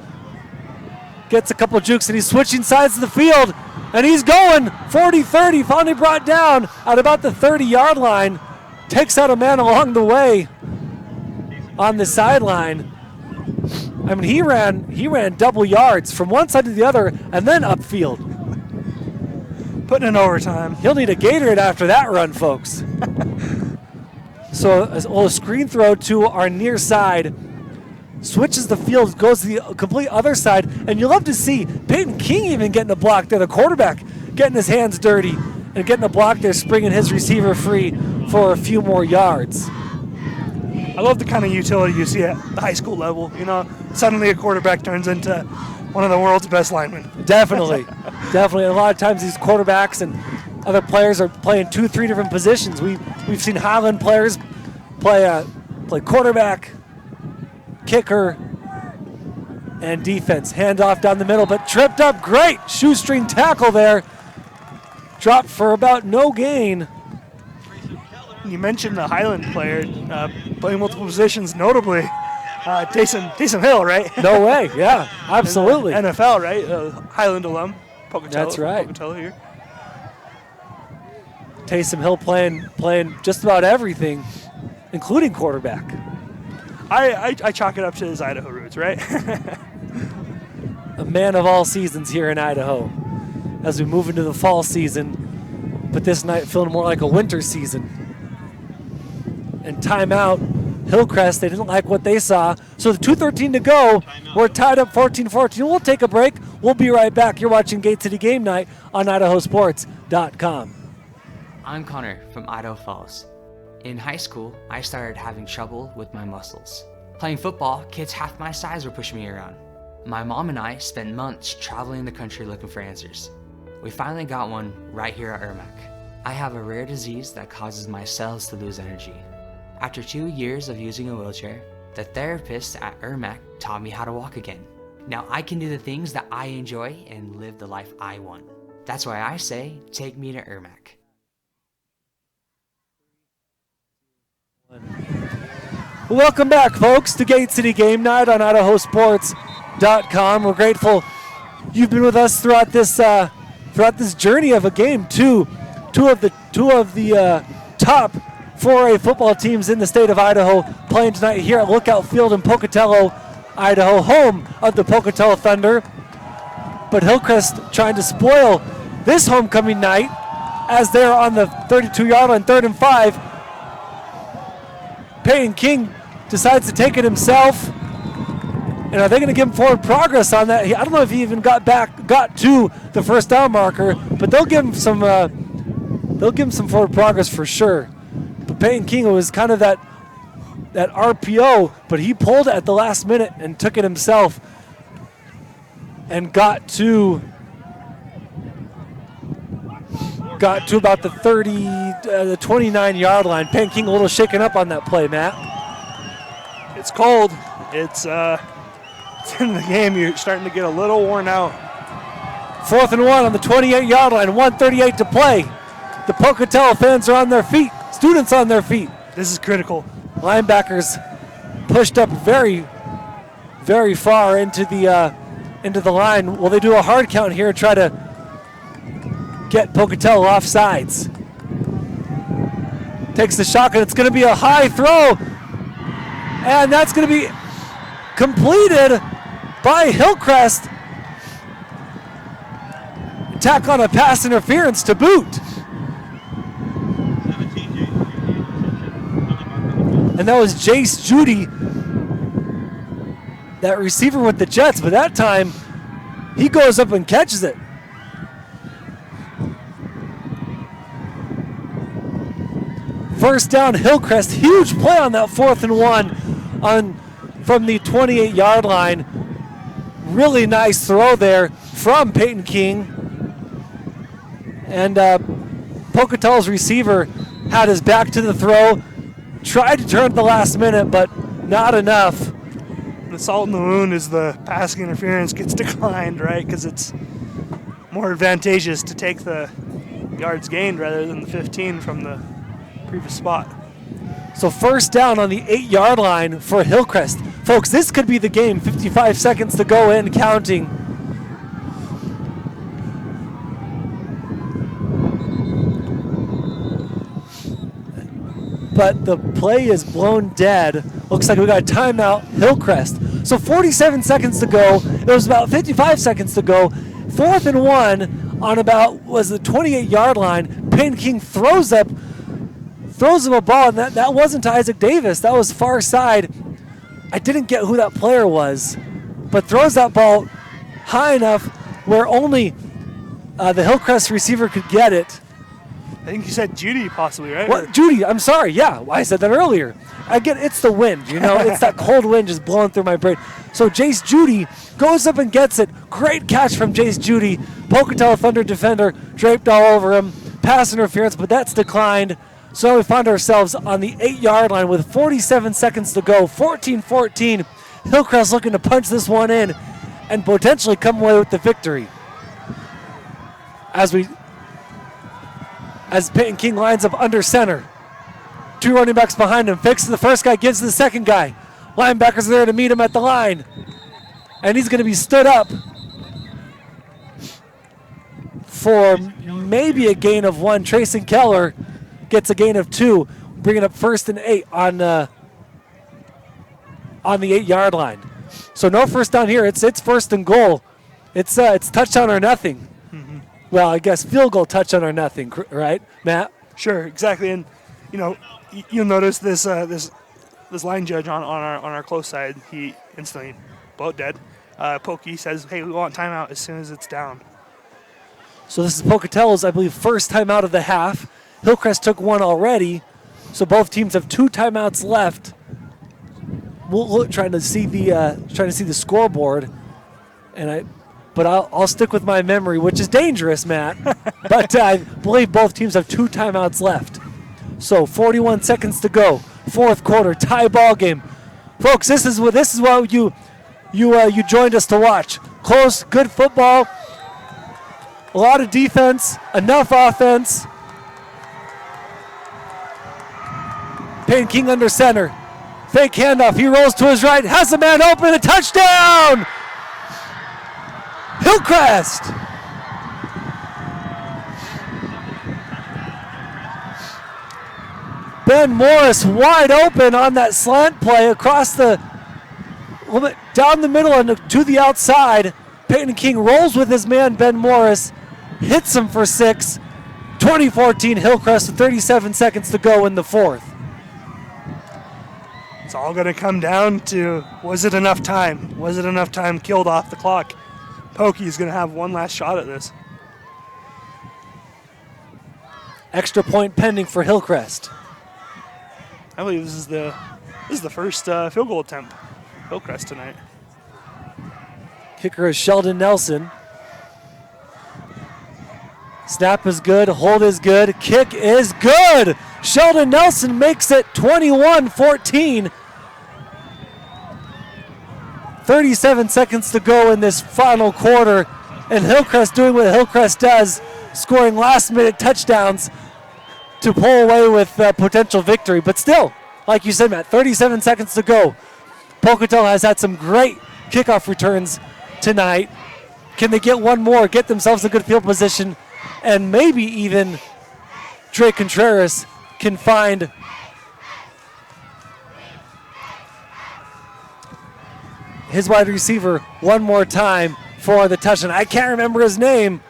Gets a couple of jukes, and he's switching sides of the field. And he's going 40-30. Finally brought down at about the 30-yard line. Takes out a man along the way on the sideline. I mean, he ran double yards from one side to the other and then upfield. Putting in overtime. He'll need a Gatorade after that run, folks. So a little screen throw to our near side. Switches the field, goes to the complete other side, and you love to see Payne King even getting a block there. The quarterback getting his hands dirty and getting a block there, springing his receiver free for a few more yards. I love the kind of utility you see at the high school level. You know, suddenly a quarterback turns into one of the world's best linemen. Definitely. Definitely. And a lot of times these quarterbacks and other players are playing 2-3 different positions. We've seen Highland players play quarterback, kicker, and defense. Handoff down the middle, but tripped up. Great shoestring tackle there. Dropped for about no gain. You mentioned the Highland player playing multiple positions, notably Taysom Hill, right? No way, yeah, absolutely. NFL, right? Highland alum, Pocatello. That's right. Pocatello here. Taysom Hill playing just about everything, including quarterback. I chalk it up to his Idaho roots, right? A man of all seasons here in Idaho as we move into the fall season, but this night feeling more like a winter season. And timeout, Hillcrest, they didn't like what they saw. So the 2:13 to go, we're tied up 14-14. We'll take a break. We'll be right back. You're watching Gate City Game Night on IdahoSports.com. I'm Connor from Idaho Falls. In high school, I started having trouble with my muscles. Playing football, kids half my size were pushing me around. My mom and I spent months traveling the country looking for answers. We finally got one right here at IRMAC. I have a rare disease that causes my cells to lose energy. After 2 years of using a wheelchair, the therapists at IRMAC taught me how to walk again. Now I can do the things that I enjoy and live the life I want. That's why I say, take me to IRMAC. Welcome back, folks, to Gate City Game Night on IdahoSports.com. We're grateful you've been with us throughout this journey of a game. Two of the top 4A football teams in the state of Idaho playing tonight here at Lookout Field in Pocatello, Idaho, home of the Pocatello Thunder. But Hillcrest trying to spoil this homecoming night as they're on the 32-yard line, 3rd and 5. Payne King decides to take it himself. And are they going to give him forward progress on that? I don't know if he even got to the first down marker, but they'll give him some forward progress for sure. Peyton King, it was kind of that RPO, but he pulled it at the last minute and took it himself and got to about the 29-yard line. Peyton King a little shaken up on that play, Matt. It's cold. It's in the game. You're starting to get a little worn out. 4th and 1 on the 28-yard line, 1:38 to play. The Pocatello fans are on their feet, students on their feet. This is critical. Linebackers pushed up very, very far into the line. Will they do a hard count here and try to get Pocatello off sides? Takes the shotgun. It's going to be a high throw, and that's going to be completed by Hillcrest. Tack on a pass interference to boot. And that was Jace Judy, that receiver with the Jets, but that time he goes up and catches it. First down, Hillcrest. Huge play on that 4th and 1 from the 28-yard line. Really nice throw there from Peyton King. And Pocatello's receiver had his back to the throw. Tried to turn at the last minute, but not enough. The salt in the wound is the passing interference gets declined, right? Because it's more advantageous to take the yards gained rather than the 15 from the previous spot. So first down on the 8-yard line for Hillcrest. Folks, this could be the game. 55 seconds to go in, counting. But the play is blown dead. Looks like we got a timeout, Hillcrest. So 47 seconds to go. It was about 55 seconds to go. 4th and 1 on about was the 28-yard line. Peyton King throws him a ball, and that wasn't to Isaac Davis. That was far side. I didn't get who that player was, but throws that ball high enough where only the Hillcrest receiver could get it. I think you said Judy possibly, right? What? Judy, I'm sorry. Yeah, I said that earlier. It's the wind, it's that cold wind just blowing through my brain. So Jace Judy goes up and gets it. Great catch from Jace Judy. Pocatello Thunder defender draped all over him. Pass interference, but that's declined. So we find ourselves on the 8-yard line with 47 seconds to go. 14-14. Hillcrest looking to punch this one in and potentially come away with the victory. As Peyton King lines up under center. 2 running backs behind him. Fakes to the first guy, gives to the second guy. Linebackers are there to meet him at the line. And he's going to be stood up for maybe a gain of 1. Trayson Keller gets a gain of 2, bringing up 1st and 8 on the 8-yard line. So no first down here. It's 1st and goal. It's touchdown or nothing. Mm-hmm. Well, I guess field goal, touchdown or nothing, right, Matt? Sure, exactly. And you'll notice this line judge on our close side. He instantly about dead. Pokey says, "Hey, we want timeout as soon as it's down." So this is Pocatello's, I believe, first timeout of the half. Hillcrest took 1 already, so both teams have 2 timeouts left. We'll look trying to see the scoreboard, but I'll stick with my memory, which is dangerous, Matt. But I believe both teams have 2 timeouts left. So 41 seconds to go, 4th quarter, tie ball game, folks. This is what you joined us to watch. Close, good football, a lot of defense, enough offense. Peyton King under center. Fake handoff. He rolls to his right. Has a man open. A touchdown! Hillcrest! Ben Morris wide open on that slant play across the down the middle and to the outside. Peyton King rolls with his man Ben Morris, hits him for 6. 2014 Hillcrest with 37 seconds to go in the 4th. It's all going to come down to, was it enough time? Was it enough time killed off the clock? Pokey's going to have one last shot at this. Extra point pending for Hillcrest. I believe this is the first field goal attempt Hillcrest tonight. Kicker is Sheldon Nelson. Snap is good, hold is good, kick is good. Sheldon Nelson makes it 21-14. 37 seconds to go in this final quarter, and Hillcrest doing what Hillcrest does, scoring last-minute touchdowns to pull away with potential victory. But still, like you said, Matt, 37 seconds to go. Pocatello has had some great kickoff returns tonight. Can they get one more, get themselves a good field position, and maybe even Drake Contreras can find his wide receiver one more time for the touchdown. I can't remember his name.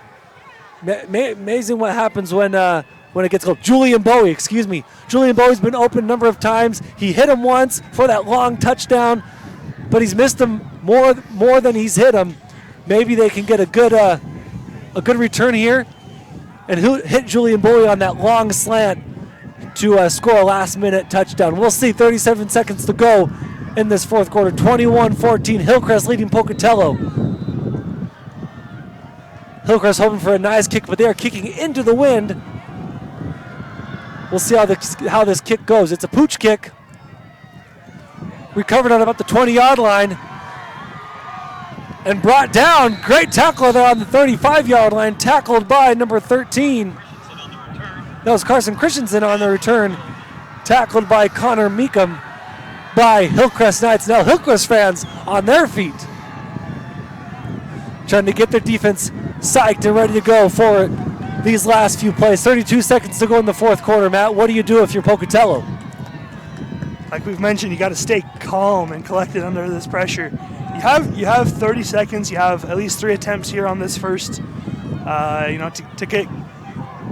Amazing what happens when it gets called. Julian Bowie, excuse me. Julian Bowie's been open a number of times. He hit him once for that long touchdown, but he's missed him more than he's hit him. Maybe they can get a good return here and hit Julian Bowie on that long slant to score a last-minute touchdown. We'll see. 37 seconds to go in this fourth quarter. 21-14. Hillcrest leading Pocatello. Hillcrest hoping for a nice kick, but they are kicking into the wind. We'll see how this kick goes. It's a pooch kick. Recovered on about the 20-yard line. And brought down. Great tackle there on the 35-yard line. Tackled by number 13. That was Carson Christensen on the return. Tackled by Connor Meekum by Hillcrest Knights. Now Hillcrest fans on their feet, trying to get their defense psyched and ready to go for these last few plays. 32 seconds to go in the fourth quarter, Matt. What do you do if you're Pocatello? Like we've mentioned, you got to stay calm and collected under this pressure. You have 30 seconds. You have at least 3 attempts here on this first, to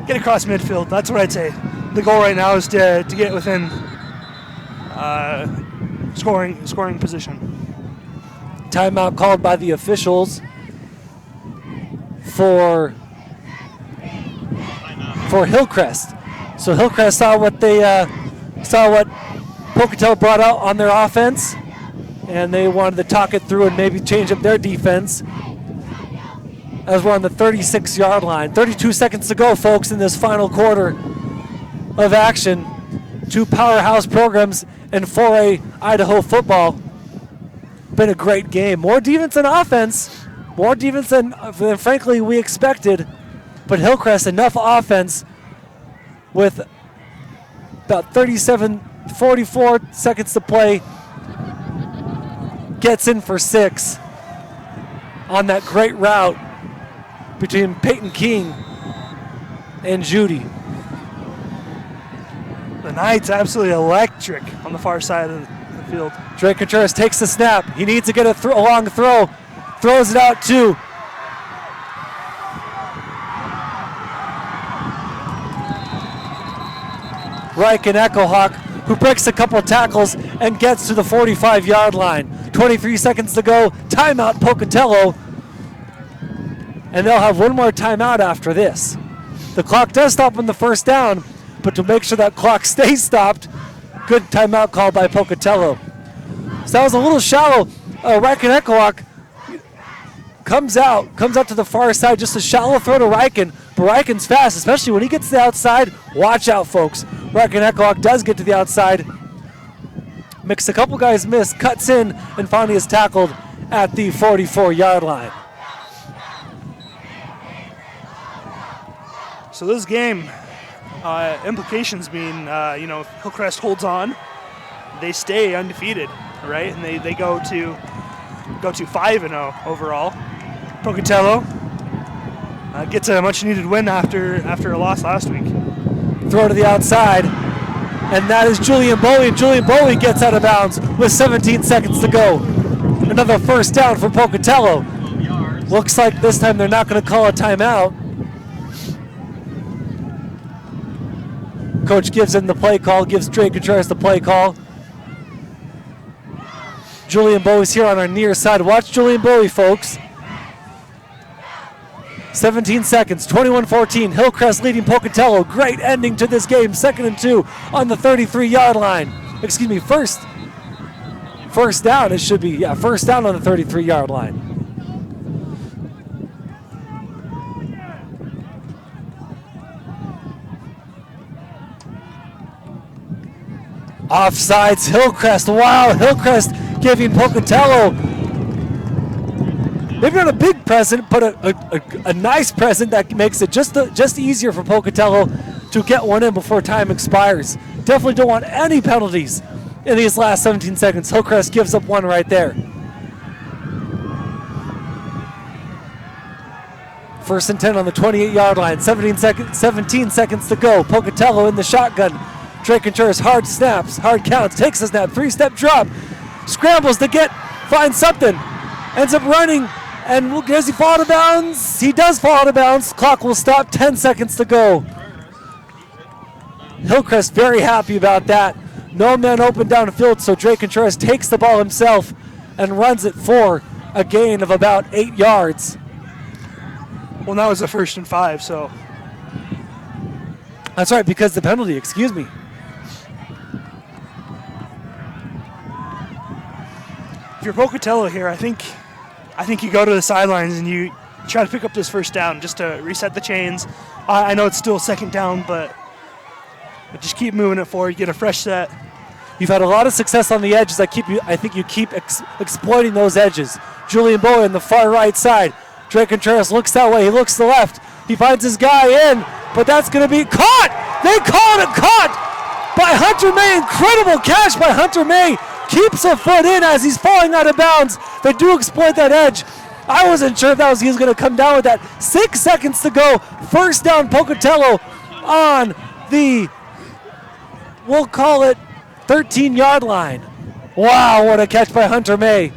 get across midfield. That's what I'd say. The goal right now is to get within scoring position. Timeout called by the officials for Hillcrest. So Hillcrest saw what Pocatello brought out on their offense, and they wanted to talk it through and maybe change up their defense as we're on the 36-yard line. 32 seconds to go, folks, in this final quarter of action. Two powerhouse programs in 4A Idaho football. Been a great game. More defense than offense. More defense than frankly we expected. But Hillcrest, enough offense with about 44 seconds to play. Gets in for 6 on that great route between Peyton King and Judy. The Knights absolutely electric on the far side of the field. Drake Contreras takes the snap. He needs to get a long throw. Throws it out to Riken Echohawk, who breaks a couple of tackles and gets to the 45-yard line. 23 seconds to go. Timeout, Pocatello. And they'll have one more timeout after this. The clock does stop on the first down, but to make sure that clock stays stopped, good timeout call by Pocatello. So that was a little shallow. Riken Echohawk comes out to the far side, just a shallow throw to Riken, but Riken's fast, especially when he gets to the outside. Watch out, folks. Riken Echohawk does get to the outside. Makes a couple guys miss, cuts in, and finally is tackled at the 44-yard line. So this game, implications being, Hillcrest holds on, they stay undefeated, right? And they go to 5-0 overall. Pocatello gets a much-needed win after a loss last week. Throw to the outside, and that is Julian Bowie. Julian Bowie gets out of bounds with 17 seconds to go. Another first down for Pocatello. Looks like this time they're not going to call a timeout. Coach gives him the play call, gives Drake Contreras the play call. Julian Bowie's here on our near side. Watch Julian Bowie, folks. 17 seconds, 21-14. Hillcrest leading Pocatello. Great ending to this game. 2nd and 2 on the 33-yard line. excuse me, first down. It should be, yeah, first down on the 33-yard line. Offsides, Hillcrest. Wow, Hillcrest giving Pocatello maybe not a big present, but a nice present that makes it just easier for Pocatello to get one in before time expires. Definitely don't want any penalties in these last 17 seconds. Hillcrest gives up one right there. First and 10 on the 28-yard line. 17 seconds to go. Pocatello in the shotgun. Drake Contreras hard snaps, hard counts, takes a snap, 3-step drop, scrambles to find something, ends up running, and does he fall out of bounds? He does fall out of bounds. Clock will stop, 10 seconds to go. Hillcrest very happy about that. No man open downfield, so Drake Contreras takes the ball himself and runs it for a gain of about 8 yards. Well, now it's a 1st and 5, so. That's right, because the penalty, excuse me. If you're Pocatello here, I think you go to the sidelines and you try to pick up this first down just to reset the chains. I know it's still 2nd down, but just keep moving it forward, get a fresh set. You've had a lot of success on the edges. I think you keep exploiting those edges. Julian Bowie on the far right side. Drake Contreras looks that way. He looks to the left. He finds his guy in, but that's going to be caught. They called it caught by Hunter May. Incredible catch by Hunter May. Keeps a foot in as he's falling out of bounds. They do exploit that edge. I wasn't sure if he was going to come down with that. 6 seconds to go. First down, Pocatello on the, we'll call it 13-yard line. Wow, what a catch by Hunter May.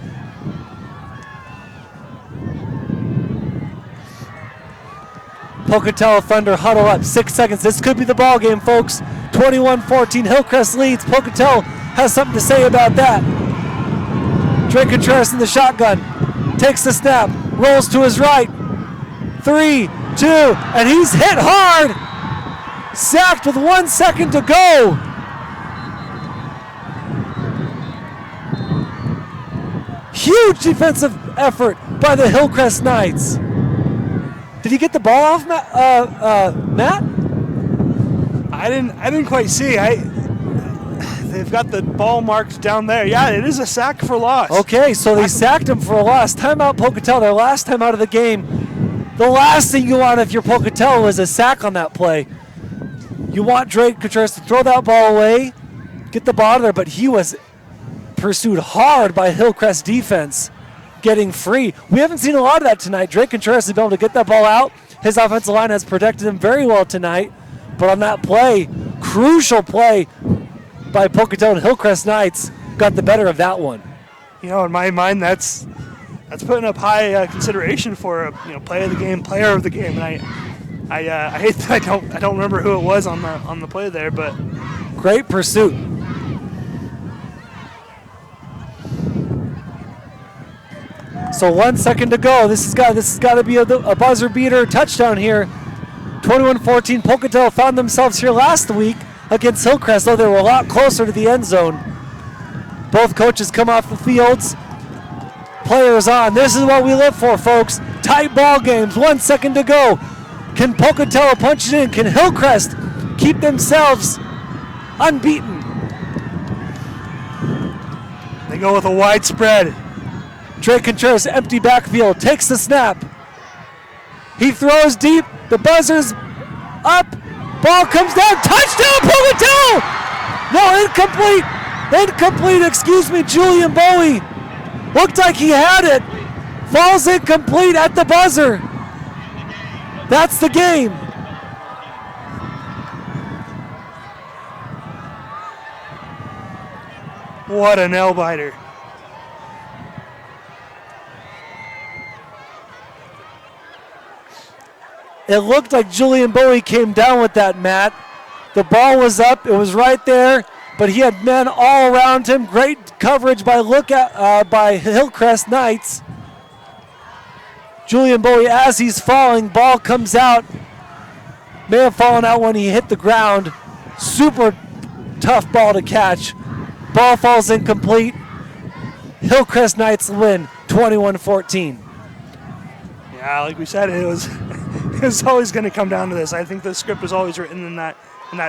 Pocatello Thunder huddle up, 6 seconds. This could be the ball game, folks. 21-14, Hillcrest leads. Pocatello has something to say about that. Drake Contreras in the shotgun, takes the snap, rolls to his right. 3, 2, and he's hit hard. Sacked with 1 second to go. Huge defensive effort by the Hillcrest Knights. Did he get the ball off, Matt? I didn't quite see. They've got the ball marked down there. Yeah, it is a sack for loss. Okay, so they sacked him for a loss. Timeout Pocatello, their last time out of the game. The last thing you want if you're Pocatello is a sack on that play. You want Drake Contreras to throw that ball away, get the ball out of there, but he was pursued hard by Hillcrest defense, getting free. We haven't seen a lot of that tonight. Drake Contreras has been able to get that ball out. His offensive line has protected him very well tonight, but on that play, crucial play by Pocatello and Hillcrest Knights, got the better of that one. You know, in my mind, that's putting up high consideration for a play of the game, player of the game, and I hate that I don't remember who it was on the play there, but great pursuit. So 1 second to go. This has got to be a buzzer beater touchdown here. 21-14. Pocatello found themselves here last week against Hillcrest, though they were a lot closer to the end zone. Both coaches come off the fields. Players on. This is what we live for, folks. Tight ball games. 1 second to go. Can Pocatello punch it in? Can Hillcrest keep themselves unbeaten? They go with a wide spread. Drake Contreras, empty backfield, takes the snap. He throws deep. The buzzer's up. Ball comes down. Touchdown, Pocatello! No, incomplete. Incomplete, excuse me, Julian Bowie. Looked like he had it. Falls incomplete at the buzzer. That's the game. What a nail biter. It looked like Julian Bowie came down with that, Matt. The ball was up. It was right there, but he had men all around him. Great coverage by Hillcrest Knights. Julian Bowie, as he's falling, ball comes out. May have fallen out when he hit the ground. Super tough ball to catch. ball falls incomplete. Hillcrest Knights win 21-14. Yeah, like we said, it was always going to come down to this. I think the script was always written in that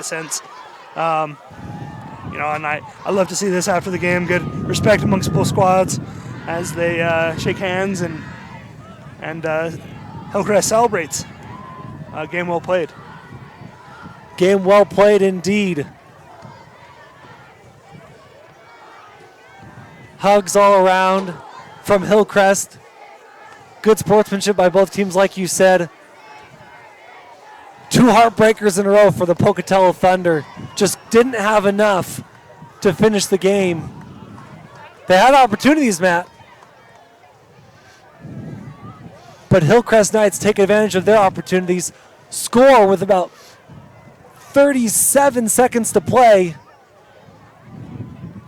sense. And I love to see this after the game. Good respect amongst both squads as they shake hands and Hillcrest celebrates. Game well played. Game well played indeed. Hugs all around from Hillcrest. Good sportsmanship by both teams, like you said. 2 heartbreakers in a row for the Pocatello Thunder. Just didn't have enough to finish the game. They had opportunities, Matt. But Hillcrest Knights take advantage of their opportunities, score with about 37 seconds to play.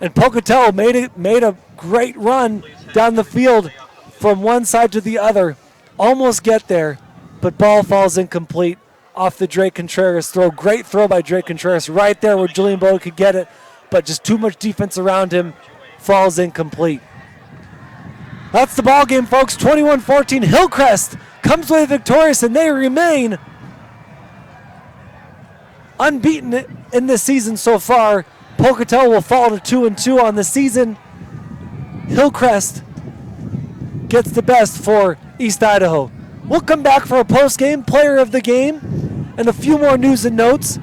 And Pocatello made a great run down the field from one side to the other. Almost get there, but ball falls incomplete off the Drake Contreras throw. Great throw by Drake Contreras right there where Julian Bowe could get it, but just too much defense around him, falls incomplete. That's the ball game, folks. 21-14. Hillcrest comes away victorious, and they remain unbeaten in this season so far. Pocatello will fall to 2-2 on the season. Hillcrest gets the best for East Idaho. We'll come back for a post-game player of the game and a few more news and notes.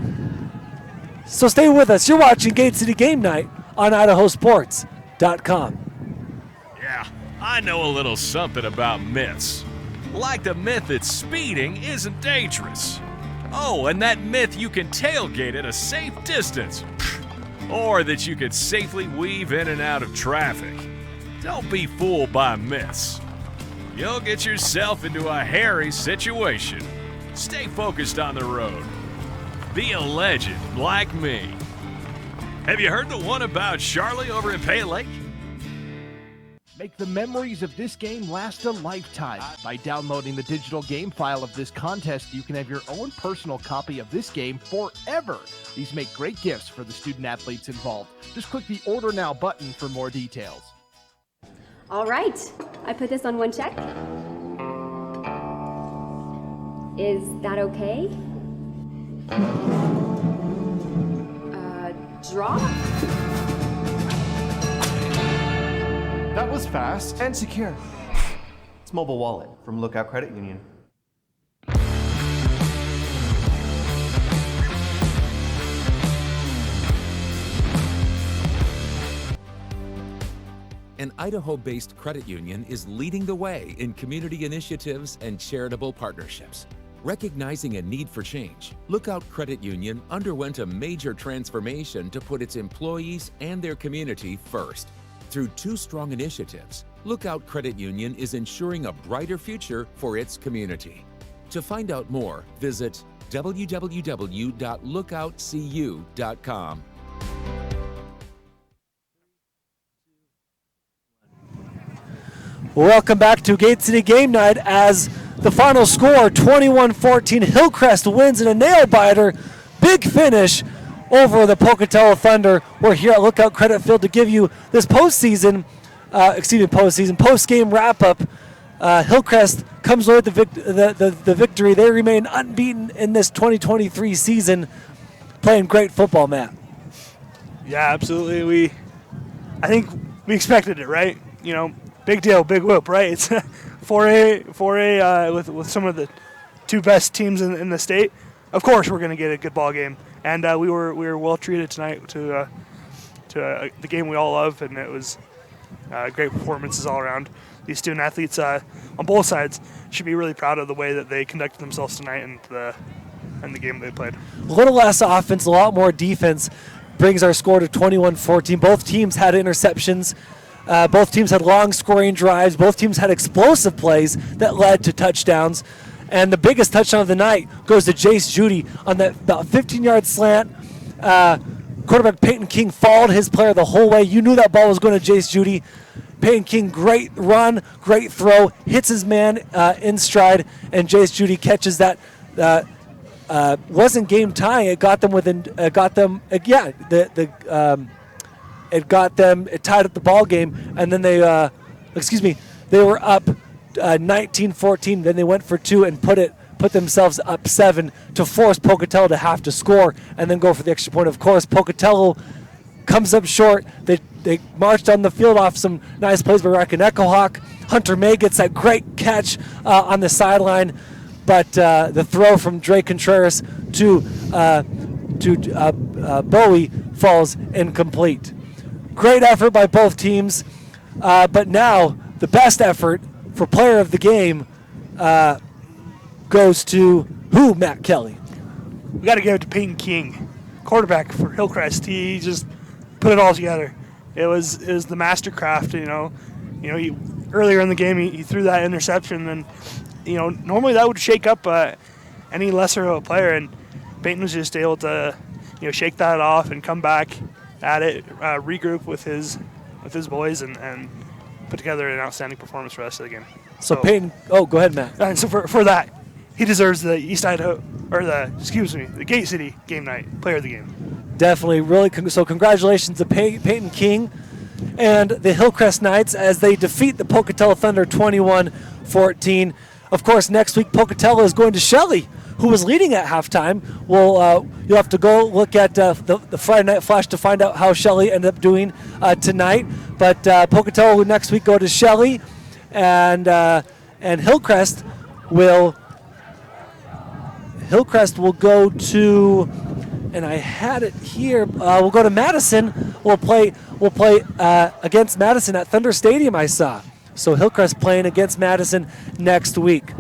So stay with us. You're watching Gate City Game Night on IdahoSports.com. Yeah, I know a little something about myths. Like the myth that speeding isn't dangerous. Oh, and that myth you can tailgate at a safe distance. Or that you could safely weave in and out of traffic. Don't be fooled by myths. You'll get yourself into a hairy situation. Stay focused on the road. Be a legend like me. Have you heard the one about Charlie over in Pale Lake? Make the memories of this game last a lifetime. By downloading the digital game file of this contest, you can have your own personal copy of this game forever. These make great gifts for the student athletes involved. Just click the Order Now button for more details. All right, I put this on one check. Is that okay? Draw? That was fast and secure. It's Mobile Wallet from Lookout Credit Union. An Idaho-based credit union is leading the way in community initiatives and charitable partnerships. Recognizing a need for change, Lookout Credit Union underwent a major transformation to put its employees and their community first. Through 2 strong initiatives, Lookout Credit Union is ensuring a brighter future for its community. To find out more, visit www.lookoutcu.com. Welcome back to Gate City Game Night as the final score, 21-14. Hillcrest wins in a nail-biter. Big finish over the Pocatello Thunder. We're here at Lookout Credit Field to give you this post-game wrap-up. Hillcrest comes away with the victory. They remain unbeaten in this 2023 season, playing great football, Matt. Yeah, absolutely. I think we expected it, right? You know, big deal, big whoop, right? It's 4A with some of the 2 best teams in the state. Of course, we're going to get a good ball game, and we were well treated tonight to the game we all love, and it was great performances all around. These student athletes on both sides should be really proud of the way that they conducted themselves tonight and the game they played. A little less offense, a lot more defense brings our score to 21-14. Both teams had interceptions. Both teams had long scoring drives. Both teams had explosive plays that led to touchdowns. And the biggest touchdown of the night goes to Jace Judy on that about 15-yard slant. Quarterback Peyton King followed his player the whole way. You knew that ball was going to Jace Judy. Peyton King, great run, great throw, hits his man in stride, and Jace Judy catches that. Wasn't game tying. It got them within. it tied up the ball game, and then they were up 19-14. Then they went for 2 and put themselves up 7 to force Pocatello to have to score and then go for the extra point. Of course, Pocatello comes up short. They marched on the field off some nice plays by Rack and Echohawk. Hunter May gets that great catch on the sideline, but the throw from Dre Contreras to Bowie falls incomplete. Great effort by both teams, but now the best effort for player of the game goes to who, Matt Kelly? We got to give it to Peyton King, quarterback for Hillcrest. He just put it all together. It was the mastercraft. He earlier in the game he threw that interception, and normally that would shake up any lesser of a player, and Peyton was just able to shake that off and come back at it, regroup with his boys, and put together an outstanding performance for the rest of the game. So Peyton, go ahead, Matt. And so for that, he deserves the the Gate City Game Night Player of the Game. Definitely, really. So congratulations to Peyton King and the Hillcrest Knights as they defeat the Pocatello Thunder 21-14. Of course, next week Pocatello is going to Shelley, who was leading at halftime. You'll have to go look at the Friday Night Flash to find out how Shelley ended up doing tonight. But Pocatello will next week go to Shelley, and Hillcrest will go to. And I had it here. We'll go to Madison. We'll play against Madison at Thunder Stadium, I saw. So Hillcrest playing against Madison next week.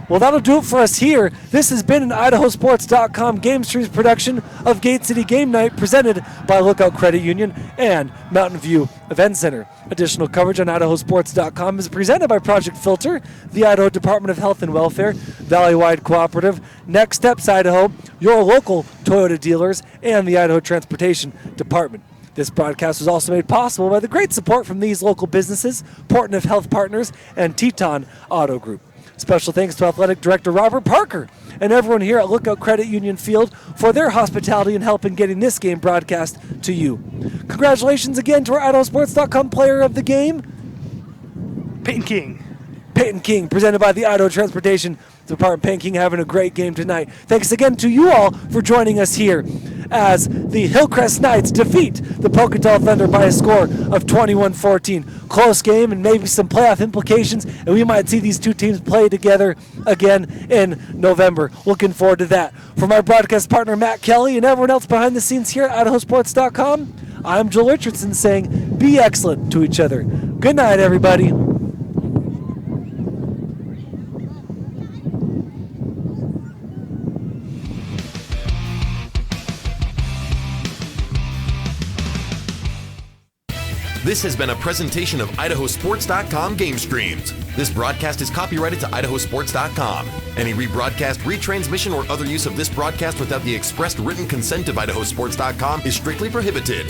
Well, that'll do it for us here. This has been an IdahoSports.com GameStreams production of Gate City Game Night, presented by Lookout Credit Union and Mountain View Event Center. Additional coverage on IdahoSports.com is presented by Project Filter, the Idaho Department of Health and Welfare, Valleywide Cooperative, Next Steps Idaho, your local Toyota dealers, and the Idaho Transportation Department. This broadcast was also made possible by the great support from these local businesses, Portneuf Health Partners, and Teton Auto Group. Special thanks to Athletic Director Robert Parker and everyone here at Lookout Credit Union Field for their hospitality and help in getting this game broadcast to you. Congratulations again to our IdahoSports.com Player of the Game, Peyton King. Peyton King, presented by the Idaho Transportation Department. Peyton King having a great game tonight. Thanks again to you all for joining us here as the Hillcrest Knights defeat the Pocatello Thunder by a score of 21-14. Close game and maybe some playoff implications, and we might see these two teams play together again in November. Looking forward to that. For my broadcast partner Matt Kelly and everyone else behind the scenes here at IdahoSports.com, I'm Joel Richardson saying be excellent to each other. Good night, everybody. This has been a presentation of IdahoSports.com GameStreams. This broadcast is copyrighted to IdahoSports.com. Any rebroadcast, retransmission, or other use of this broadcast without the expressed written consent of IdahoSports.com is strictly prohibited.